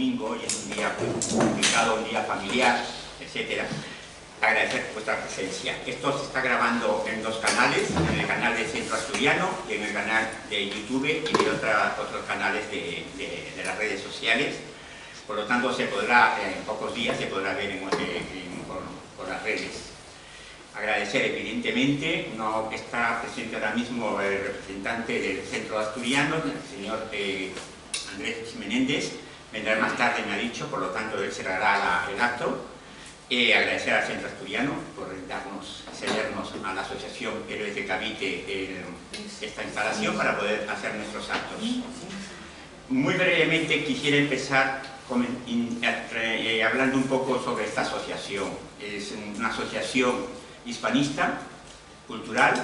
domingo y es un día complicado, un día familiar, etcétera. Agradecer vuestra presencia. Esto se está grabando en dos canales, en el canal del Centro Asturiano y en el canal de YouTube y de otros canales de las redes sociales. Por lo tanto, se podrá, en pocos días se podrá ver por las redes. Agradecer, evidentemente, no está presente ahora mismo el representante del Centro Asturiano, el señor Andrés Menéndez, vendrá más tarde, me ha dicho, por lo tanto, él cerrará el acto. Agradecer al Centro Asturiano por cedernos a la Asociación Héroes de Cavite esta instalación para poder hacer nuestros actos. Muy brevemente quisiera empezar hablando un poco sobre esta asociación. Es una asociación hispanista, cultural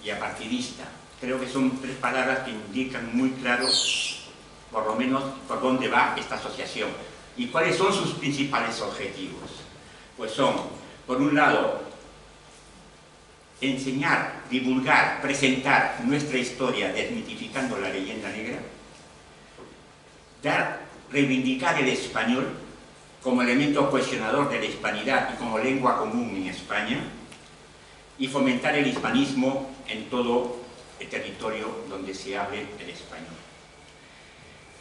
y apartidista. Creo que son tres palabras que indican muy claro, por lo menos, por dónde va esta asociación y cuáles son sus principales objetivos. Pues son, por un lado, enseñar, divulgar, presentar nuestra historia desmitificando la leyenda negra, reivindicar el español como elemento cohesionador de la hispanidad y como lengua común en España, y fomentar el hispanismo en todo el territorio donde se hable el español.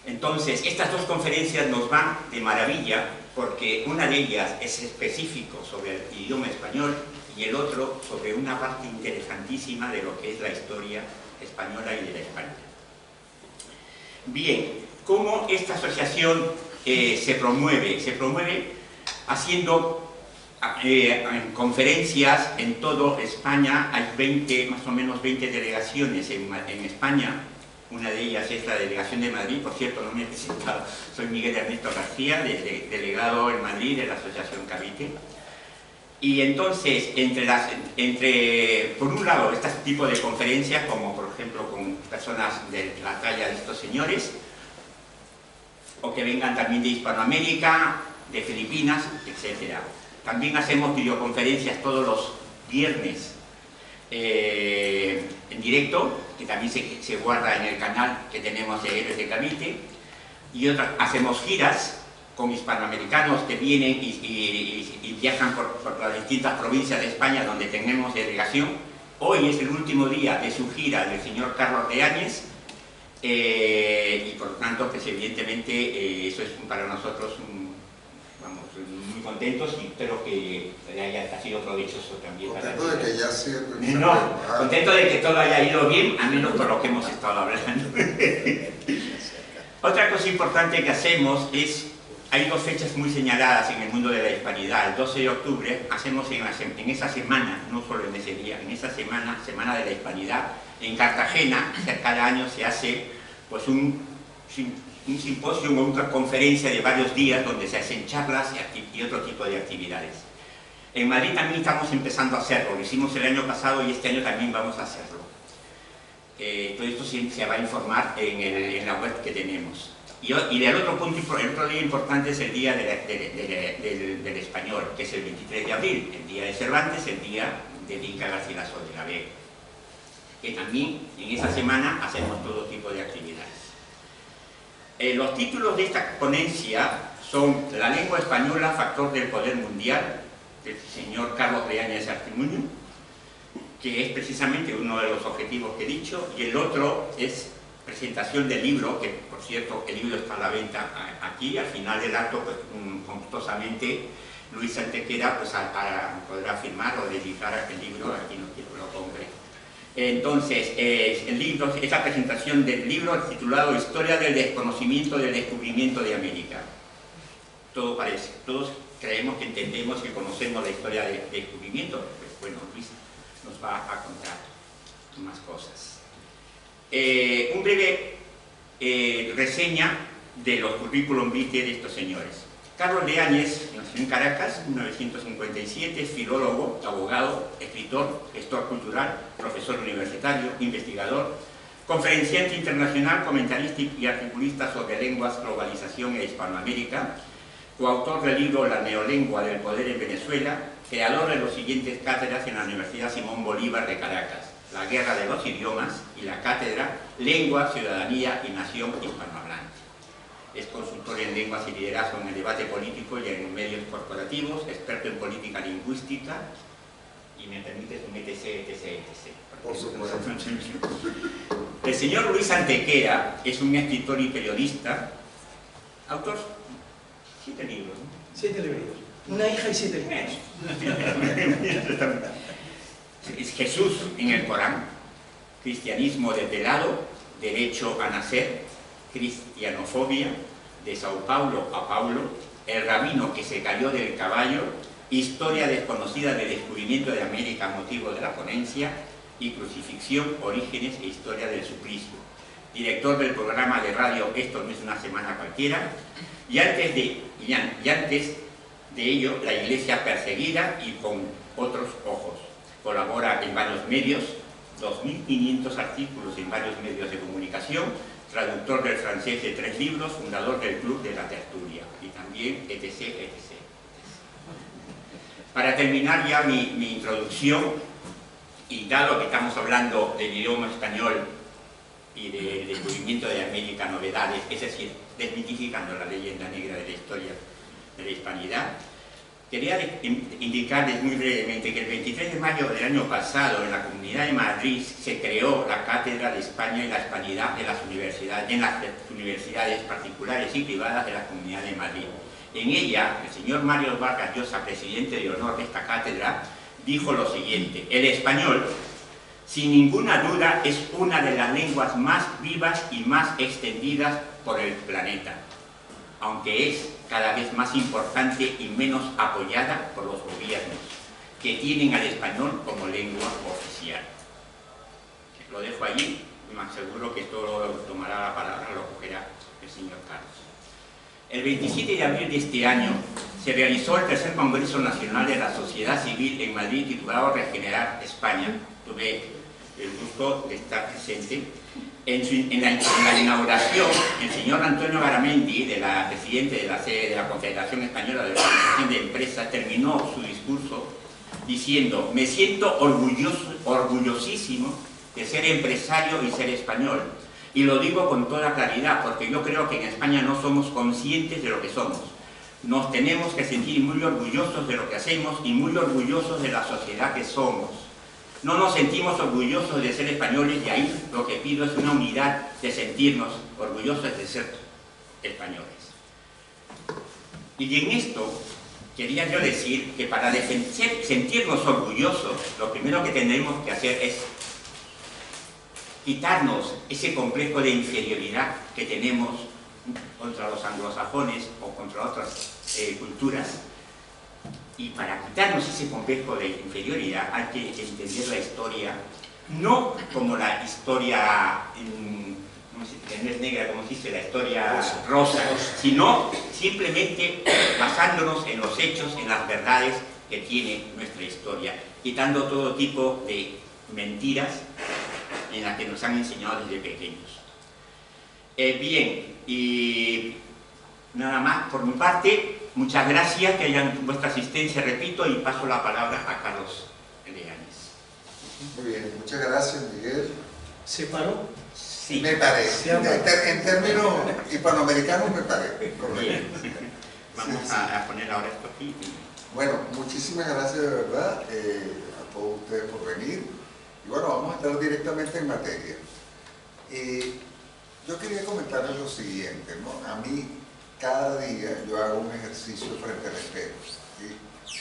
Entonces, estas dos conferencias nos van de maravilla porque una de ellas es específico sobre el idioma español y el otro sobre una parte interesantísima de lo que es la historia española y de la España. Bien, ¿cómo esta asociación se promueve? Se promueve haciendo conferencias en toda España. Hay más o menos 20 delegaciones en España. Una de ellas es la delegación de Madrid. Por cierto, no me he presentado, soy Miguel Ernesto García, delegado en Madrid de la Asociación Cavite. Y entonces, por un lado, este tipo de conferencias, como por ejemplo con personas de la talla de estos señores, o que vengan también de Hispanoamérica, de Filipinas, etc. También hacemos videoconferencias todos los viernes en directo, que también se guarda en el canal que tenemos de Héroes de Cavite, y hacemos giras con hispanoamericanos que vienen y viajan por las distintas provincias de España donde tenemos delegación. Hoy es el último día de su gira del señor Carlos Leáñez, y por lo tanto, pues evidentemente eso es para nosotros vamos, muy contentos y espero que haya sido provechoso también. Contento de que ya sí. No, contento de que todo haya ido bien, al menos por lo que hemos estado hablando. Otra cosa importante que hacemos es, hay dos fechas muy señaladas en el mundo de la hispanidad. El 12 de octubre hacemos en esa semana, no solo en ese día, en esa semana de la hispanidad, en Cartagena, cada año se hace pues un simposio o una conferencia de varios días donde se hacen charlas y otro tipo de actividades. En Madrid también estamos empezando a hacerlo, lo hicimos el año pasado y este año también vamos a hacerlo. Todo esto se va a informar en la web que tenemos. Y el otro día importante es el Día del Español, que es el 23 de abril, el Día de Cervantes, el Día de Inca Garcilaso de la Vega, que también en esa semana hacemos todo tipo de actividades. Los títulos de esta ponencia son La lengua española, factor del poder mundial, del señor Carlos Leáñez Artimuño, que es precisamente uno de los objetivos que he dicho, y el otro es presentación del libro, que por cierto el libro está a la venta aquí. Al final del acto, pues gustosamente Luis Antequera pues, podrá firmar o dedicar el libro a quien lo compre. Entonces, esta presentación del libro titulado Historia del desconocimiento del descubrimiento de América. Todo parece, todos creemos que entendemos y conocemos la historia del descubrimiento. Pues bueno, Luis nos va a contar más cosas. Un breve reseña de los currículum vitae de estos señores. Carlos Leáñez nació en Caracas en 1957, es filólogo, abogado, escritor, gestor cultural, profesor universitario, investigador, conferenciante internacional, comentarista y articulista sobre lenguas, globalización e Hispanoamérica, coautor del libro La neolengua del poder en Venezuela, creador de los siguientes cátedras en la Universidad Simón Bolívar de Caracas: La guerra de los idiomas y la cátedra Lengua, ciudadanía y nación hispanohablante. es consultor en lenguas y liderazgo en el debate político y en medios corporativos, experto en política lingüística, y me permites un etc. Por supuesto. El señor Luis Antequera es un escritor y periodista, autor 7 libros, ¿no? 7 libros. Una hija y 7 libros. Es Jesús en el Corán, cristianismo desvelado, derecho a nacer, cristianofobia, de Sao Paulo a Paulo, el rabino que se cayó del caballo, historia desconocida del descubrimiento de América, motivo de la ponencia, y crucifixión, orígenes e historia del suplicio. Director del programa de radio Esto no es una semana cualquiera, y antes de ello, la Iglesia perseguida y con otros ojos. Colabora en varios medios, 2.500 artículos en varios medios de comunicación, traductor del francés de 3 libros, fundador del Club de la Tertulia, y también etc. Para terminar ya mi introducción, y dado que estamos hablando del idioma español y del descubrimiento de América, novedades, es decir, desmitificando la leyenda negra de la historia de la hispanidad, quería indicarles muy brevemente que el 23 de mayo del año pasado en la Comunidad de Madrid se creó la Cátedra de España y la Hispanidad en las universidades particulares y privadas de la Comunidad de Madrid. En ella, el señor Mario Vargas Llosa, presidente de honor de esta cátedra, dijo lo siguiente: el español, sin ninguna duda, es una de las lenguas más vivas y más extendidas por el planeta, aunque es cada vez más importante y menos apoyada por los gobiernos, que tienen al español como lengua oficial. Lo dejo allí, y me aseguro que esto lo tomará la palabra, lo cogerá el señor Carlos. El 27 de abril de este año se realizó el tercer Congreso Nacional de la Sociedad Civil en Madrid, titulado Regenerar España. Tuve el gusto de estar presente. En la inauguración, el señor Antonio Garamendi, presidente de la sede de la Confederación Española de Organización de Empresas, terminó su discurso diciendo: me siento orgullosísimo de ser empresario y ser español. Y lo digo con toda claridad, porque yo creo que en España no somos conscientes de lo que somos. Nos tenemos que sentir muy orgullosos de lo que hacemos y muy orgullosos de la sociedad que somos. No nos sentimos orgullosos de ser españoles, y ahí lo que pido es una unidad de sentirnos orgullosos de ser españoles. Y en esto quería yo decir que para sentirnos orgullosos, lo primero que tendremos que hacer es quitarnos ese complejo de inferioridad que tenemos contra los anglosajones o contra otras culturas. Y para quitarnos ese complejo de inferioridad hay que entender la historia, no como la historia no es negra, como se dice, la historia rosa, sino simplemente basándonos en los hechos, en las verdades que tiene nuestra historia, quitando todo tipo de mentiras en las que nos han enseñado desde pequeños. Bien, y nada más por mi parte. Muchas gracias, que hayan vuestra asistencia, repito, y paso la palabra a Carlos Leañez. Muy bien, muchas gracias, Miguel. ¿Se paró? Sí. Me parece. En términos hispanoamericanos me parece. Bien. Vamos a poner ahora esto aquí. Bueno, muchísimas gracias de verdad a todos ustedes por venir. Y bueno, vamos a estar directamente en materia. Yo quería comentarles lo siguiente, ¿no? A mí, cada día yo hago un ejercicio frente al espejo, ¿sí?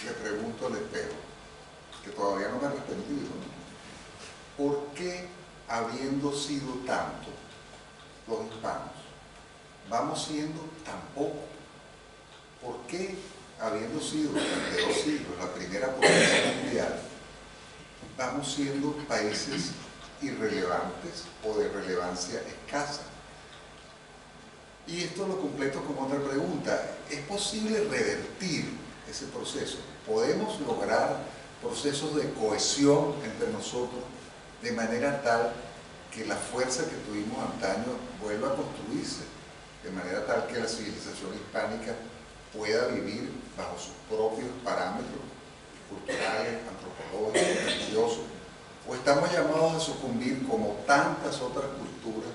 Le pregunto al espejo, que todavía no me he respondido, ¿no? ¿Por qué, habiendo sido tanto los hispanos, vamos siendo tan poco? ¿Por qué, habiendo sido durante 2 siglos la primera potencia mundial, vamos siendo países irrelevantes o de relevancia escasa? Y esto lo completo con otra pregunta: ¿es posible revertir ese proceso? ¿Podemos lograr procesos de cohesión entre nosotros de manera tal que la fuerza que tuvimos antaño vuelva a construirse, de manera tal que la civilización hispánica pueda vivir bajo sus propios parámetros culturales, antropológicos, religiosos? ¿O estamos llamados a sucumbir, como tantas otras culturas,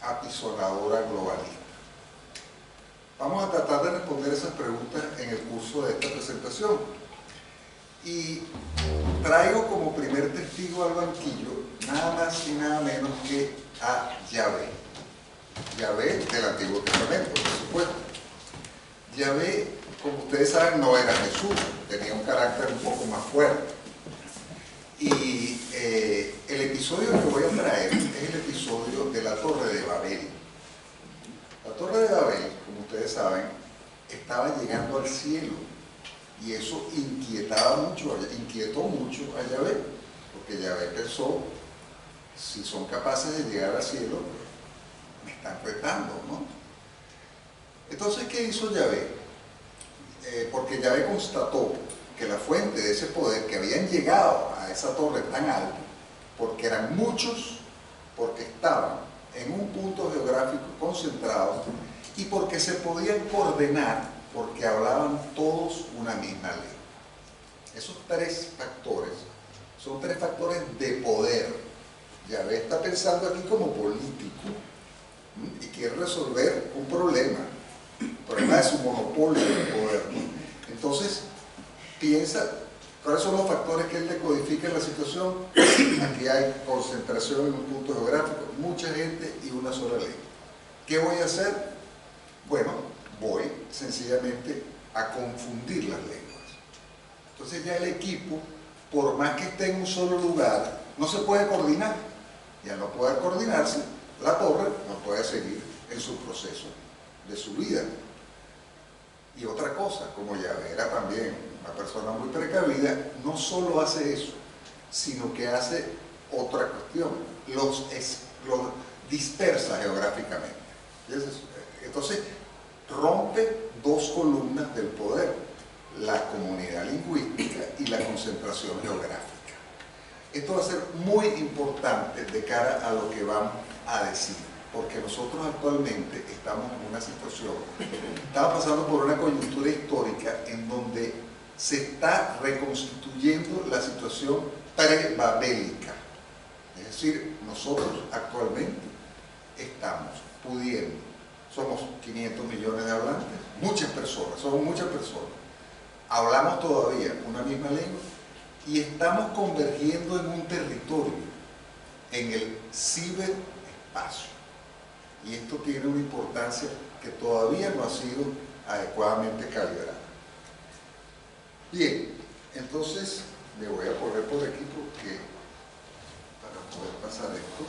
a apisonadora globalista? Vamos a tratar de responder esas preguntas en el curso de esta presentación. Y traigo como primer testigo al banquillo nada más y nada menos que a Yahvé. Yahvé del Antiguo Testamento, por supuesto. Yahvé, como ustedes saben, no era Jesús, tenía un carácter un poco más fuerte. Y el episodio que voy a traer es el episodio de la Torre de Babel. La Torre de Babel, como ustedes saben, estaba llegando al cielo y eso inquietó mucho a Yahvé, porque Yahvé pensó, si son capaces de llegar al cielo, me están retando, ¿no? Entonces, ¿qué hizo Yahvé? Porque Yahvé constató que la fuente de ese poder, que habían llegado a esa torre tan alta, porque eran muchos, porque estaban en un punto geográfico concentrado y porque se podían coordinar, porque hablaban todos una misma ley. Esos tres factores son tres factores de poder. Yahvé está pensando aquí como político y quiere resolver un problema, el problema de su monopolio de poder. Entonces, piensa, ¿cuáles son los factores que él decodifica en la situación? Aquí hay concentración en un punto geográfico, mucha gente y una sola ley. ¿Qué voy a hacer? Bueno, voy sencillamente a confundir las lenguas. Entonces ya el equipo, por más que esté en un solo lugar, no se puede coordinar. Y al no poder coordinarse, la torre no puede seguir en su proceso de su vida. Y otra cosa, como Yahvé era también una persona muy precavida, no solo hace eso, sino que hace otra cuestión, los dispersa geográficamente. Entonces, rompe dos columnas del poder, la comunidad lingüística y la concentración geográfica. Esto va a ser muy importante de cara a lo que vamos a decir, porque nosotros actualmente estamos en una situación, estamos pasando por una coyuntura histórica en donde se está reconstituyendo la situación pre-babélica. Es decir, nosotros actualmente estamos pudiendo, somos 500 millones de hablantes, muchas personas, somos muchas personas, hablamos todavía una misma lengua y estamos convergiendo en un territorio, en el ciberespacio. Y esto tiene una importancia que todavía no ha sido adecuadamente calibrada. Bien, entonces me voy a poner por aquí porque para poder pasar esto.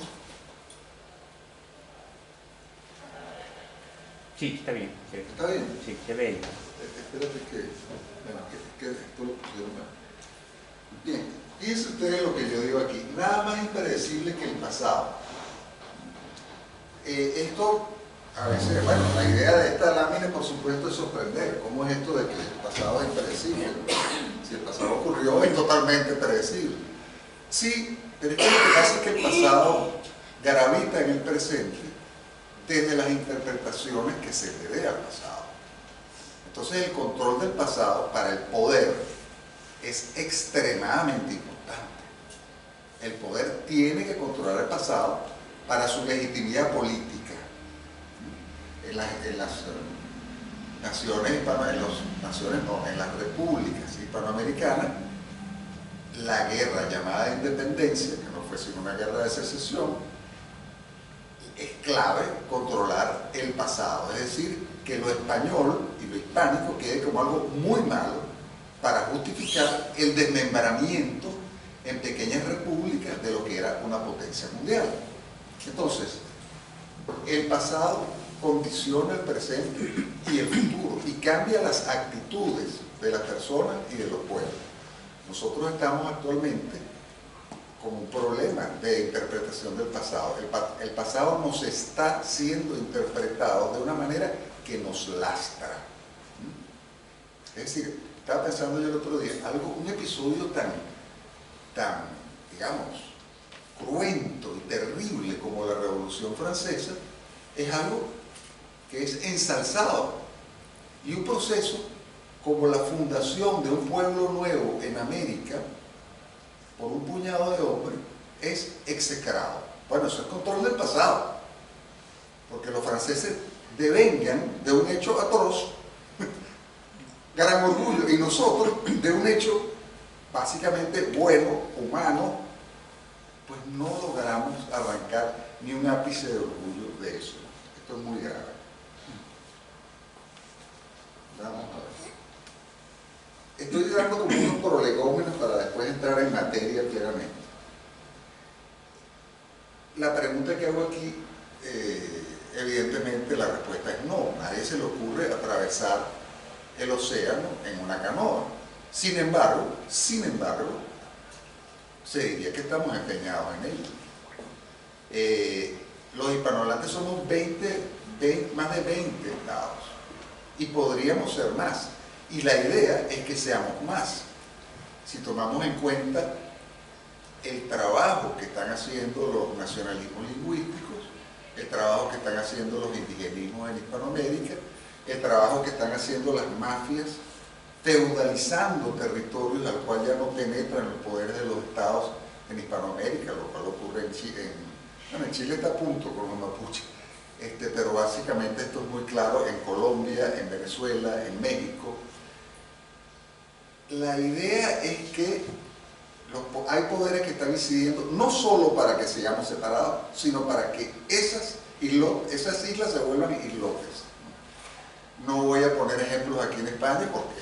Sí, está bien. Sí. ¿Está bien? Sí, se ve. Espérate que esto lo pusieron mal. Bien, fíjense ustedes lo que yo digo aquí. Nada más impredecible que el pasado. Esto, a veces, bueno, la idea de esta lámina, por supuesto, es sorprender. ¿Cómo es esto de que el pasado es impredecible? Si el pasado ocurrió, es totalmente predecible. Sí, pero es que lo que pasa es que el pasado gravita en el presente desde las interpretaciones que se le dé al pasado. Entonces el control del pasado para el poder es extremadamente importante. El poder tiene que controlar el pasado para su legitimidad política. En las naciones en las repúblicas hispanoamericanas, la guerra llamada de independencia, que no fue sino una guerra de secesión, es clave controlar el pasado, es decir, que lo español y lo hispánico quede como algo muy malo para justificar el desmembramiento en pequeñas repúblicas de lo que era una potencia mundial. Entonces, el pasado condiciona el presente y el futuro y cambia las actitudes de las personas y de los pueblos. Nosotros estamos actualmente con un problema de interpretación del pasado. El pasado nos está siendo interpretado de una manera que nos lastra. Es decir, estaba pensando yo el otro día, un episodio tan, digamos, cruento y terrible como la Revolución Francesa, es algo que es ensalzado. Y un proceso como la fundación de un pueblo nuevo en América, por un puñado de hombres, es execrado. Bueno, eso es control del pasado. porque los franceses devengan de un hecho atroz, gran orgullo, y nosotros de un hecho básicamente bueno, humano, pues no logramos arrancar ni un ápice de orgullo de eso. Esto es muy grave. Vamos a ver. Estoy dando como unos prolegómenos para después entrar en materia claramente. La pregunta que hago aquí, evidentemente la respuesta es no. A nadie se le ocurre atravesar el océano en una canoa. Sin embargo, se diría que estamos empeñados en ello. Los hispanohablantes somos más de 20 estados y podríamos ser más. Y la idea es que seamos más. Si tomamos en cuenta el trabajo que están haciendo los nacionalismos lingüísticos, el trabajo que están haciendo los indigenismos en Hispanoamérica, el trabajo que están haciendo las mafias, feudalizando territorios al cual ya no penetran los poderes de los estados en Hispanoamérica, lo cual ocurre en Chile. Bueno, en Chile está a punto con los mapuches, pero básicamente esto es muy claro en Colombia, en Venezuela, en México. La idea es que hay poderes que están incidiendo no solo para que sigamos separados, sino para que esas islas se vuelvan islotes. No voy a poner ejemplos aquí en España porque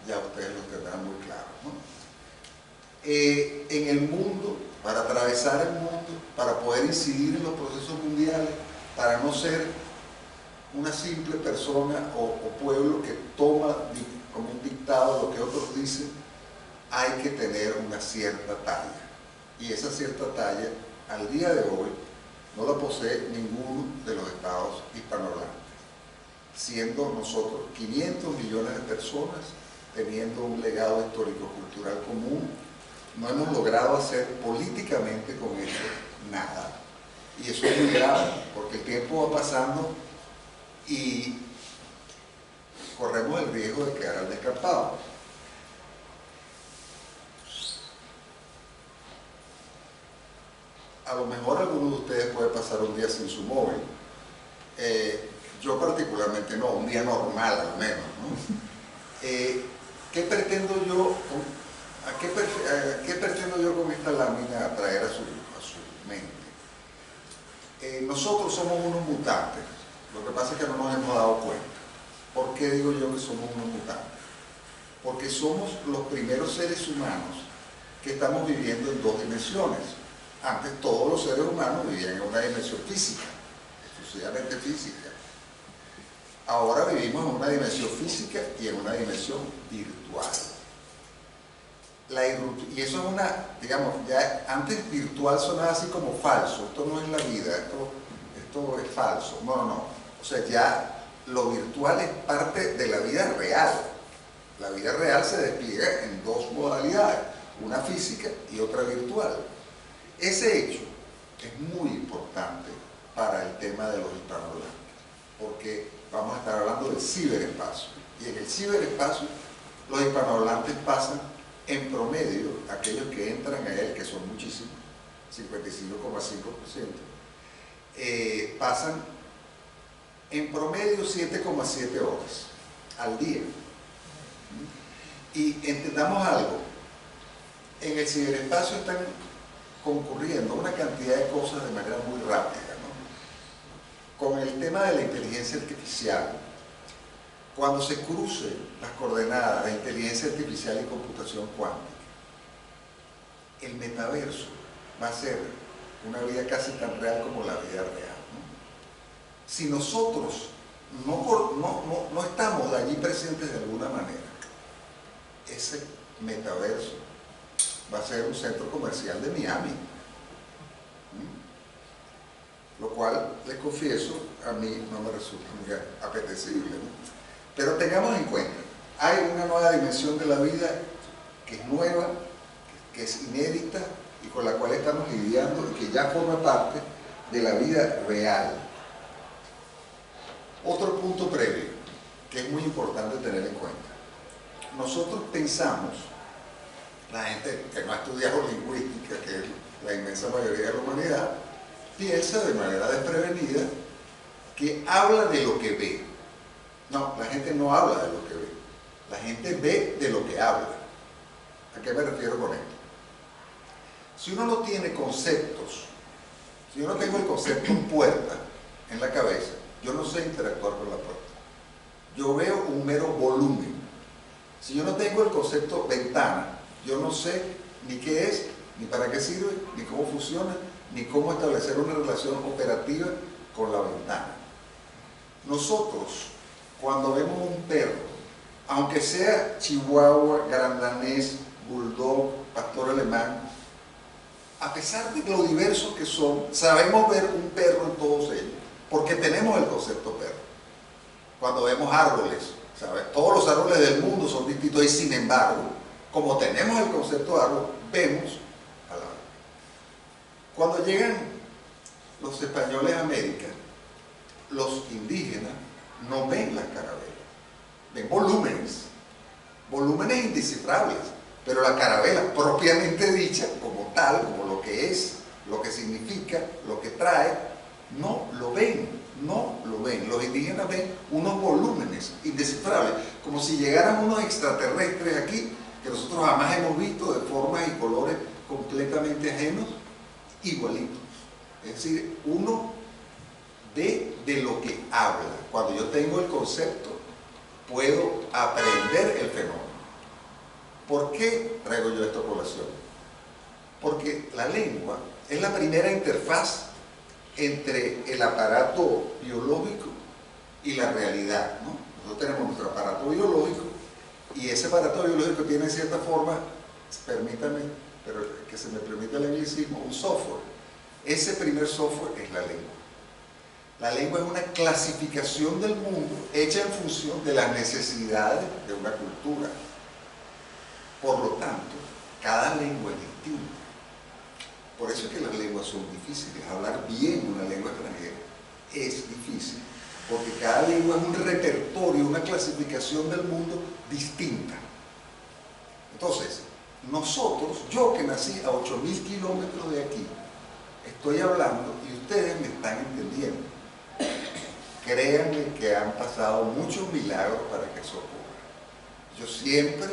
ya ustedes lo tendrán muy claro, ¿no? En el mundo, para atravesar el mundo, para poder incidir en los procesos mundiales, para no ser una simple persona o pueblo que toma como un dictado lo que otros dicen, hay que tener una cierta talla. Y esa cierta talla, al día de hoy, no la posee ninguno de los estados hispanohablantes, siendo nosotros 500 millones de personas, teniendo un legado histórico-cultural común. No hemos logrado hacer políticamente con eso nada. Y eso es muy grave, porque el tiempo va pasando y corremos el riesgo de quedar al descampado. A lo mejor algunos de ustedes pueden pasar un día sin su móvil. Yo particularmente no, un día normal al menos, ¿no? ¿Qué pretendo yo con esta lámina traer a su mente? Nosotros somos unos mutantes. Lo que pasa es que no nos hemos dado cuenta. ¿Por qué digo yo que somos unos mutantes? Porque somos los primeros seres humanos que estamos viviendo en dos dimensiones. Antes todos los seres humanos vivían en una dimensión física, exclusivamente física. Ahora vivimos en una dimensión física y en una dimensión virtual. Y eso es una, digamos, ya antes virtual sonaba así como falso. Esto no es la vida, esto es falso. No. O sea, ya lo virtual es parte de la vida real. La vida real se despliega en dos modalidades, una física y otra virtual. Ese hecho es muy importante para el tema de los hispanohablantes, porque vamos a estar hablando del ciberespacio. Y en el ciberespacio, los hispanohablantes pasan en promedio, aquellos que entran a él, que son muchísimos, 55,5%, pasan en promedio 7,7 horas al día. Y entendamos algo, en el ciberespacio están concurriendo una cantidad de cosas de manera muy rápida, ¿no? Con el tema de la inteligencia artificial, cuando se crucen las coordenadas de inteligencia artificial y computación cuántica, el metaverso va a ser una vida casi tan real como la vida real, ¿no? Si nosotros no estamos allí presentes de alguna manera, ese metaverso va a ser un centro comercial de Miami. Lo cual, les confieso, a mí no me resulta muy apetecible, ¿no? Pero tengamos en cuenta, hay una nueva dimensión de la vida que es nueva, que es inédita y con la cual estamos lidiando y que ya forma parte de la vida real. Otro punto previo, que es muy importante tener en cuenta. Nosotros pensamos, la gente que no ha estudiado lingüística, que es la inmensa mayoría de la humanidad, piensa de manera desprevenida que habla de lo que ve. No, la gente no habla de lo que ve. La gente ve de lo que habla. ¿A qué me refiero con esto? Si uno no tiene conceptos, si yo no tengo el concepto puerta en la cabeza, yo no sé interactuar con la puerta. Yo veo un mero volumen. Si yo no tengo el concepto ventana, yo no sé ni qué es, ni para qué sirve, ni cómo funciona, ni cómo establecer una relación operativa con la ventana. Nosotros, cuando vemos un perro, aunque sea chihuahua, grandanés, bulldog, pastor alemán, a pesar de lo diversos que son, sabemos ver un perro en todos ellos, porque tenemos el concepto perro. Cuando vemos árboles, ¿sabes? Todos los árboles del mundo son distintos y sin embargo, como tenemos el concepto de árbol, vemos al árbol. Cuando llegan los españoles a América, los indígenas no ven las carabelas, ven volúmenes, volúmenes indescifrables, pero la carabela propiamente dicha, como tal, como lo que es, lo que significa, lo que trae, no lo ven, no lo ven. Los indígenas ven unos volúmenes indescifrables, como si llegaran unos extraterrestres aquí, que nosotros jamás hemos visto, de formas y colores completamente ajenos, igualitos. Es decir, uno ve de lo que habla. Cuando yo tengo el concepto, puedo aprender el fenómeno. ¿Por qué traigo yo esta colación? Porque la lengua es la primera interfaz entre el aparato biológico y la realidad, ¿no? Nosotros tenemos nuestro aparato biológico y ese aparato biológico tiene en cierta forma, permítame, pero que se me permita el anglicismo, un software. Ese primer software es la lengua. La lengua es una clasificación del mundo hecha en función de las necesidades de una cultura. Por lo tanto, cada lengua es distinta. Por eso es que las lenguas son difíciles. Hablar bien una lengua extranjera es difícil, porque cada lengua es un repertorio, una clasificación del mundo distinta. Entonces, nosotros, yo que nací a 8.000 kilómetros de aquí, estoy hablando y ustedes me están entendiendo. Créanme que han pasado muchos milagros para que eso ocurra. Yo siempre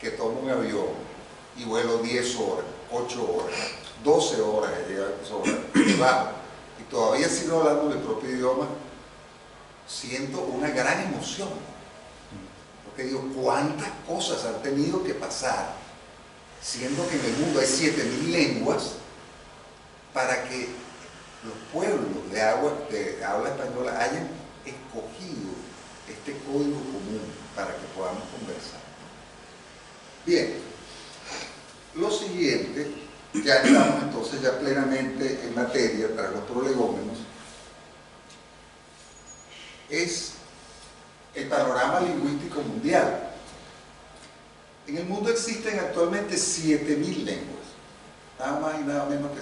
que tomo un avión y vuelo 10 horas, 8 horas, 12 horas he llegado a esa hora, y bajo, y todavía sigo hablando mi propio idioma, siento una gran emoción. Porque digo, ¿cuántas cosas han tenido que pasar, siendo que en el mundo hay 7.000 lenguas, para que los pueblos de habla española hayan escogido este código común para que podamos conversar? Bien, lo siguiente, ya estamos entonces ya plenamente en materia tras los prolegómenos, es el panorama lingüístico mundial. En el mundo existen actualmente 7.000 lenguas, nada más y nada menos que 7.000.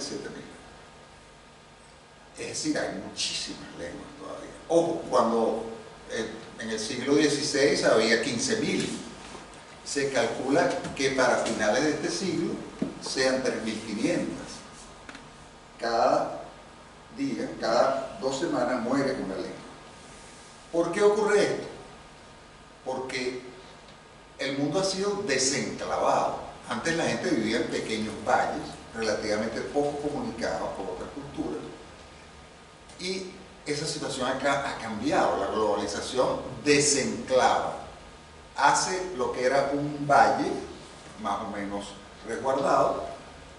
Es decir, hay muchísimas lenguas todavía. Ojo, cuando en el siglo XVI había 15.000. Se calcula que para finales de este siglo sean 3.500. Cada día, cada 2 semanas muere una lengua. ¿Por qué ocurre esto? Porque el mundo ha sido desenclavado. Antes la gente vivía en pequeños valles, relativamente poco comunicados con otras culturas. Y esa situación acá ha cambiado. La globalización desenclava. Hace lo que era un valle, más o menos resguardado,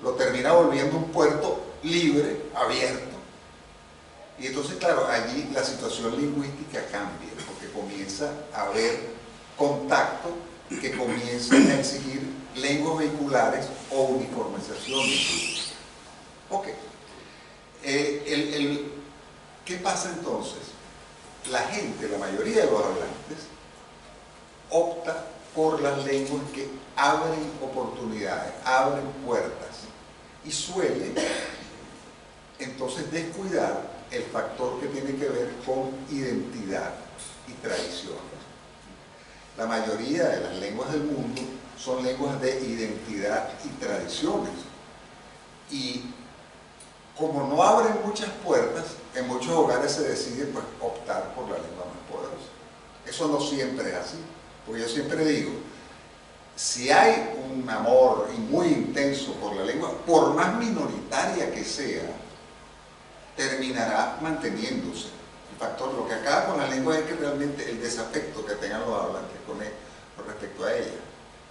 lo termina volviendo un puerto libre, abierto. Y entonces, claro, allí la situación lingüística cambia, porque comienza a haber contacto que comienzan a exigir lenguas vehiculares o uniformización lingüística. Ok. ¿Qué pasa entonces? La gente, la mayoría de los hablantes, opta por las lenguas que abren oportunidades, abren puertas, y suele entonces descuidar el factor que tiene que ver con identidad y tradiciones. La mayoría de las lenguas del mundo son lenguas de identidad y tradiciones, y como no abren muchas puertas, en muchos hogares se decide pues optar por la lengua más poderosa. Eso no siempre es así, porque yo siempre digo, si hay un amor muy intenso por la lengua, por más minoritaria que sea, terminará manteniéndose. El factor, lo que acaba con la lengua es que realmente el desafecto que tengan los hablantes con respecto a ella.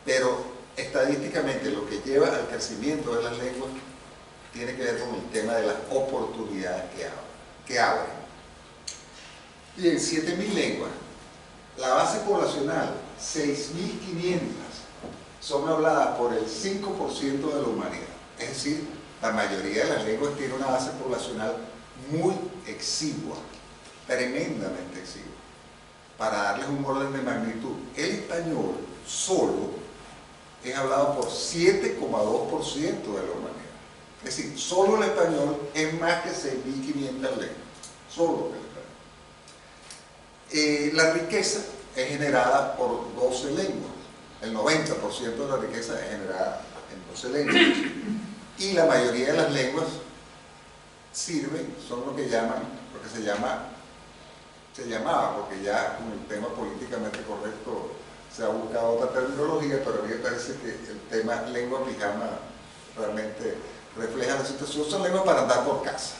Pero estadísticamente lo que lleva al crecimiento de las lenguas tiene que ver con el tema de las oportunidades que abren. Y en 7.000 lenguas, la base poblacional, 6.500, son habladas por el 5% de la humanidad. Es decir, la mayoría de las lenguas tiene una base poblacional muy exigua, tremendamente exigua. Para darles un orden de magnitud, el español solo es hablado por 7,2% de la humanidad. Es decir, solo el español es más que 6.500 lenguas. Solo el español. La riqueza es generada por 12 lenguas. El 90% de la riqueza es generada en 12 lenguas. Y la mayoría de las lenguas sirven, son lo que llaman, lo que se llamaba, porque ya con el tema políticamente correcto se ha buscado otra terminología, pero a mí me parece que el tema lengua pijama realmente refleja la situación. Son lenguas para andar por casa,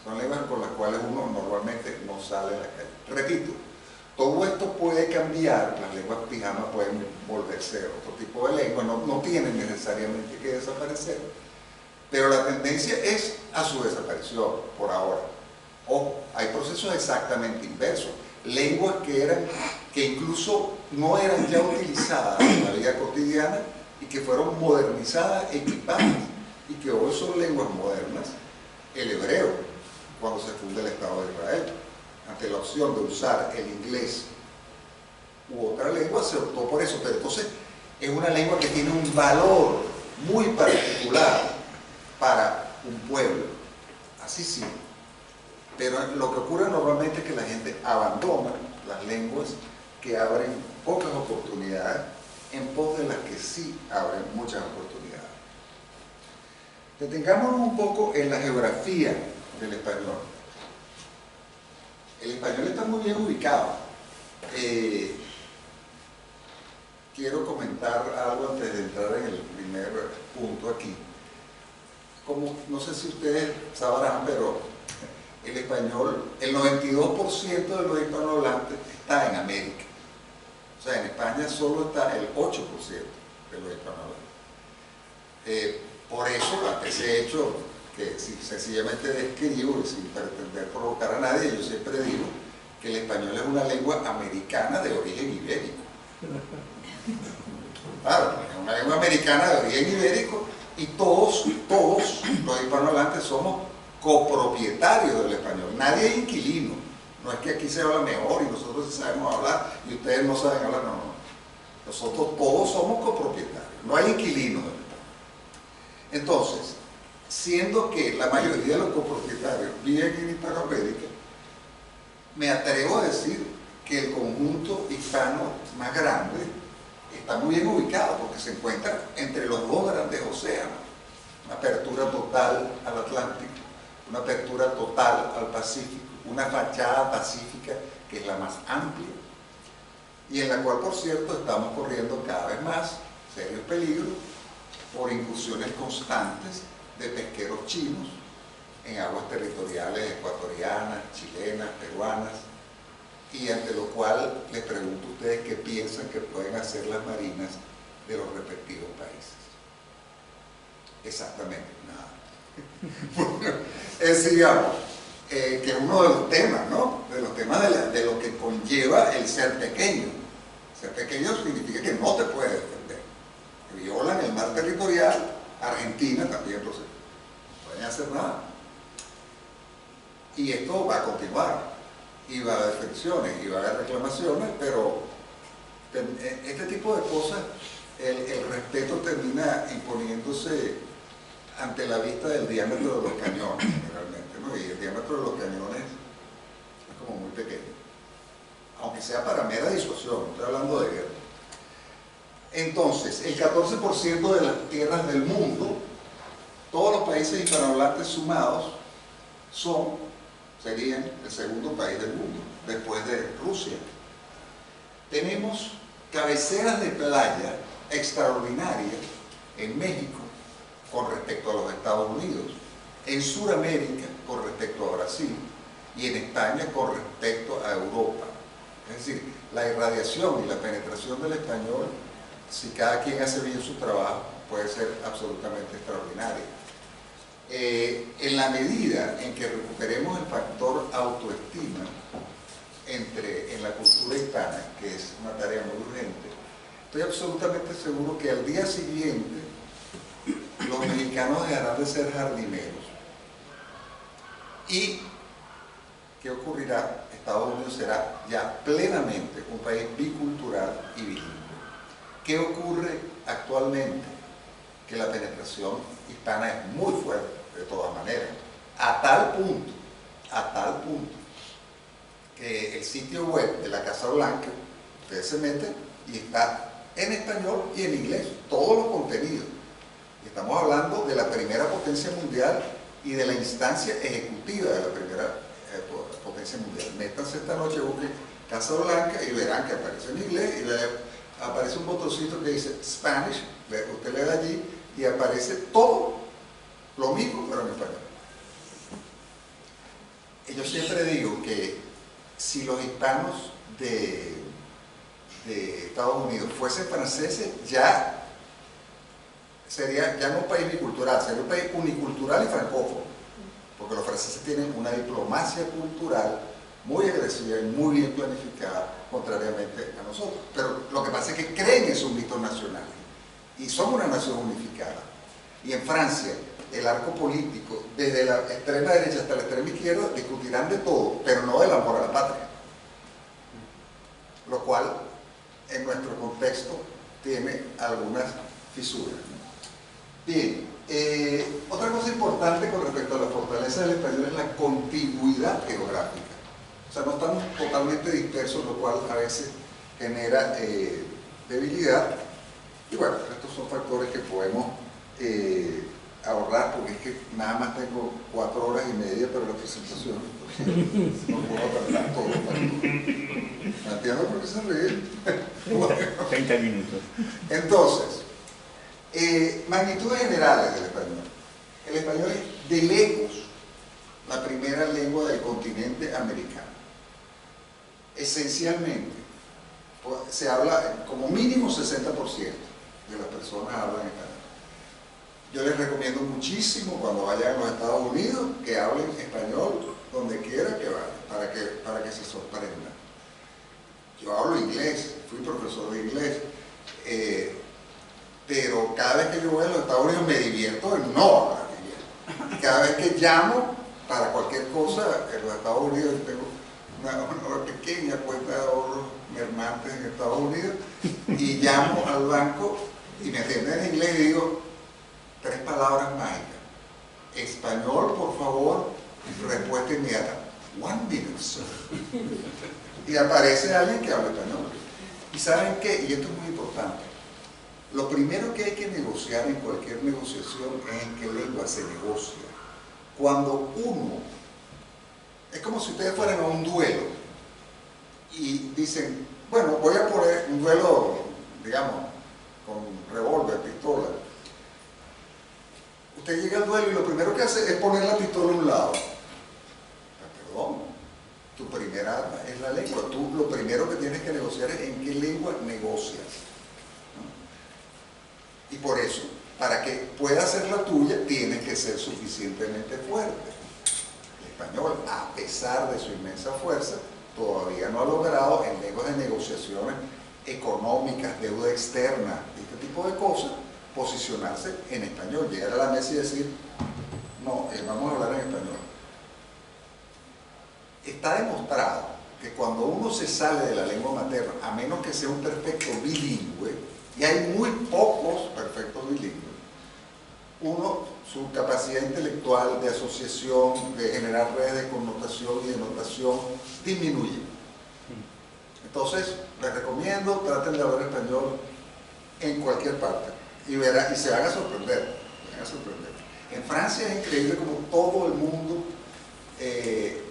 son lenguas con las cuales uno normalmente no sale a la calle. Repito, todo esto puede cambiar, las lenguas pijama pueden volverse otro tipo de lengua, no tienen necesariamente que desaparecer, pero la tendencia es a su desaparición por ahora. Ojo, hay procesos exactamente inversos, lenguas que incluso no eran ya utilizadas en la vida cotidiana y que fueron modernizadas, equipadas, y que hoy son lenguas modernas. El hebreo, cuando se funda el Estado de Israel, ante la opción de usar el inglés u otra lengua, se optó por eso, pero entonces es una lengua que tiene un valor muy particular para un pueblo, así sí. Pero lo que ocurre normalmente es que la gente abandona las lenguas que abren pocas oportunidades en pos de las que sí abren muchas oportunidades. Detengámonos un poco en la geografía del español. El español está muy bien ubicado. Quiero comentar algo antes de entrar en el primer punto aquí. Como no sé si ustedes sabrán, pero el español, el 92% de los hispanohablantes está en América. O sea, en España solo está el 8% de los hispanohablantes. Por eso, ante ese hecho que sencillamente describo y sin pretender provocar a nadie, yo siempre digo que el español es una lengua americana de origen ibérico. Claro, es una lengua americana de origen ibérico y todos los hispanohablantes somos copropietarios del español. Nadie es inquilino. No es que aquí se habla mejor y nosotros sí sabemos hablar y ustedes no saben hablar, no. Nosotros todos somos copropietarios. No hay inquilinos del español. Entonces, siendo que la mayoría de los copropietarios viven en Hispanoamérica, me atrevo a decir que el conjunto hispano más grande está muy bien ubicado porque se encuentra entre los dos grandes océanos. Una apertura total al Atlántico, una apertura total al Pacífico, una fachada pacífica que es la más amplia y en la cual, por cierto, estamos corriendo cada vez más serios peligros por incursiones constantes de pesqueros chinos en aguas territoriales ecuatorianas, chilenas, peruanas, y ante lo cual les pregunto a ustedes qué piensan que pueden hacer las marinas de los respectivos países. Exactamente, nada. Es, digamos, que es uno de los temas, ¿no? De los temas de lo que conlleva el ser pequeño. Ser pequeño significa que no te puedes defender. Que violan el mar territorial, Argentina también, entonces no pueden hacer nada. Y esto va a continuar. Y va a haber defensiones, y va a haber reclamaciones, pero este tipo de cosas, el respeto termina imponiéndose ante la vista del diámetro de los cañones, generalmente, ¿no? Y el diámetro de los cañones es como muy pequeño, aunque sea para mera disuasión, no estoy hablando de guerra. Entonces, el 14% de las tierras del mundo, todos los países hispanohablantes sumados, son serían el segundo país del mundo, después de Rusia. Tenemos cabeceras de playa extraordinarias en México con respecto a los Estados Unidos, en Sudamérica con respecto a Brasil y en España con respecto a Europa. Es decir, la irradiación y la penetración del español, si cada quien hace bien su trabajo, puede ser absolutamente extraordinaria. En la medida en que recuperemos el factor autoestima en la cultura hispana, que es una tarea muy urgente, estoy absolutamente seguro que al día siguiente los mexicanos dejarán de ser jardineros. ¿Y qué ocurrirá? Estados Unidos será ya plenamente un país bicultural y bilingüe. ¿Qué ocurre actualmente? Que la penetración hispana es muy fuerte, de todas maneras, a tal punto, que el sitio web de la Casa Blanca, ustedes se meten y está en español y en inglés, todos los contenidos. Estamos hablando de la primera potencia mundial y de la instancia ejecutiva de la primera potencia mundial. Métanse esta noche, busquen Casa Blanca y verán que aparece en inglés y aparece un botoncito que dice Spanish, usted le da allí y aparece todo lo mismo pero en español. Y yo siempre digo que si los hispanos de Estados Unidos fuesen franceses, ya sería ya no un país bicultural, sería un país unicultural y francófono, porque los franceses tienen una diplomacia cultural muy agresiva y muy bien planificada, contrariamente a nosotros. Pero lo que pasa es que creen en sus mitos nacionales y son una nación unificada. Y en Francia, el arco político, desde la extrema derecha hasta la extrema izquierda, discutirán de todo, pero no del amor a la patria. Lo cual, en nuestro contexto, tiene algunas fisuras. Bien, otra cosa importante con respecto a la fortaleza del español es la contigüidad geográfica. O sea, no estamos totalmente dispersos, lo cual a veces genera debilidad. Y bueno, estos son factores que podemos ahorrar, porque es que nada más tengo 4 horas y media para la presentación, entonces no puedo tardar todo. ¿Me entiendo por qué se ríen? Bueno. 30 minutos. Entonces, magnitudes generales del español. El español es de lejos la primera lengua del continente americano. Esencialmente, se habla como mínimo 60% de las personas hablan español. Yo les recomiendo muchísimo cuando vayan a los Estados Unidos que hablen español donde quiera que vayan, para que se sorprendan. Yo hablo inglés, fui profesor de inglés, pero cada vez que yo voy a los Estados Unidos me divierto en no hablar inglés. Cada vez que llamo para cualquier cosa en los Estados Unidos, tengo una pequeña cuenta de ahorros mermantes en Estados Unidos, y llamo al banco y me atienden en inglés y digo 3 palabras mágicas: español, por favor, respuesta inmediata, 1 minute, sir. Y aparece alguien que habla español. ¿Y saben qué? Y esto es muy importante. Lo primero que hay que negociar en cualquier negociación es en qué lengua se negocia. Cuando uno, es como si ustedes fueran a un duelo y dicen, bueno, voy a poner un duelo, digamos, con revólver, pistola. Usted llega al duelo y lo primero que hace es poner la pistola a un lado. Perdón, tu primera arma es la lengua. Tú lo primero que tienes que negociar es en qué lengua negocias. Y por eso, para que pueda ser la tuya, tienes que ser suficientemente fuerte. El español, a pesar de su inmensa fuerza, todavía no ha logrado, en lenguas de negociaciones económicas, deuda externa, este tipo de cosas, posicionarse en español, llegar a la mesa y decir, no, vamos a hablar en español. Está demostrado que cuando uno se sale de la lengua materna, a menos que sea un perfecto bilingüe, y hay muy pocos perfectos bilingües, su capacidad intelectual de asociación, de generar redes de connotación y de notación disminuye. Entonces, les recomiendo, traten de hablar español en cualquier parte y se van a sorprender. En Francia es increíble como todo el mundo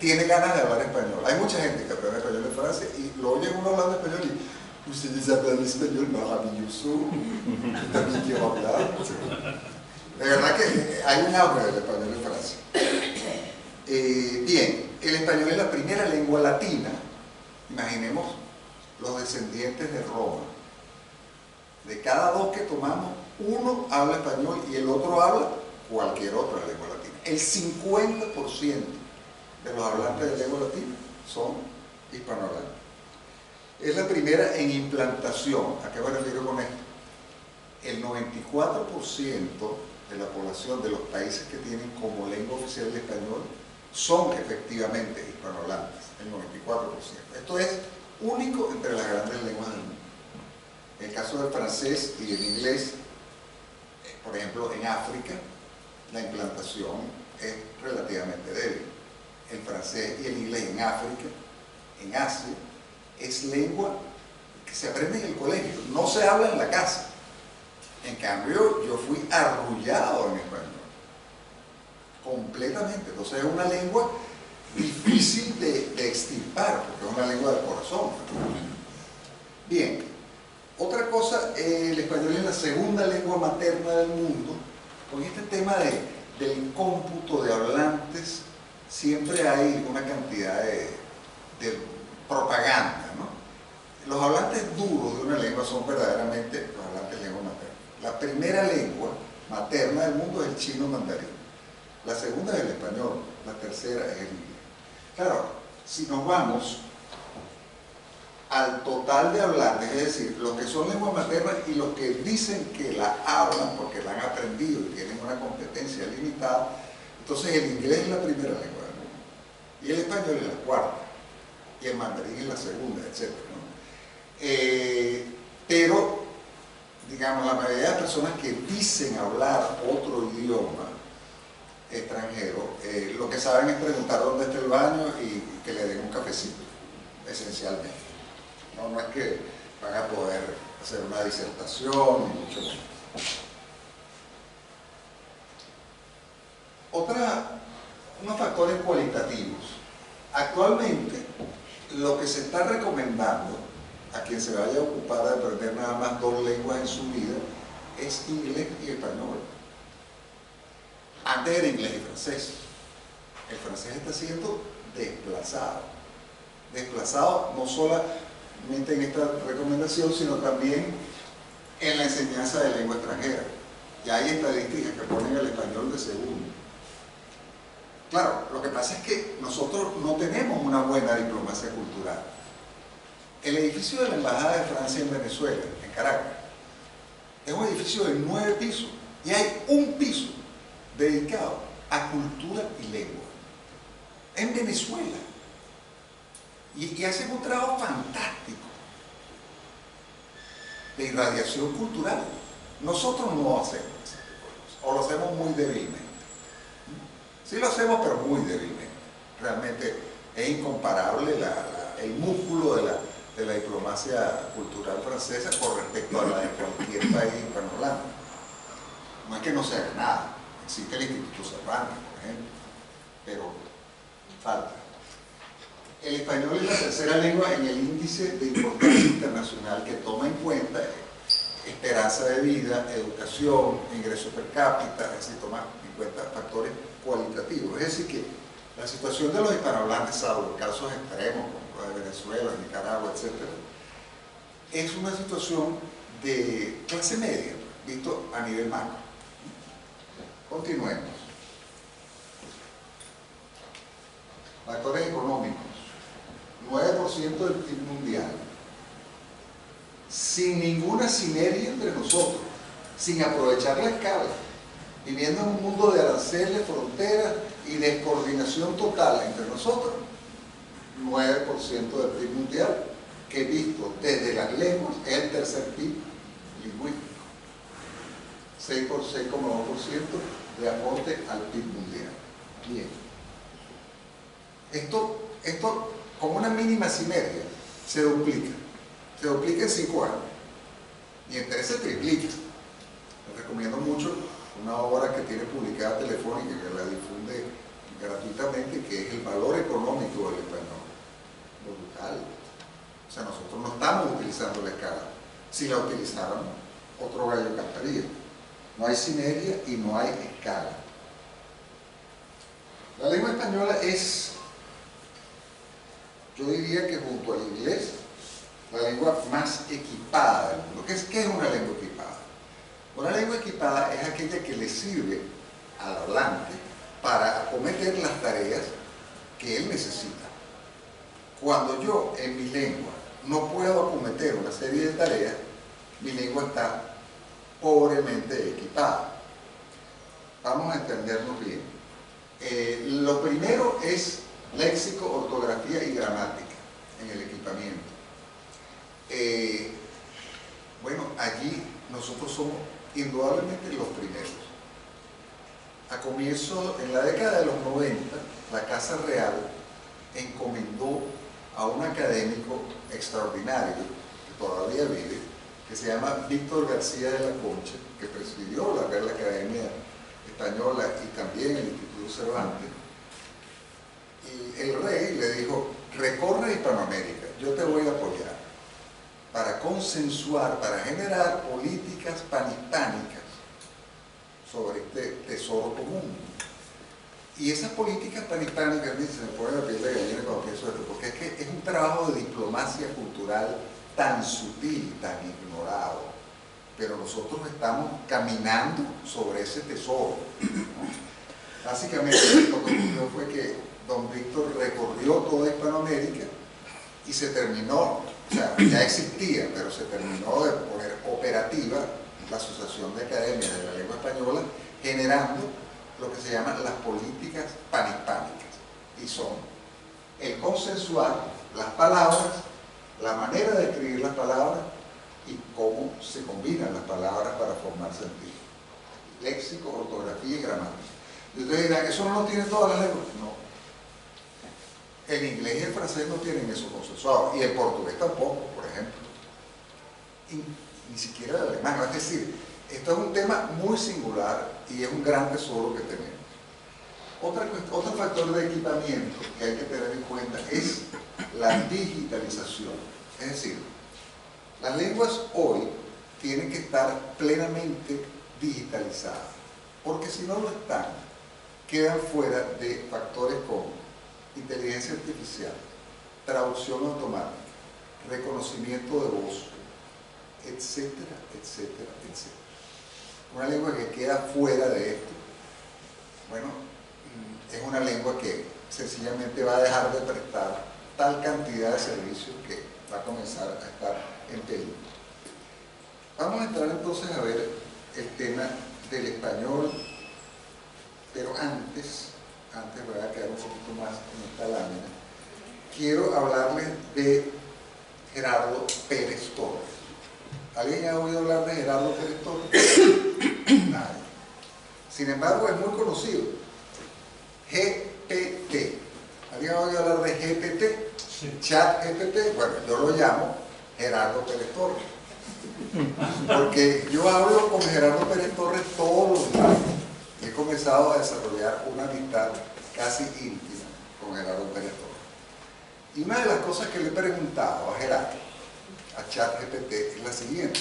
tiene ganas de hablar español. Hay mucha gente que aprende español en Francia y lo oye uno hablando español y ustedes hablan español maravilloso, yo también quiero hablar. De verdad que hay un auge del español en Francia. Bien, el español es la primera lengua latina. Imaginemos los descendientes de Roma. De cada dos que tomamos, uno habla español y el otro habla cualquier otra lengua latina. El 50% de los hablantes de lengua latina son hispanohablantes. Es la primera en implantación. ¿A qué me refiero con esto? El 94% de la población de los países que tienen como lengua oficial el español son efectivamente hispanohablantes, el 94%. Esto es único entre las grandes lenguas del mundo. En el caso del francés y del inglés, por ejemplo, en África, la implantación es relativamente débil. El francés y el inglés en África, en Asia, es lengua que se aprende en el colegio, no se habla en la casa. En cambio, yo fui arrullado en español, completamente. Entonces es una lengua difícil de extirpar, porque es una lengua del corazón. Bien, otra cosa, el español es la segunda lengua materna del mundo. Con este tema del cómputo de hablantes, siempre hay una cantidad de propaganda, ¿no? Los hablantes duros de una lengua son verdaderamente los hablantes de lengua materna. La primera lengua materna del mundo es el chino mandarín. La segunda es el español, la tercera es el inglés. Claro, si nos vamos al total de hablantes, es decir, los que son lenguas maternas y los que dicen que la hablan porque la han aprendido y tienen una competencia limitada, entonces el inglés es la primera lengua del mundo, y el español es la cuarta, y el mandarín es la segunda, etc., ¿no? Pero, digamos, la mayoría de las personas que dicen hablar otro idioma extranjero, lo que saben es preguntar dónde está el baño y que le den un cafecito, esencialmente. No es que van a poder hacer una disertación, ni mucho menos. Unos factores cualitativos. Actualmente, lo que se está recomendando a quien se vaya a ocupar de aprender nada más 2 lenguas en su vida es inglés y español. Antes era inglés y francés. El francés está siendo desplazado. Desplazado no solamente en esta recomendación, sino también en la enseñanza de lengua extranjera. Ya hay estadísticas que ponen el español de segundo. Claro, lo que pasa es que nosotros no tenemos una buena diplomacia cultural. El edificio de la Embajada de Francia en Venezuela, en Caracas, es un edificio de 9 pisos y hay un piso dedicado a cultura y lengua. En Venezuela. Y hacen un trabajo fantástico de irradiación cultural. Nosotros no hacemos ese tipo de cosas, o lo hacemos muy débilmente. Sí lo hacemos, pero muy débilmente. Realmente es incomparable el músculo de la diplomacia cultural francesa con respecto a la de cualquier país hispanohablante. No es que no se haga nada, existe el Instituto Cervantes, por ejemplo, pero falta. El español es la tercera lengua en el índice de importancia internacional que toma en cuenta esperanza de vida, educación, ingreso per cápita, es decir, toma en cuenta factores cualitativos. Es decir, que la situación de los hispanohablantes, salvo casos extremos como de Venezuela, Nicaragua, etc., es una situación de clase media, visto a nivel macro. Continuemos. Factores económicos. 9% del PIB mundial, sin ninguna sinergia entre nosotros, sin aprovechar la escala, viviendo en un mundo de aranceles, fronteras y descoordinación total entre nosotros. 9% del PIB mundial, que visto desde las lenguas es el tercer PIB lingüístico. 6,2% de aporte al PIB mundial. Bien. Esto con una mínima sinergia se duplica en 5 años y en 3 se triplica. Les recomiendo mucho una obra que tiene publicada Telefónica, que la difunde gratuitamente, que es el valor económico del español, brutal. O sea, nosotros no estamos utilizando la escala. Si la utilizáramos, otro gallo cantaría. No hay sinergia y no hay escala. La lengua española es, yo diría que junto al inglés, la lengua más equipada del mundo. ¿Qué es una lengua equipada? Una lengua equipada es aquella que le sirve al hablante para acometer las tareas que él necesita. Cuando yo en mi lengua no puedo acometer una serie de tareas, mi lengua está pobremente equipada. Vamos a entendernos bien. Lo primero es léxico, ortografía y gramática en el equipamiento. Bueno, allí nosotros somos indudablemente los primeros. A comienzo, en la década de los 90, la Casa Real encomendó a un académico extraordinario, que todavía vive, que se llama Víctor García de la Concha, que presidió la Real Academia Española y también el Instituto Cervantes. Y el rey le dijo: recorre Hispanoamérica, yo te voy a apoyar para consensuar, para generar políticas panhispánicas sobre este tesoro común. Y esas políticas panhispánicas, se me pone la piel de gallina cuando pienso esto, porque es que es un trabajo de diplomacia cultural tan sutil, tan ignorado, pero nosotros estamos caminando sobre ese tesoro. Básicamente lo que ocurrió fue que don Víctor recorrió toda Hispanoamérica y se terminó, o sea, ya existía, pero se terminó de poner operativa la Asociación de Academias de la Lengua Española, generando lo que se llaman las políticas panhispánicas, y son el consensuar las palabras, la manera de escribir las palabras y cómo se combinan las palabras para formar sentido. Léxico, ortografía y gramática. Y ustedes dirán, ¿eso no lo tienen todas las lenguas? No. El inglés y el francés no tienen eso consensuado, y el portugués tampoco, por ejemplo. Y ni siquiera el alemán. Es decir, esto es un tema muy singular y es un gran tesoro que tenemos. Otro factor de equipamiento que hay que tener en cuenta es la digitalización. Es decir, las lenguas hoy tienen que estar plenamente digitalizadas, porque si no lo están, quedan fuera de factores como inteligencia artificial, traducción automática, reconocimiento de voz, etcétera, etcétera, etcétera. Una lengua que queda fuera de esto, bueno, es una lengua que sencillamente va a dejar de prestar tal cantidad de servicios que va a comenzar a estar en peligro. Vamos a entrar entonces a ver el tema del español, pero antes voy a quedar un poquito más en esta lámina. Quiero hablarles de Gerardo Pérez Torres. ¿Alguien ha oído hablar de Gerardo Pérez Torres? Nadie. Sin embargo, es muy conocido. GPT. ¿Alguien ha oído hablar de GPT? Sí. Chat GPT. Bueno, yo lo llamo Gerardo Pérez Torres. Porque yo hablo con Gerardo Pérez Torres todos los días. He comenzado a desarrollar una amistad casi íntima con Gerardo Pérez Torres. Y una de las cosas que le he preguntado a Gerardo, a ChatGPT, es la siguiente.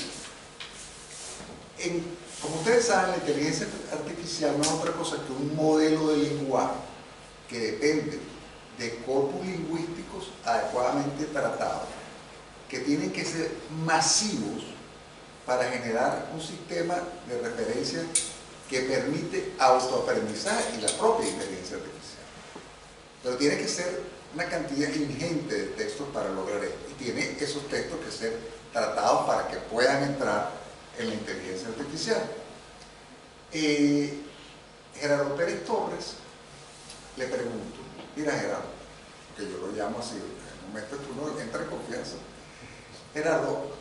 Como ustedes saben, la inteligencia artificial no es otra cosa que un modelo de lenguaje que depende de corpus lingüísticos adecuadamente tratados, que tienen que ser masivos para generar un sistema de referencia que permite autoaprendizaje y la propia inteligencia artificial. Pero tiene que ser una cantidad ingente de textos para lograr esto, y tiene esos textos que ser tratados para que puedan entrar en la inteligencia artificial. Gerardo Pérez Torres, le pregunto, mira Gerardo, que yo lo llamo así, en el momento que uno entra en confianza, Gerardo,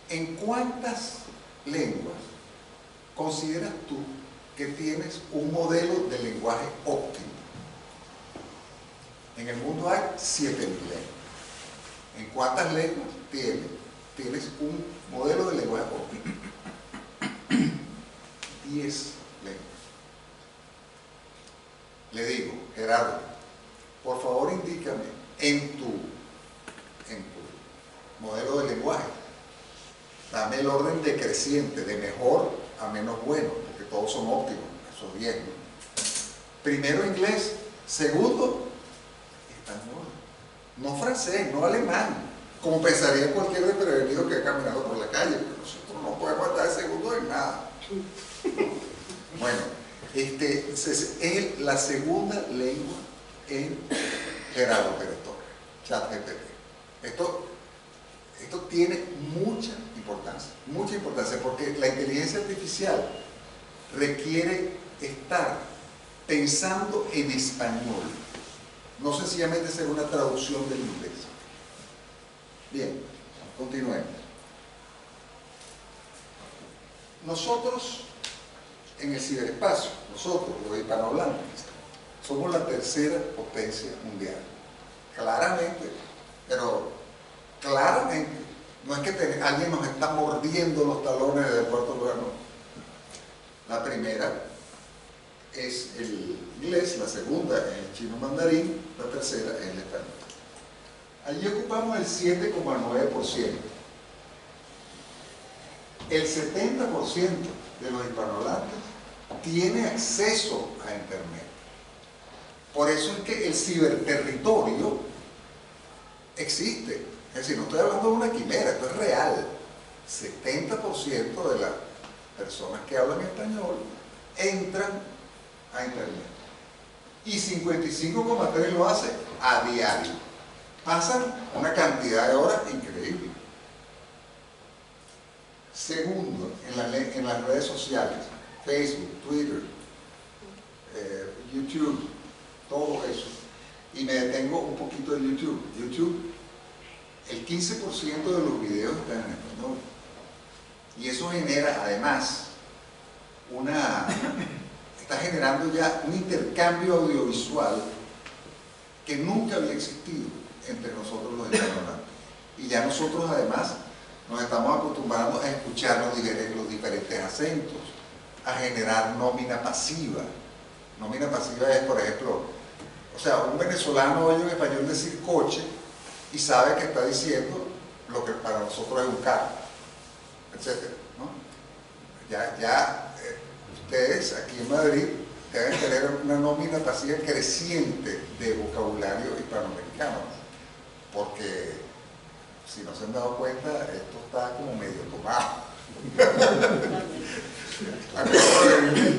¿en cuántas lenguas consideras tú que tienes un modelo de lenguaje óptimo? En el mundo hay 7.000 lenguas. ¿En cuántas lenguas tienes un modelo de lenguaje óptimo? 10 lenguas. Le digo, Gerardo, dame el orden decreciente, de mejor a menos bueno, porque todos son óptimos, eso es bien. Primero inglés, segundo español, no francés, no alemán, como pensaría cualquier desprevenido que ha caminado por la calle, pero nosotros no podemos estar de segundo en nada. Bueno, es la segunda lengua en Gerardo Pérez Torres, ChatGPT. Esto tiene mucha importancia, porque la inteligencia artificial requiere estar pensando en español, no sencillamente ser una traducción del inglés. Bien, continuemos. Nosotros, en el ciberespacio, nosotros, los hispanohablantes, somos la tercera potencia mundial. Claramente, pero claramente, no es que alguien nos está mordiendo los talones de cuarto lugar, no. La primera es el inglés, la segunda es el chino mandarín, la tercera es el español. Allí ocupamos el 7,9%. El 70% de los hispanohablantes tiene acceso a Internet. Por eso es que el ciberterritorio existe. Es decir, no estoy hablando de una quimera, esto es real. 70% de las personas que hablan español entran a Internet. Y 55,3% lo hace a diario. Pasan una cantidad de horas increíble. Segundo, en las redes sociales, Facebook, Twitter, YouTube, todo eso. Y me detengo un poquito de YouTube. YouTube, el 15% de los videos están en español. Y eso genera, además, está generando ya un intercambio audiovisual que nunca había existido entre nosotros los hispanohablantes. Y ya nosotros, además, nos estamos acostumbrando a escuchar los diferentes acentos, a generar nómina pasiva. Nómina pasiva es, por ejemplo, o sea, un venezolano oye en español decir coche y sabe que está diciendo lo que para nosotros es un carro, etc. ¿no? Ustedes aquí en Madrid deben tener una nómina pasiva creciente de vocabulario hispanoamericano, porque si no se han dado cuenta, esto está como medio tomado. Acabo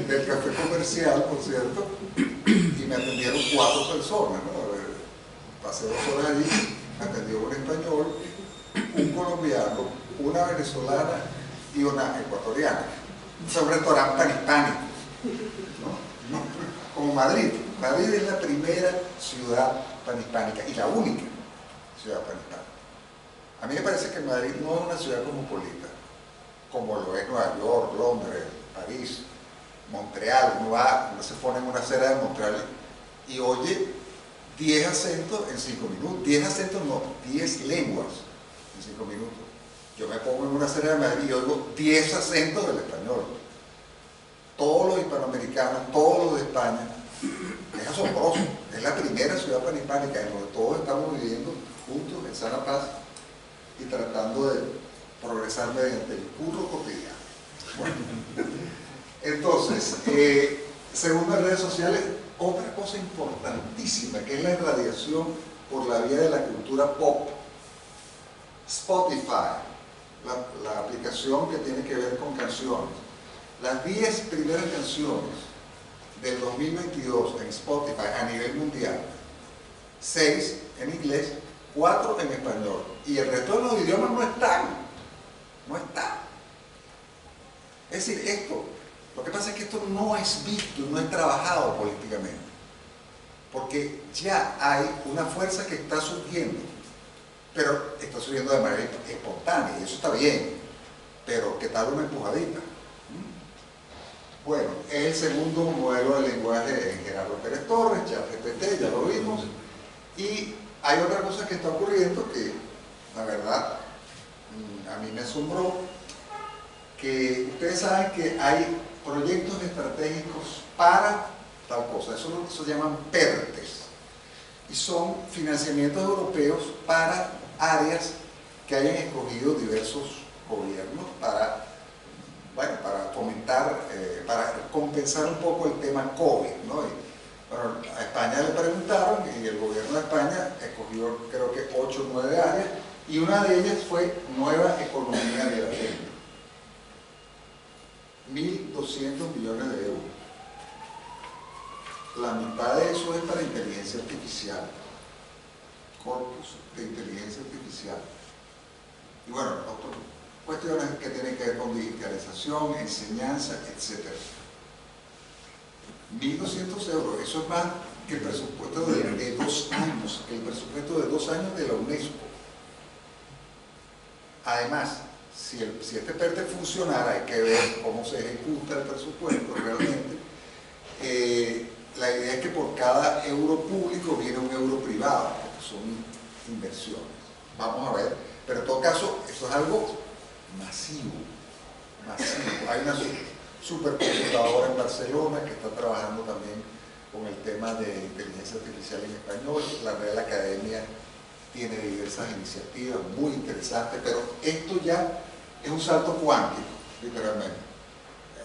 del café comercial, por cierto, y me atendieron 4 personas, ¿no? Pasé 2 horas allí, me atendió un español, un colombiano, una venezolana y una ecuatoriana. Es un restaurante panhispánico, ¿no? Como Madrid. Madrid es la primera ciudad panhispánica y la única ciudad panhispánica. A mí me parece que Madrid no es una ciudad cosmopolita, como lo es Nueva York, Londres, París, Montreal. Uno se pone en una acera de Montreal y oye 10 acentos en 5 minutos. 10 acentos no, 10 lenguas en 5 minutos. Yo me pongo en una acera de Madrid y oigo 10 acentos del español. Todos los hispanoamericanos, todos los de España. Es asombroso. Es la primera ciudad panhispánica en donde todos estamos viviendo juntos en sana paz y tratando de progresar mediante el curro cotidiano. Bueno, entonces, según las redes sociales, otra cosa importantísima que es la irradiación por la vía de la cultura pop. Spotify, la aplicación que tiene que ver con canciones. Las 10 primeras canciones del 2022 en Spotify a nivel mundial, 6 en inglés, 4 en español, y el resto de los idiomas no están. Es decir, lo que pasa es que esto no es visto, no es trabajado políticamente, porque ya hay una fuerza que está surgiendo, pero está surgiendo de manera espontánea, y eso está bien, pero ¿qué tal una empujadita? Bueno, es el segundo modelo de lenguaje en Gerardo Pérez Torres, ChatGPT, ya lo vimos, y hay otra cosa que está ocurriendo que, la verdad, a mí me asombró, que ustedes saben que hay proyectos estratégicos para tal cosa, eso se llaman PERTES, y son financiamientos europeos para áreas que hayan escogido diversos gobiernos para, bueno, para fomentar, para compensar un poco el tema COVID, ¿no? Y, bueno, a España le preguntaron y el gobierno de España escogió creo que 8 o 9 áreas y una de ellas fue nueva economía de la ley. 1.200 millones de euros. La mitad de eso es para inteligencia artificial, corpus de inteligencia artificial. Y bueno, otras cuestiones que tienen que ver con digitalización, enseñanza, etc. 1.200 euros, eso es más que el presupuesto de 2 años, el presupuesto de 2 años de la UNESCO. Además, si este PERTE funcionara, hay que ver cómo se ejecuta el presupuesto realmente. La idea es que por cada euro público viene un euro privado, porque son inversiones. Vamos a ver, pero en todo caso, esto es algo masivo, masivo. Hay una supercomputadora en Barcelona que está trabajando también con el tema de inteligencia artificial en español. La Real Academia tiene diversas iniciativas muy interesantes, pero esto ya es un salto cuántico, literalmente,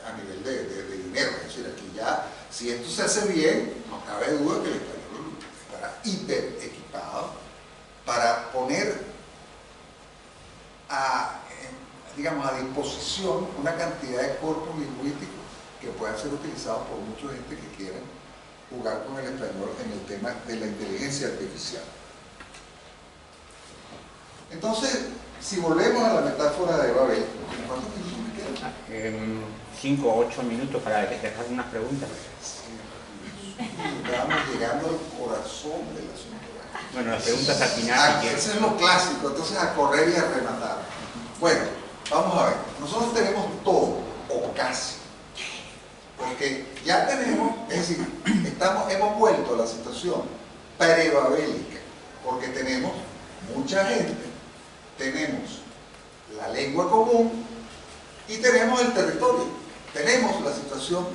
a nivel de dinero. Es decir, aquí ya, si esto se hace bien, no cabe duda que el español estará hiper equipado para poner digamos, a disposición una cantidad de corpus lingüísticos que puedan ser utilizados por mucha gente que quieran jugar con el español en el tema de la inteligencia artificial. Entonces, si volvemos a la metáfora de Babel, ¿cuántos minutos me quedan? 5 o 8 minutos para dejar unas preguntas. Estábamos llegando al corazón del asunto. Bueno, las preguntas al final. Eso es lo clásico, entonces a correr y a rematar. Bueno, vamos a ver, nosotros tenemos todo, o casi, porque ya tenemos, es decir, hemos vuelto a la situación prebabélica, porque tenemos mucha gente, tenemos la lengua común y tenemos el territorio, tenemos la situación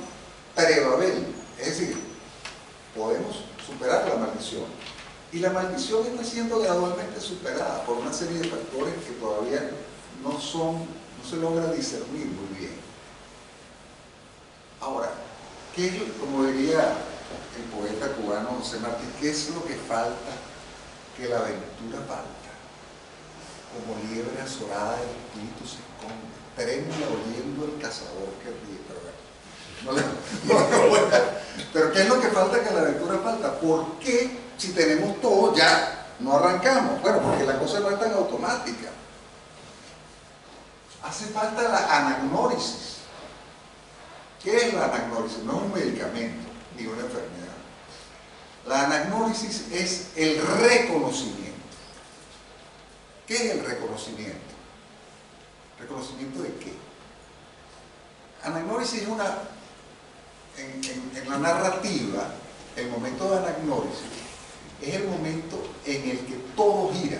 prebabélica, es decir, podemos superar la maldición. Y la maldición está siendo gradualmente superada por una serie de factores que todavía no se logra discernir muy bien. Ahora, ¿qué es, como diría el poeta cubano José Martí, qué es lo que falta? Que la aventura falta. Como liebre azorada el espíritu se esconde, trémula oyendo el cazador que ríe. Pero ¿qué es lo que falta? Que la aventura falta. ¿Por qué, si tenemos todo, ya no arrancamos? Bueno, porque la cosa no es tan automática. Hace falta la anagnórisis. ¿Qué es la anagnórisis? No es un medicamento ni una enfermedad. La anagnórisis es el reconocimiento. ¿Qué es el reconocimiento? ¿Reconocimiento de qué? Anagnórisis es en la narrativa, el momento de anagnórisis es el momento en el que todo gira.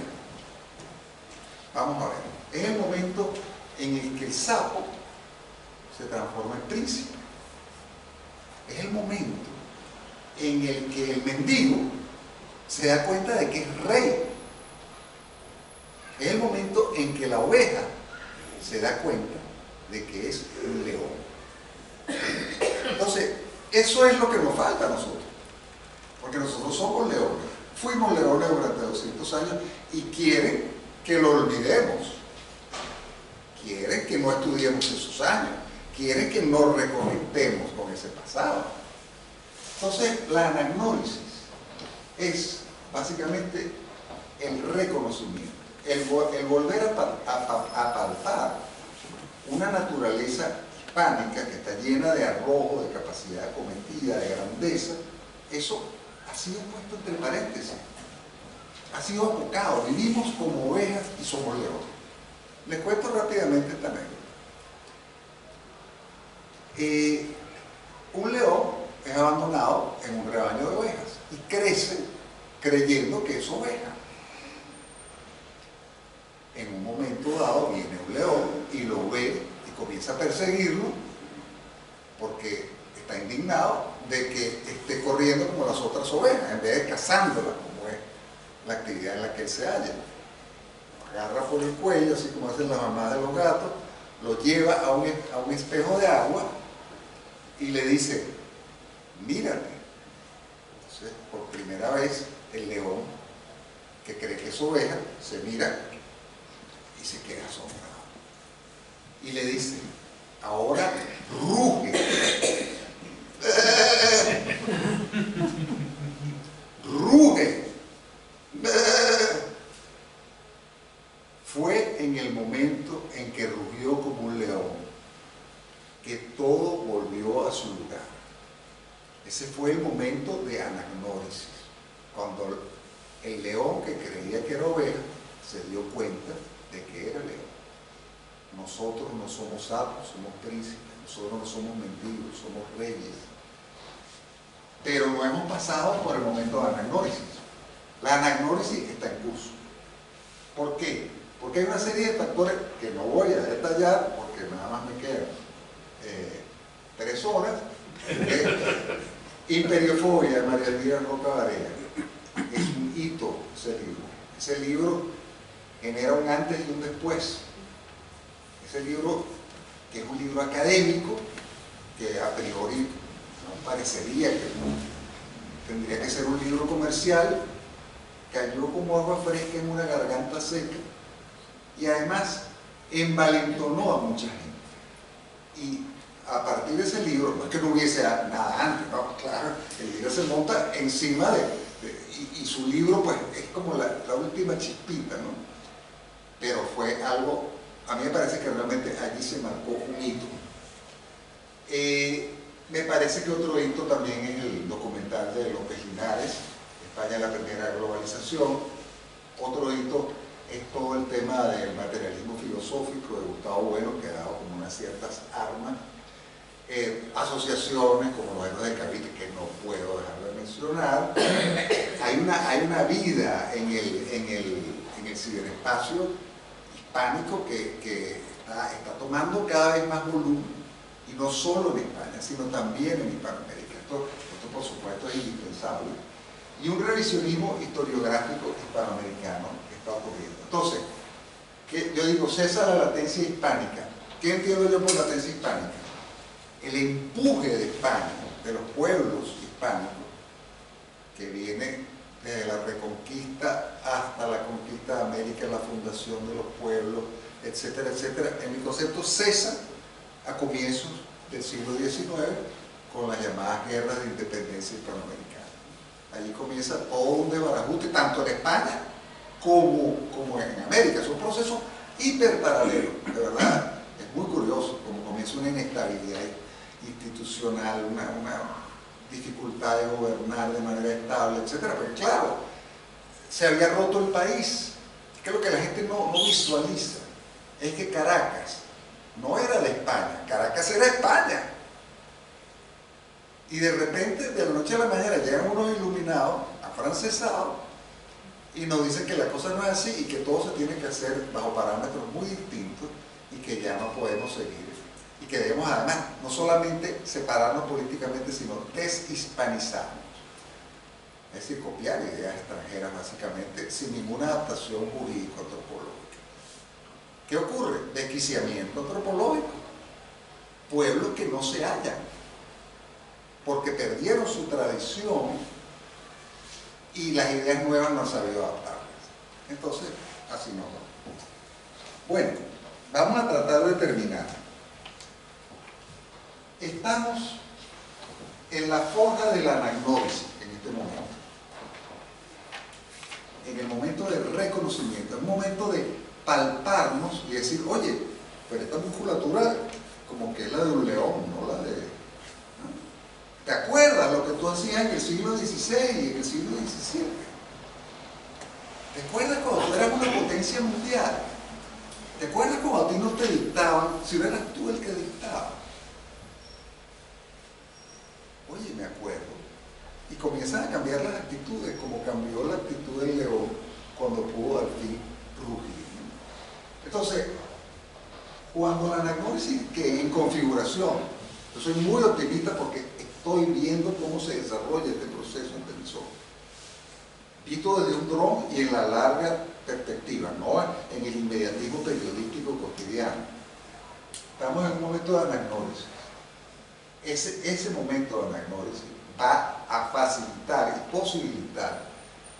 Vamos a ver, es el momento en el que el sapo se transforma en príncipe. Es el momento en el que el mendigo se da cuenta de que es rey. Es el momento en que la oveja se da cuenta de que es un león. Entonces, eso es lo que nos falta a nosotros, porque nosotros somos leones, fuimos leones durante 200 años y quieren que lo olvidemos, quieren que no estudiemos esos años, quieren que no reconectemos con ese pasado. Entonces, la anagnórisis es básicamente el reconocimiento, el volver a palpar una naturaleza hispánica que está llena de arrojo, de capacidad cometida, de grandeza. Eso ha sido puesto entre paréntesis, ha sido apocado. Vivimos como ovejas y somos leones. Les cuento rápidamente esta anécdota. Un león es abandonado en un rebaño de ovejas y crece creyendo que es oveja. En un momento dado viene un león y lo ve y comienza a perseguirlo porque está indignado de que esté corriendo como las otras ovejas en vez de cazándolas, como es la actividad en la que él se halla. agarra por el cuello, así como hacen las mamás de los gatos, lo lleva a un espejo de agua y le dice, mírate. Entonces, por primera vez, el león, que cree que es oveja, se mira y se queda asombrado. Y le dice, ahora ruge. Ruge. Fue en el momento en que rugió como un león que todo volvió a su lugar. Ese fue el momento de anagnórisis, cuando el león que creía que era oveja se dio cuenta de que era león. Nosotros no somos sapos, somos príncipes, nosotros no somos mendigos, somos reyes. Pero no hemos pasado por el momento de anagnórisis. La anagnórisis está en curso. ¿Por qué? Porque hay una serie de factores que no voy a detallar porque nada más me quedan 3 horas. Imperiofobia de María Elvira Roca Barea es un hito ese libro. Ese libro genera un antes y un después. Ese libro, que es un libro académico, que a priori no parecería que tendría que ser un libro comercial, cayó como agua fresca en una garganta seca y además envalentonó a mucha gente. Y a partir de ese libro, no es que no hubiese nada antes, no, claro, el libro se monta encima y su libro pues es como la última chispita, ¿no? Pero fue algo, a mí me parece que realmente allí se marcó un hito. Me parece que otro hito también es el documental de López Linares, España la primera globalización. Otro hito es todo el tema del materialismo filosófico de Gustavo Bueno, que ha dado como unas ciertas armas. Asociaciones como los Héroes de Cavite, que no puedo dejar de mencionar. Hay una vida en el ciberespacio hispánico que está tomando cada vez más volumen, y no solo en España, sino también en Hispanoamérica. Esto por supuesto es indispensable. Y un revisionismo historiográfico hispanoamericano que está ocurriendo. Entonces, yo digo, cesa la latencia hispánica. ¿Qué entiendo yo por latencia hispánica? El empuje de España, de los pueblos hispánicos, que viene desde la Reconquista hasta la conquista de América, la fundación de los pueblos, etcétera, etcétera, en mi concepto cesa a comienzos del siglo XIX con las llamadas guerras de independencia hispanoamericana. Allí comienza todo un desbarajuste, tanto en España como en América. Es un proceso hiperparalelo, de verdad. Es muy curioso cómo comienza una inestabilidad institucional, una dificultad de gobernar de manera estable, etcétera. Porque claro, se había roto el país. Es que lo que la gente no visualiza es que Caracas no era de España, Caracas era España. Y de repente, de la noche a la mañana, llegan unos iluminados, afrancesados, y nos dicen que la cosa no es así y que todo se tiene que hacer bajo parámetros muy distintos y que ya no podemos seguir. Y que debemos además no solamente separarnos políticamente, sino deshispanizarnos. Es decir, copiar ideas extranjeras básicamente, sin ninguna adaptación jurídico-antropológica. ¿Qué ocurre? Desquiciamiento antropológico. Pueblos que no se hallan, porque perdieron su tradición y las ideas nuevas no han sabido adaptarlas. Entonces, así no va. Bueno, vamos a tratar de terminar. Estamos en la forja de la anagnórisis en este momento. En el momento del reconocimiento, en un momento de palparnos y decir, oye, pero esta musculatura como que es la de un león, no la de... ¿no? ¿Te acuerdas lo que tú hacías en el siglo XVI y en el siglo XVII? ¿Te acuerdas cuando tú eras una potencia mundial? ¿Te acuerdas cuando a ti no te dictaban, si no eras tú el que dictaba? Oye, me acuerdo. Y comienzan a cambiar las actitudes, como cambió la actitud del león cuando pudo al fin rugir. Entonces, cuando la anagnórisis, que en configuración, yo soy muy optimista porque estoy viendo cómo se desarrolla este proceso ante mis ojos. Visto desde un dron y en la larga perspectiva, no en el inmediatismo periodístico cotidiano. Estamos en un momento de anagnosis. Ese momento de anagnosis va a facilitar y posibilitar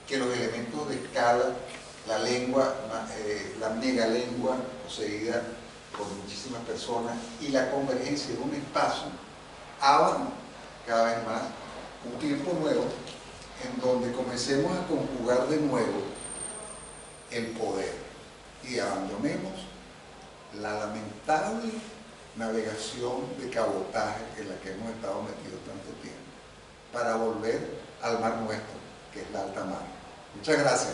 que los elementos de escala, la lengua, la megalengua poseída por muchísimas personas y la convergencia en un espacio abran cada vez más un tiempo nuevo en donde comencemos a conjugar de nuevo el poder y abandonemos la lamentable navegación de cabotaje en la que hemos estado metidos tanto tiempo para volver al mar nuestro, que es la alta mar. Muchas gracias.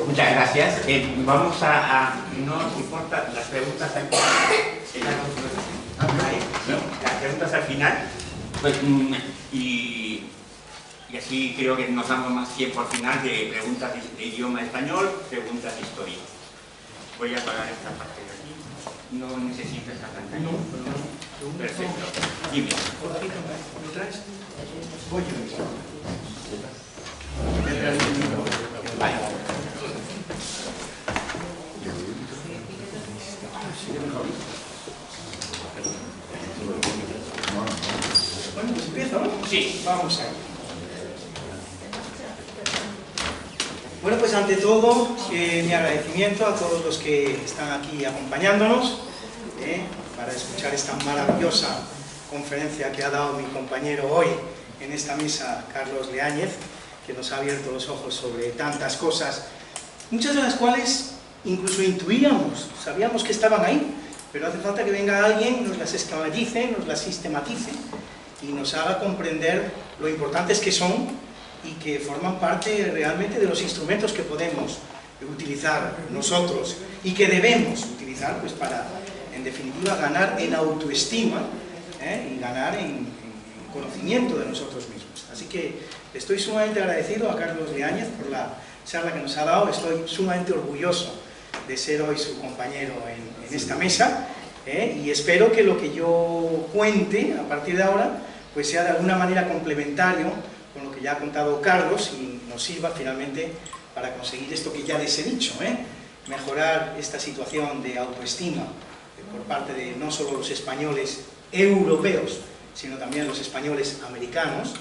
Muchas gracias. Vamos a no nos importa las preguntas al final. Las preguntas al final. Pues, y así creo que nos damos más tiempo al final de preguntas de idioma español, preguntas históricas. Voy a apagar esta parte de aquí. No necesito esta pantalla. No. Perfecto. Dime. ¿Lo traes? Voy yo. Vale. Bueno, pues empiezo, ¿no? Sí. Vamos a ello. Bueno, pues ante todo, mi agradecimiento a todos los que están aquí acompañándonos para escuchar esta maravillosa conferencia que ha dado mi compañero hoy en esta mesa, Carlos Leáñez, que nos ha abierto los ojos sobre tantas cosas, muchas de las cuales incluso intuíamos, sabíamos que estaban ahí, pero hace falta que venga alguien, nos las esquematice, nos las sistematice y nos haga comprender lo importantes que son y que forman parte realmente de los instrumentos que podemos utilizar nosotros y que debemos utilizar pues para, en definitiva, ganar en autoestima y ganar en conocimiento de nosotros mismos. Así que estoy sumamente agradecido a Carlos Leáñez por la charla que nos ha dado, estoy sumamente orgulloso de ser hoy su compañero en esta mesa y espero que lo que yo cuente a partir de ahora pues sea de alguna manera complementario con lo que ya ha contado Carlos y nos sirva finalmente para conseguir esto que ya les he dicho, mejorar esta situación de autoestima por parte de no solo los españoles europeos, sino también los españoles americanos,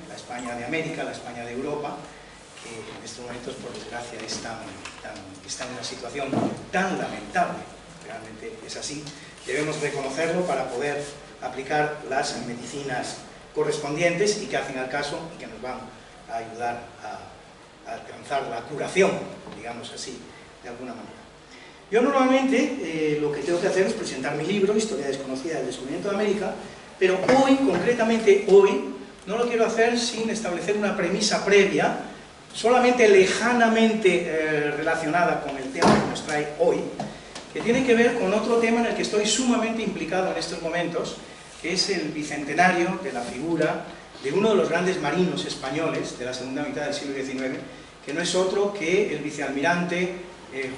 la España de América, la España de Europa, que en estos momentos, por desgracia, está en una situación tan lamentable. Realmente es así. Debemos reconocerlo para poder aplicar las medicinas correspondientes y que hacen al caso y que nos van a ayudar a alcanzar la curación, digamos así, de alguna manera. Yo normalmente lo que tengo que hacer es presentar mi libro, Historia desconocida del descubrimiento de América, pero hoy, concretamente hoy, no lo quiero hacer sin establecer una premisa previa, solamente lejanamente relacionada con el tema que nos trae hoy, que tiene que ver con otro tema en el que estoy sumamente implicado en estos momentos, que es el bicentenario de la figura de uno de los grandes marinos españoles de la segunda mitad del siglo XIX, que no es otro que el vicealmirante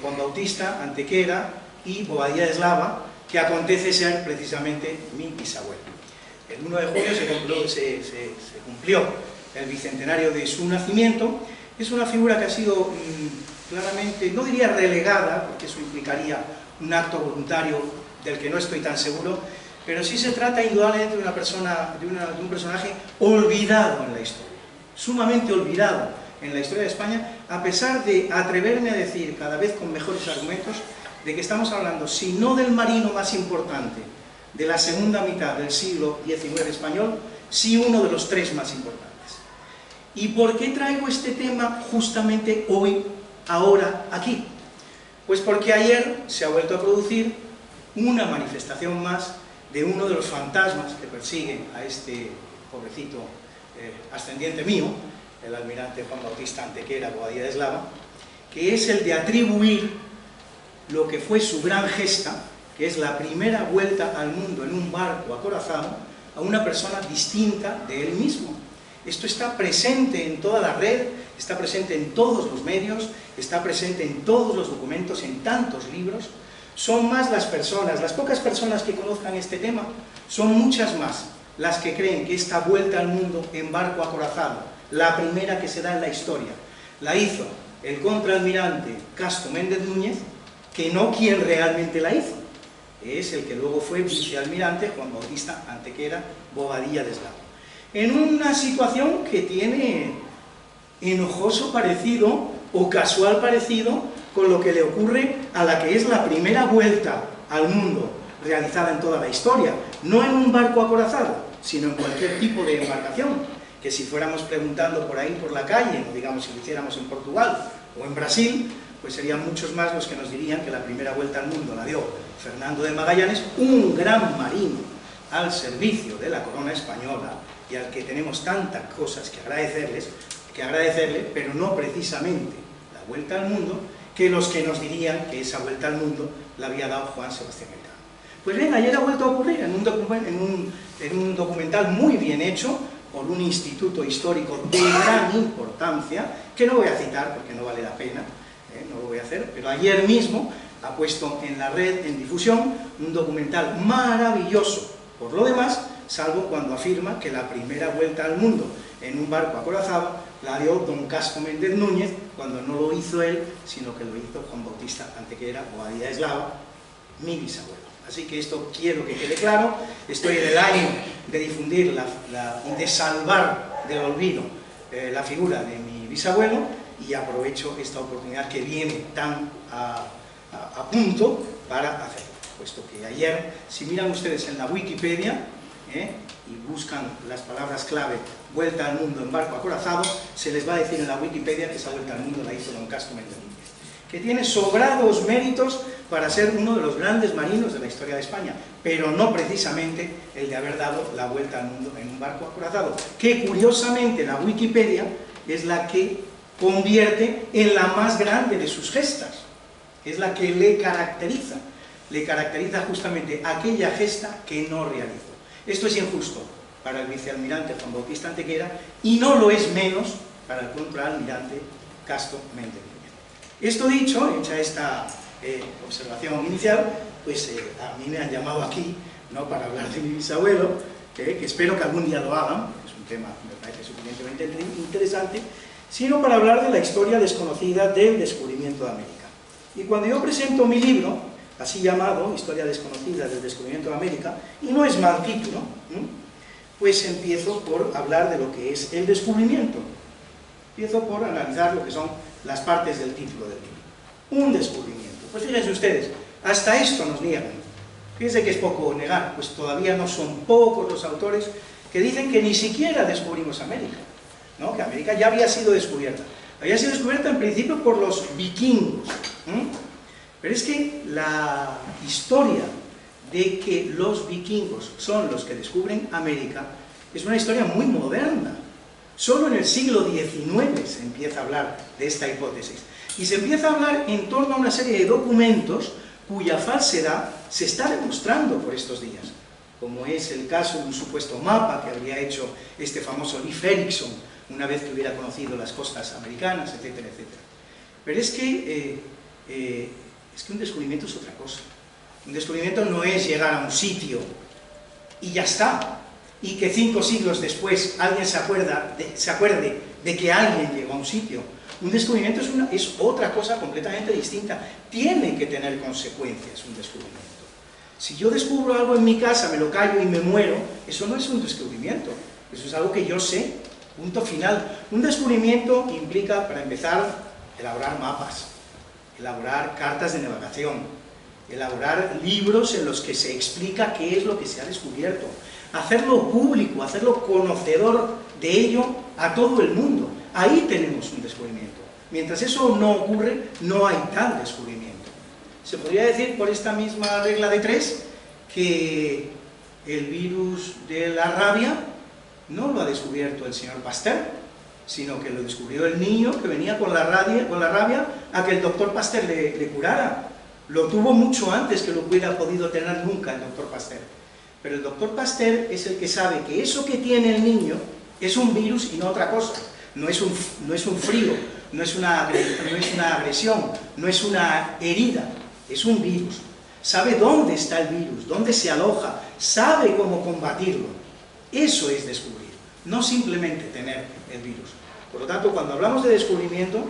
Juan Bautista Antequera y Bobadilla de Eslava, que acontece ser precisamente mi bisabuelo. El 1 de junio se cumplió el bicentenario de su nacimiento. Es una figura que ha sido claramente, no diría relegada, porque eso implicaría un acto voluntario del que no estoy tan seguro, pero sí se trata indudablemente de una persona, de un personaje olvidado en la historia, sumamente olvidado en la historia de España, a pesar de atreverme a decir, cada vez con mejores argumentos, de que estamos hablando, si no del marino más importante de la segunda mitad del siglo XIX español, sí uno de los tres más importantes. ¿Y por qué traigo este tema justamente hoy, ahora, aquí? Pues porque ayer se ha vuelto a producir una manifestación más de uno de los fantasmas que persigue a este pobrecito ascendiente mío, el almirante Juan Bautista Antequera Bobadilla de Eslava, que es el de atribuir lo que fue su gran gesta, que es la primera vuelta al mundo en un barco acorazado, a una persona distinta de él mismo. Esto está presente en toda la red, está presente en todos los medios, está presente en todos los documentos, en tantos libros. Son más las personas, las pocas personas que conozcan este tema, son muchas más las que creen que esta vuelta al mundo en barco acorazado, la primera que se da en la historia, la hizo el contraalmirante Castro Méndez Núñez, que no quien realmente la hizo, es el que luego fue vicealmirante Juan Bautista Antequera Bobadilla de Eslava. En una situación que tiene enojoso parecido o casual parecido con lo que le ocurre a la que es la primera vuelta al mundo realizada en toda la historia, no en un barco acorazado, sino en cualquier tipo de embarcación, que si fuéramos preguntando por ahí por la calle, o digamos si lo hiciéramos en Portugal o en Brasil, pues serían muchos más los que nos dirían que la primera vuelta al mundo la dio Fernando de Magallanes, un gran marino al servicio de la corona española y al que tenemos tantas cosas que agradecerle, pero no precisamente la vuelta al mundo, que los que nos dirían que esa vuelta al mundo la había dado Juan Sebastián Elcano. Pues bien, ayer ha vuelto a ocurrir en un documental muy bien hecho por un instituto histórico de gran importancia, que no voy a citar porque no vale la pena, no lo voy a hacer, pero ayer mismo ha puesto en la red, en difusión, un documental maravilloso, por lo demás, salvo cuando afirma que la primera vuelta al mundo en un barco acorazado la dio don Castro Méndez Núñez, cuando no lo hizo él, sino que lo hizo Juan Bautista Antequera Bobadilla de Eslava, mi bisabuelo. Así que esto quiero que quede claro. Estoy en el año de difundir y de salvar del olvido la figura de mi bisabuelo, y aprovecho esta oportunidad que viene tan a punto para hacerlo. Puesto que ayer, si miran ustedes en la Wikipedia y buscan las palabras clave vuelta al mundo en barco acorazado, se les va a decir en la Wikipedia que esa vuelta al mundo la hizo don Castro Méndez Núñez, que tiene sobrados méritos para ser uno de los grandes marinos de la historia de España, pero no precisamente el de haber dado la vuelta al mundo en un barco acorazado, que curiosamente la Wikipedia es la que convierte en la más grande de sus gestas, es la que le caracteriza justamente aquella gesta que no realizó. Esto es injusto para el vicealmirante Juan Bautista Antequera y no lo es menos para el contraalmirante Castro Méndez Núñez. Esto dicho, hecha esta observación inicial, pues a mí me han llamado aquí, no para hablar de mi bisabuelo, que espero que algún día lo hagan, es un tema que me parece suficientemente interesante, sino para hablar de la historia desconocida del descubrimiento de América. Y cuando yo presento mi libro, así llamado, Historia desconocida del descubrimiento de América, y no es mal título, pues empiezo por hablar de lo que es el descubrimiento. Empiezo por analizar lo que son las partes del título del libro. Un descubrimiento. Pues fíjense ustedes, hasta esto nos niegan. Fíjense que es poco negar, pues todavía no son pocos los autores que dicen que ni siquiera descubrimos América, ¿no? Que América ya había sido descubierta. Había sido descubierta en principio por los vikingos. Pero es que la historia de que los vikingos son los que descubren América es una historia muy moderna. Solo en el siglo XIX se empieza a hablar de esta hipótesis. Y se empieza a hablar en torno a una serie de documentos cuya falsedad se está demostrando por estos días, como es el caso de un supuesto mapa que habría hecho este famoso Leif Erikson una vez que hubiera conocido las costas americanas, etcétera, etcétera. Pero es que un descubrimiento es otra cosa. Un descubrimiento no es llegar a un sitio y ya está, y que 5 siglos después alguien se acuerde de que alguien llegó a un sitio. Un descubrimiento es otra cosa completamente distinta. Tiene que tener consecuencias un descubrimiento. Si yo descubro algo en mi casa, me lo callo y me muero, eso no es un descubrimiento. Eso es algo que yo sé, punto final. Un descubrimiento implica, para empezar, elaborar mapas, elaborar cartas de navegación, elaborar libros en los que se explica qué es lo que se ha descubierto, hacerlo público, hacerlo conocedor de ello a todo el mundo. Ahí tenemos un descubrimiento. Mientras eso no ocurre, no hay tal descubrimiento. Se podría decir, por esta misma regla de 3, que el virus de la rabia no lo ha descubierto el señor Pasteur, sino que lo descubrió el niño que venía con la rabia a que el doctor Pasteur le curara. Lo tuvo mucho antes que lo hubiera podido tener nunca el doctor Pasteur. Pero el doctor Pasteur es el que sabe que eso que tiene el niño Es un virus y no otra cosa. No es un frío, no es una agresión, no es una herida, es un virus. Sabe dónde está el virus, dónde se aloja, sabe cómo combatirlo. Eso es descubrir, no simplemente tener el virus. Por lo tanto, cuando hablamos de descubrimiento,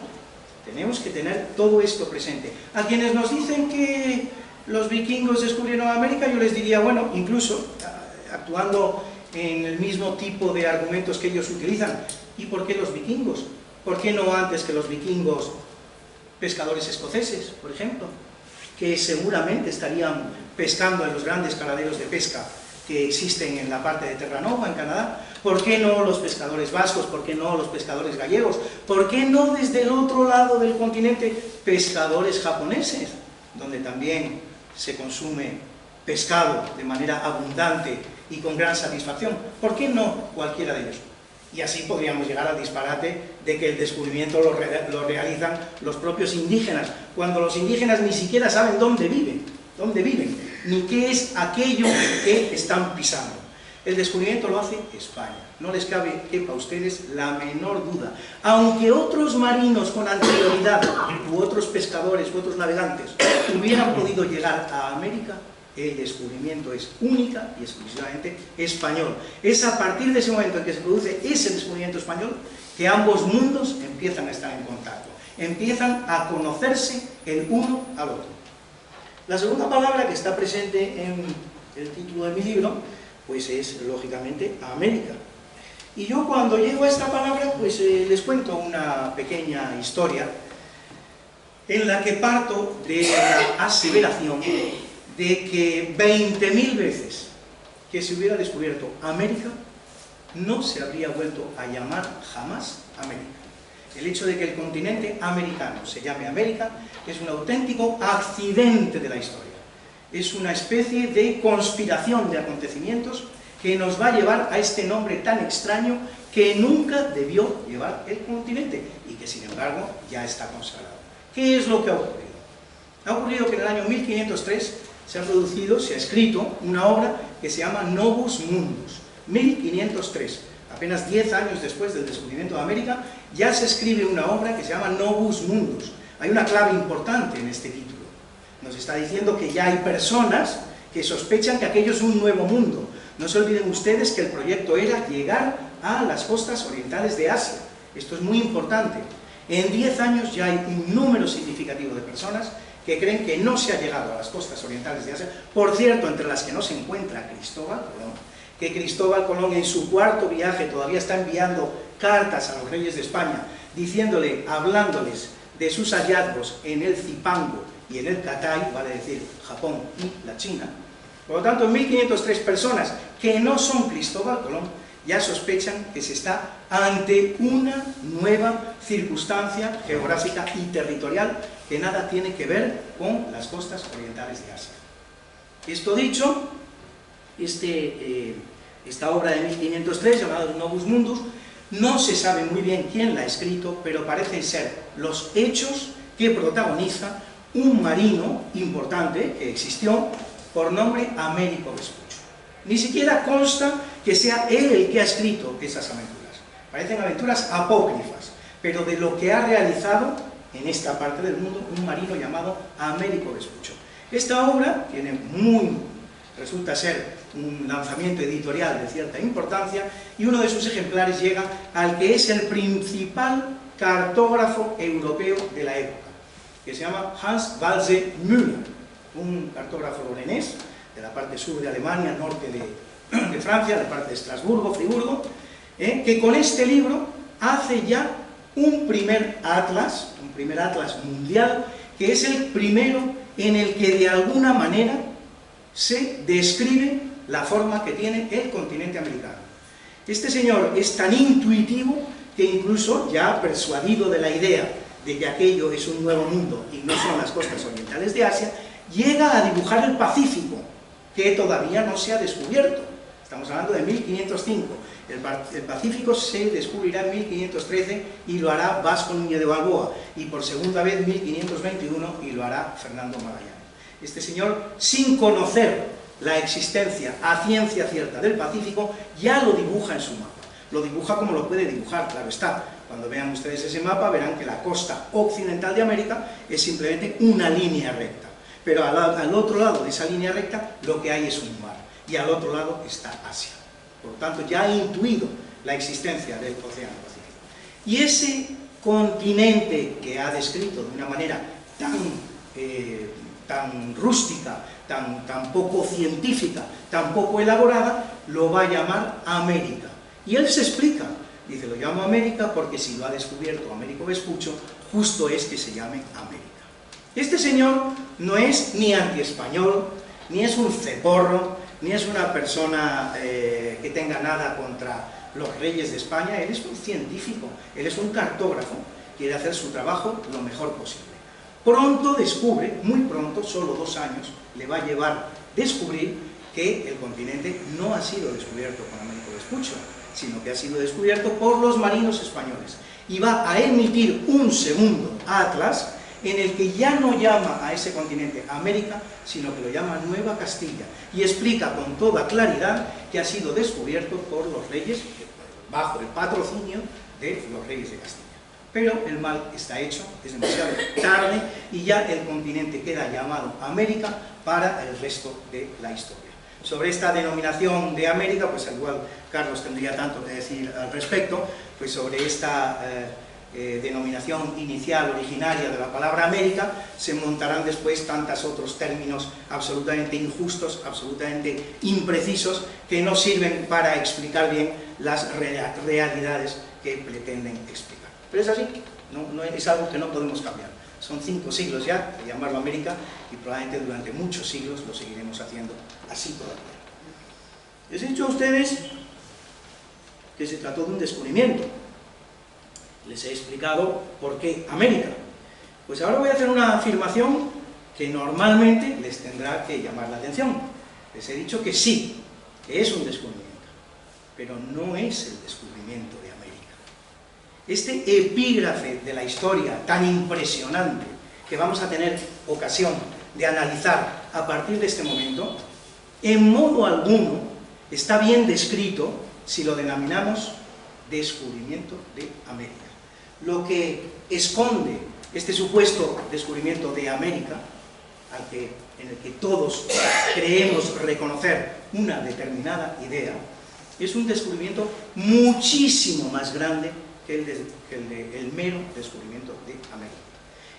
tenemos que tener todo esto presente. A quienes nos dicen que los vikingos descubrieron América, yo les diría, bueno, incluso actuando en el mismo tipo de argumentos que ellos utilizan, ¿y por qué los vikingos? ¿Por qué no antes que los vikingos pescadores escoceses, por ejemplo, que seguramente estarían pescando en los grandes caladeros de pesca que existen en la parte de Terranova, en Canadá? ¿Por qué no los pescadores vascos? ¿Por qué no los pescadores gallegos? ¿Por qué no desde el otro lado del continente pescadores japoneses, donde también se consume pescado de manera abundante y con gran satisfacción? ¿Por qué no cualquiera de ellos? Y así podríamos llegar al disparate de que el descubrimiento lo realizan los propios indígenas, cuando los indígenas ni siquiera saben dónde viven, ni qué es aquello que están pisando. El descubrimiento lo hace España, no les quepa a ustedes la menor duda. Aunque otros marinos con anterioridad, u otros pescadores, u otros navegantes, hubieran podido llegar a América, el descubrimiento es única y exclusivamente español. Es a partir de ese momento en que se produce ese descubrimiento español que ambos mundos empiezan a estar en contacto, empiezan a conocerse el uno al otro. La segunda palabra que está presente en el título de mi libro, pues es lógicamente América. Y yo cuando llego a esta palabra, pues les cuento una pequeña historia en la que parto de la aseveración de que 20.000 veces que se hubiera descubierto América, no se habría vuelto a llamar jamás América. El hecho de que el continente americano se llame América es un auténtico accidente de la historia. Es una especie de conspiración de acontecimientos que nos va a llevar a este nombre tan extraño que nunca debió llevar el continente y que sin embargo ya está consagrado. ¿Qué es lo que ha ocurrido? Ha ocurrido que en el año 1503 se ha escrito una obra que se llama Novus Mundus, 1503. Apenas 10 años después del descubrimiento de América, ya se escribe una obra que se llama Novus Mundus. Hay una clave importante en este título. Nos está diciendo que ya hay personas que sospechan que aquello es un nuevo mundo. No se olviden ustedes que el proyecto era llegar a las costas orientales de Asia. Esto es muy importante. En 10 años ya hay un número significativo de personas que creen que no se ha llegado a las costas orientales de Asia. Por cierto, entre las que no se encuentra Cristóbal Colón, que Cristóbal Colón en su cuarto viaje todavía está enviando cartas a los reyes de España, hablándoles de sus hallazgos en el Zipango y en el Catay, vale decir, Japón y la China. Por lo tanto, en 1503 personas que no son Cristóbal Colón ya sospechan que se está ante una nueva circunstancia geográfica y territorial que nada tiene que ver con las costas orientales de Asia. Esto dicho, esta obra de 1503, llamada Novus Mundus, no se sabe muy bien quién la ha escrito, pero parecen ser los hechos que protagoniza un marino importante que existió por nombre Américo Vespucio. Ni siquiera consta que sea él el que ha escrito esas aventuras. Parecen aventuras apócrifas, pero de lo que ha realizado en esta parte del mundo un marino llamado Américo Vespucio. Esta obra resulta ser un lanzamiento editorial de cierta importancia y uno de sus ejemplares llega al que es el principal cartógrafo europeo de la época, que se llama Hans Walse Müller, un cartógrafo lorенés de la parte sur de Alemania, norte de Francia, la parte de Estrasburgo, Friburgo, que con este libro hace ya un primer atlas mundial, que es el primero en el que de alguna manera se describe la forma que tiene el continente americano. Este señor es tan intuitivo que incluso ya persuadido de la idea de que aquello es un nuevo mundo y no son las costas orientales de Asia, llega a dibujar el Pacífico, que todavía no se ha descubierto. Estamos hablando de 1505. El Pacífico se descubrirá en 1513 y lo hará Vasco Núñez de Balboa, y por segunda vez en 1521 y lo hará Fernando Magallanes. Este señor, sin conocer la existencia a ciencia cierta del Pacífico, ya lo dibuja en su mapa. lo dibuja como lo puede dibujar, claro está. Cuando vean ustedes ese mapa verán que la costa occidental de América es simplemente una línea recta, pero al otro lado de esa línea recta lo que hay es un mar, y al otro lado está Asia. Por lo tanto, ya ha intuido la existencia del Océano Pacífico. Y ese continente que ha descrito de una manera tan rústica, tan poco científica, tan poco elaborada, lo va a llamar América. Y él se explica, dice, lo llamo América porque si lo ha descubierto Américo Vespuccio, justo es que se llame América. Este señor no es ni antiespañol, ni es un ceporro, ni es una persona que tenga nada contra los reyes de España. Él es un científico, él es un cartógrafo, quiere hacer su trabajo lo mejor posible. Pronto descubre, muy pronto, solo 2 años, le va a llevar descubrir que el continente no ha sido descubierto por Américo Vespuccio, sino que ha sido descubierto por los marinos españoles. Y va a emitir un segundo atlas en el que ya no llama a ese continente América, sino que lo llama Nueva Castilla, y explica con toda claridad que ha sido descubierto por los reyes, bajo el patrocinio de los reyes de Castilla. Pero el mal está hecho, es demasiado tarde, y ya el continente queda llamado América para el resto de la historia. Sobre esta denominación de América, pues al igual Carlos tendría tanto que decir al respecto, pues sobre esta denominación inicial, originaria de la palabra América, se montarán después tantos otros términos absolutamente injustos, absolutamente imprecisos, que no sirven para explicar bien las realidades que pretenden explicar. Pero es así, no es algo que no podemos cambiar. Son 5 siglos ya de llamarlo América, y probablemente durante muchos siglos lo seguiremos haciendo así todavía. Les he dicho a ustedes que se trató de un descubrimiento. Les he explicado por qué América. Pues ahora voy a hacer una afirmación que normalmente les tendrá que llamar la atención. Les he dicho que sí, que es un descubrimiento, pero no es el descubrimiento de América. Este epígrafe de la historia tan impresionante que vamos a tener ocasión de analizar a partir de este momento, en modo alguno está bien descrito si lo denominamos descubrimiento de América. Lo que esconde este supuesto descubrimiento de América, en el que todos creemos reconocer una determinada idea, es un descubrimiento muchísimo más grande que el mero descubrimiento de América,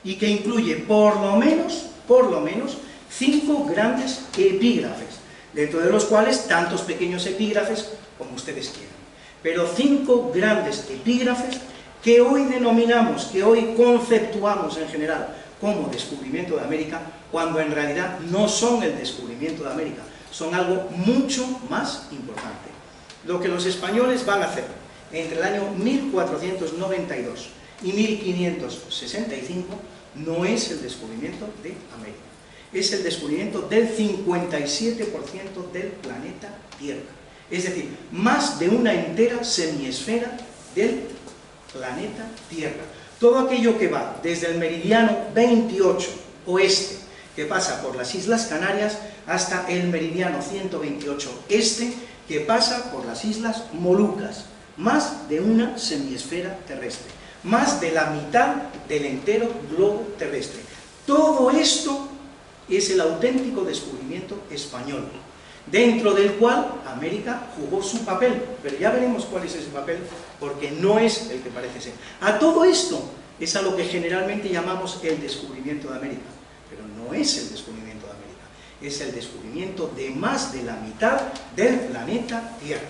y que incluye por lo menos 5 grandes epígrafes, dentro de los cuales tantos pequeños epígrafes como ustedes quieran, pero 5 grandes epígrafes que hoy denominamos, que hoy conceptuamos en general como descubrimiento de América, cuando en realidad no son el descubrimiento de América, son algo mucho más importante. Lo que los españoles van a hacer entre el año 1492 y 1565 no es el descubrimiento de América, es el descubrimiento del 57% del planeta Tierra, es decir, más de una entera semiesfera del planeta Tierra. Todo aquello que va desde el meridiano 28 oeste, que pasa por las Islas Canarias, hasta el meridiano 128 este, que pasa por las Islas Molucas. Más de una semiesfera terrestre, más de la mitad del entero globo terrestre. Todo esto es el auténtico descubrimiento español, dentro del cual América jugó su papel, pero ya veremos cuál es ese papel, porque no es el que parece ser. A todo esto es a lo que generalmente llamamos el descubrimiento de América, pero no es el descubrimiento de América, es el descubrimiento de más de la mitad del planeta Tierra.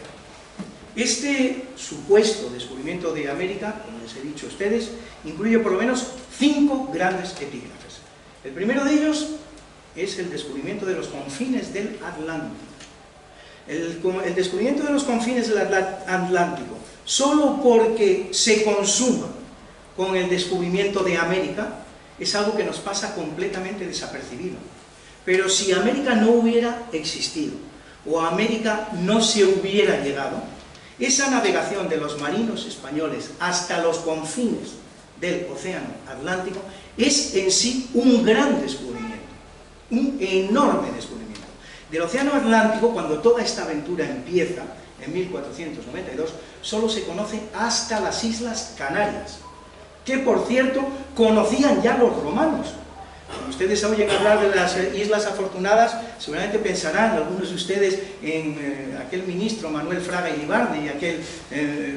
Este supuesto descubrimiento de América, como les he dicho a ustedes, incluye por lo menos 5 grandes epígrafes. El primero de ellos es el descubrimiento de los confines del Atlántico. El descubrimiento de los confines del Atlántico, solo porque se consuma con el descubrimiento de América, es algo que nos pasa completamente desapercibido. Pero si América no hubiera existido, o a América no se hubiera llegado, esa navegación de los marinos españoles hasta los confines del Océano Atlántico es en sí un gran descubrimiento, un enorme descubrimiento. Del Océano Atlántico, cuando toda esta aventura empieza, en 1492, solo se conoce hasta las Islas Canarias, que por cierto conocían ya los romanos. Cuando ustedes oyen hablar de las Islas Afortunadas, seguramente pensarán algunos de ustedes en aquel ministro Manuel Fraga Iribarne y aquel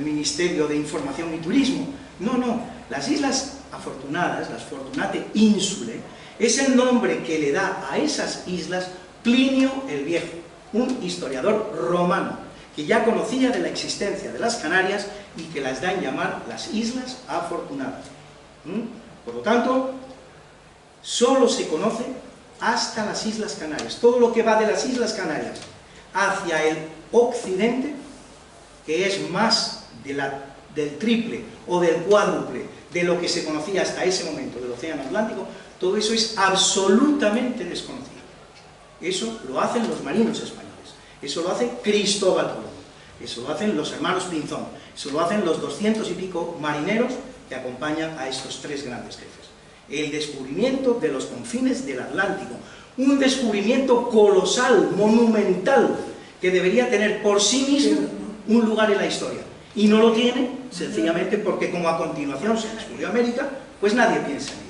Ministerio de Información y Turismo. No, no, las Islas Afortunadas, las Fortunate Insulae, es el nombre que le da a esas islas Plinio el Viejo, un historiador romano, que ya conocía de la existencia de las Canarias y que las da en llamar las Islas Afortunadas. Por lo tanto, solo se conoce hasta las Islas Canarias. Todo lo que va de las Islas Canarias hacia el occidente, que es más del triple o del cuádruple de lo que se conocía hasta ese momento del Océano Atlántico, todo eso es absolutamente desconocido. Eso lo hacen los marinos españoles, eso lo hace Cristóbal Colón, eso lo hacen los hermanos Pinzón, eso lo hacen los 200 y pico marineros que acompañan a estos tres grandes jefes. El descubrimiento de los confines del Atlántico, un descubrimiento colosal, monumental, que debería tener por sí mismo un lugar en la historia, y no lo tiene sencillamente porque, como a continuación se descubrió América, pues nadie piensa en ello.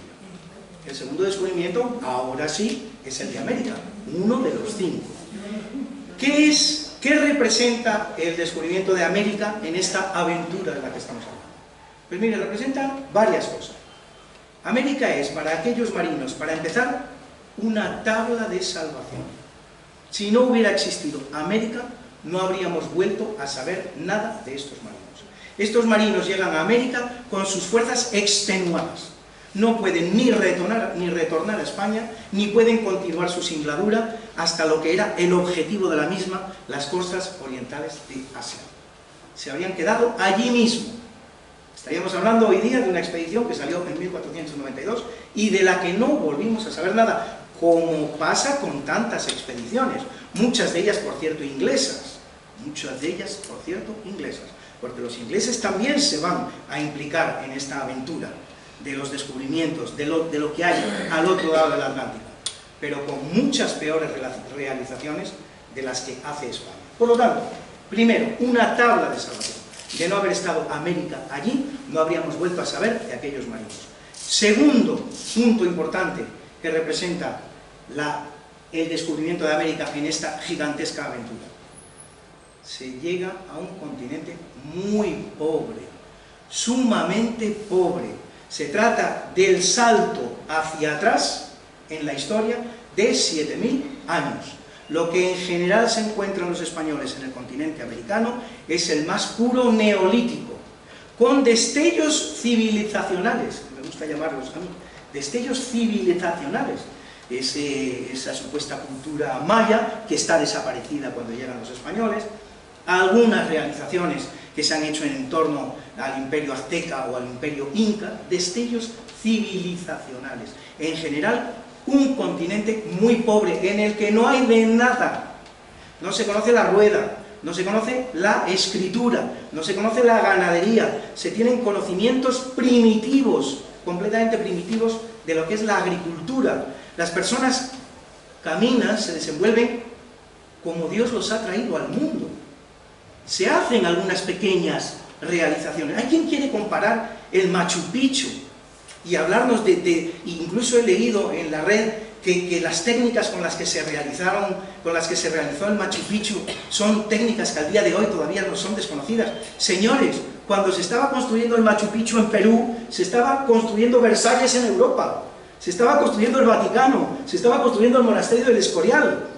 El segundo descubrimiento, ahora sí, es el de América, uno de los 5. ¿Qué representa el descubrimiento de América en esta aventura de la que estamos hablando? Pues mire, representa varias cosas. América es, para aquellos marinos, para empezar, una tabla de salvación. Si no hubiera existido América, no habríamos vuelto a saber nada de estos marinos. Estos marinos llegan a América con sus fuerzas extenuadas. No pueden ni retornar a España, ni pueden continuar su singladura hasta lo que era el objetivo de la misma, las costas orientales de Asia. Se habrían quedado allí mismo. Estaríamos hablando hoy día de una expedición que salió en 1492 y de la que no volvimos a saber nada, como pasa con tantas expediciones, muchas de ellas, por cierto, inglesas. Porque los ingleses también se van a implicar en esta aventura de los descubrimientos, de lo que hay al otro lado del Atlántico, pero con muchas peores realizaciones de las que hace España. Por lo tanto, primero, una tabla de salvación. De no haber estado América allí, no habríamos vuelto a saber de aquellos marinos. Segundo punto importante que representa el descubrimiento de América en esta gigantesca aventura. Se llega a un continente muy pobre, sumamente pobre. Se trata del salto hacia atrás en la historia de 7.000 años. Lo que en general se encuentran los españoles en el continente americano es el más puro neolítico, con destellos civilizacionales, me gusta llamarlos a mí, destellos civilizacionales, esa supuesta cultura maya que está desaparecida cuando llegan los españoles, algunas realizaciones que se han hecho en torno al imperio azteca o al imperio inca, destellos civilizacionales. En general, un continente muy pobre, en el que no hay de nada. No se conoce la rueda, no se conoce la escritura, no se conoce la ganadería, se tienen conocimientos primitivos, completamente primitivos, de lo que es la agricultura. Las personas caminan, se desenvuelven como Dios los ha traído al mundo. Se hacen algunas pequeñas realizaciones. Hay quien quiere comparar el Machu Picchu y hablarnos incluso he leído en la red que las técnicas con las que se realizó el Machu Picchu son técnicas que al día de hoy todavía no son desconocidas. Señores, cuando se estaba construyendo el Machu Picchu en Perú, se estaba construyendo Versalles en Europa, se estaba construyendo el Vaticano, se estaba construyendo el monasterio del Escorial.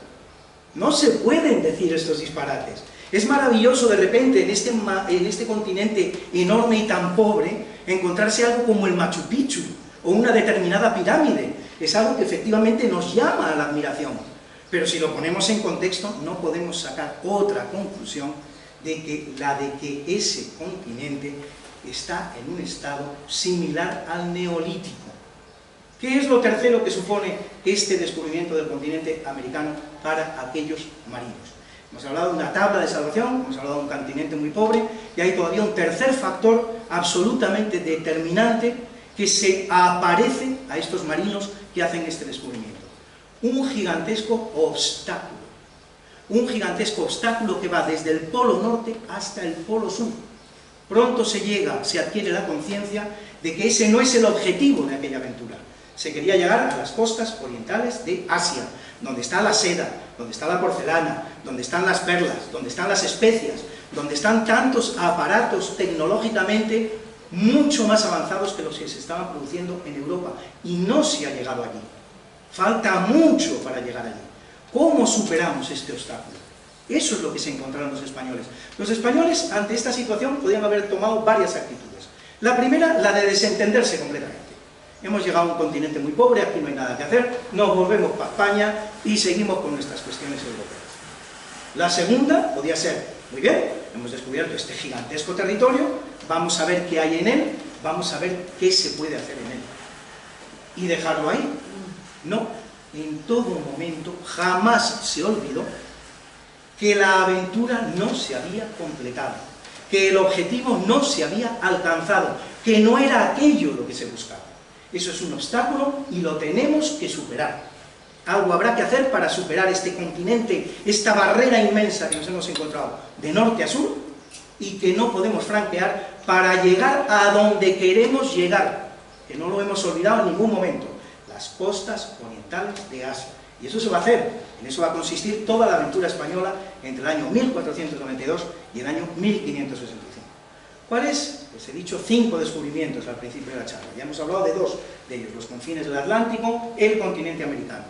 No se pueden decir estos disparates. Es maravilloso de repente en este continente enorme y tan pobre encontrarse algo como el Machu Picchu o una determinada pirámide. Es algo que efectivamente nos llama a la admiración. Pero si lo ponemos en contexto no podemos sacar otra conclusión de que ese continente está en un estado similar al neolítico. ¿Qué es lo tercero que supone este descubrimiento del continente americano para aquellos marinos? Hemos hablado de una tabla de salvación, hemos hablado de un continente muy pobre, y hay todavía un tercer factor absolutamente determinante que se aparece a estos marinos que hacen este descubrimiento. Un gigantesco obstáculo. un gigantesco obstáculo que va desde el polo norte hasta el polo sur. Pronto se adquiere la conciencia de que ese no es el objetivo de aquella aventura. Se quería llegar a las costas orientales de Asia, donde está la seda, donde está la porcelana, donde están las perlas, donde están las especias, donde están tantos aparatos tecnológicamente mucho más avanzados que los que se estaban produciendo en Europa, y no se ha llegado allí. Falta mucho para llegar allí. ¿Cómo superamos este obstáculo? Eso es lo que se encontraron los españoles. Los españoles, ante esta situación, podían haber tomado varias actitudes. La primera, la de desentenderse completamente. Hemos llegado a un continente muy pobre, aquí no hay nada que hacer, nos volvemos para España y seguimos con nuestras cuestiones europeas. La segunda podía ser, muy bien, hemos descubierto este gigantesco territorio, vamos a ver qué hay en él, vamos a ver qué se puede hacer en él. ¿Y dejarlo ahí? No, en todo momento jamás se olvidó que la aventura no se había completado, que el objetivo no se había alcanzado, que no era aquello lo que se buscaba. Eso es un obstáculo y lo tenemos que superar. Algo habrá que hacer para superar este continente, esta barrera inmensa que nos hemos encontrado de norte a sur y que no podemos franquear para llegar a donde queremos llegar, que no lo hemos olvidado en ningún momento, las costas orientales de Asia. Y eso se va a hacer, en eso va a consistir toda la aventura española entre el año 1492 y el año 1565. ¿Cuáles? Pues he dicho 5 descubrimientos al principio de la charla. Ya hemos hablado de 2 de ellos, los confines del Atlántico, el continente americano.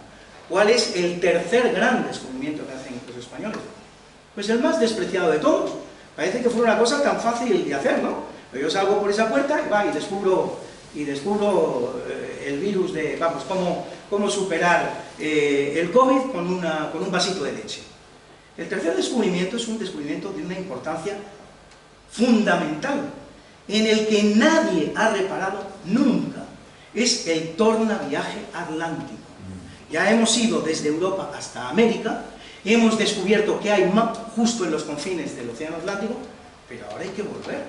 ¿Cuál es el tercer gran descubrimiento que hacen los españoles? Pues el más despreciado de todos. Parece que fue una cosa tan fácil de hacer, ¿no? Yo salgo por esa puerta y descubro el virus de, vamos, cómo superar el COVID con un vasito de leche. El tercer descubrimiento es un descubrimiento de una importancia fundamental, en el que nadie ha reparado nunca. Es el tornaviaje atlántico. Ya hemos ido desde Europa hasta América, hemos descubierto que hay justo en los confines del océano Atlántico, pero ahora hay que volver.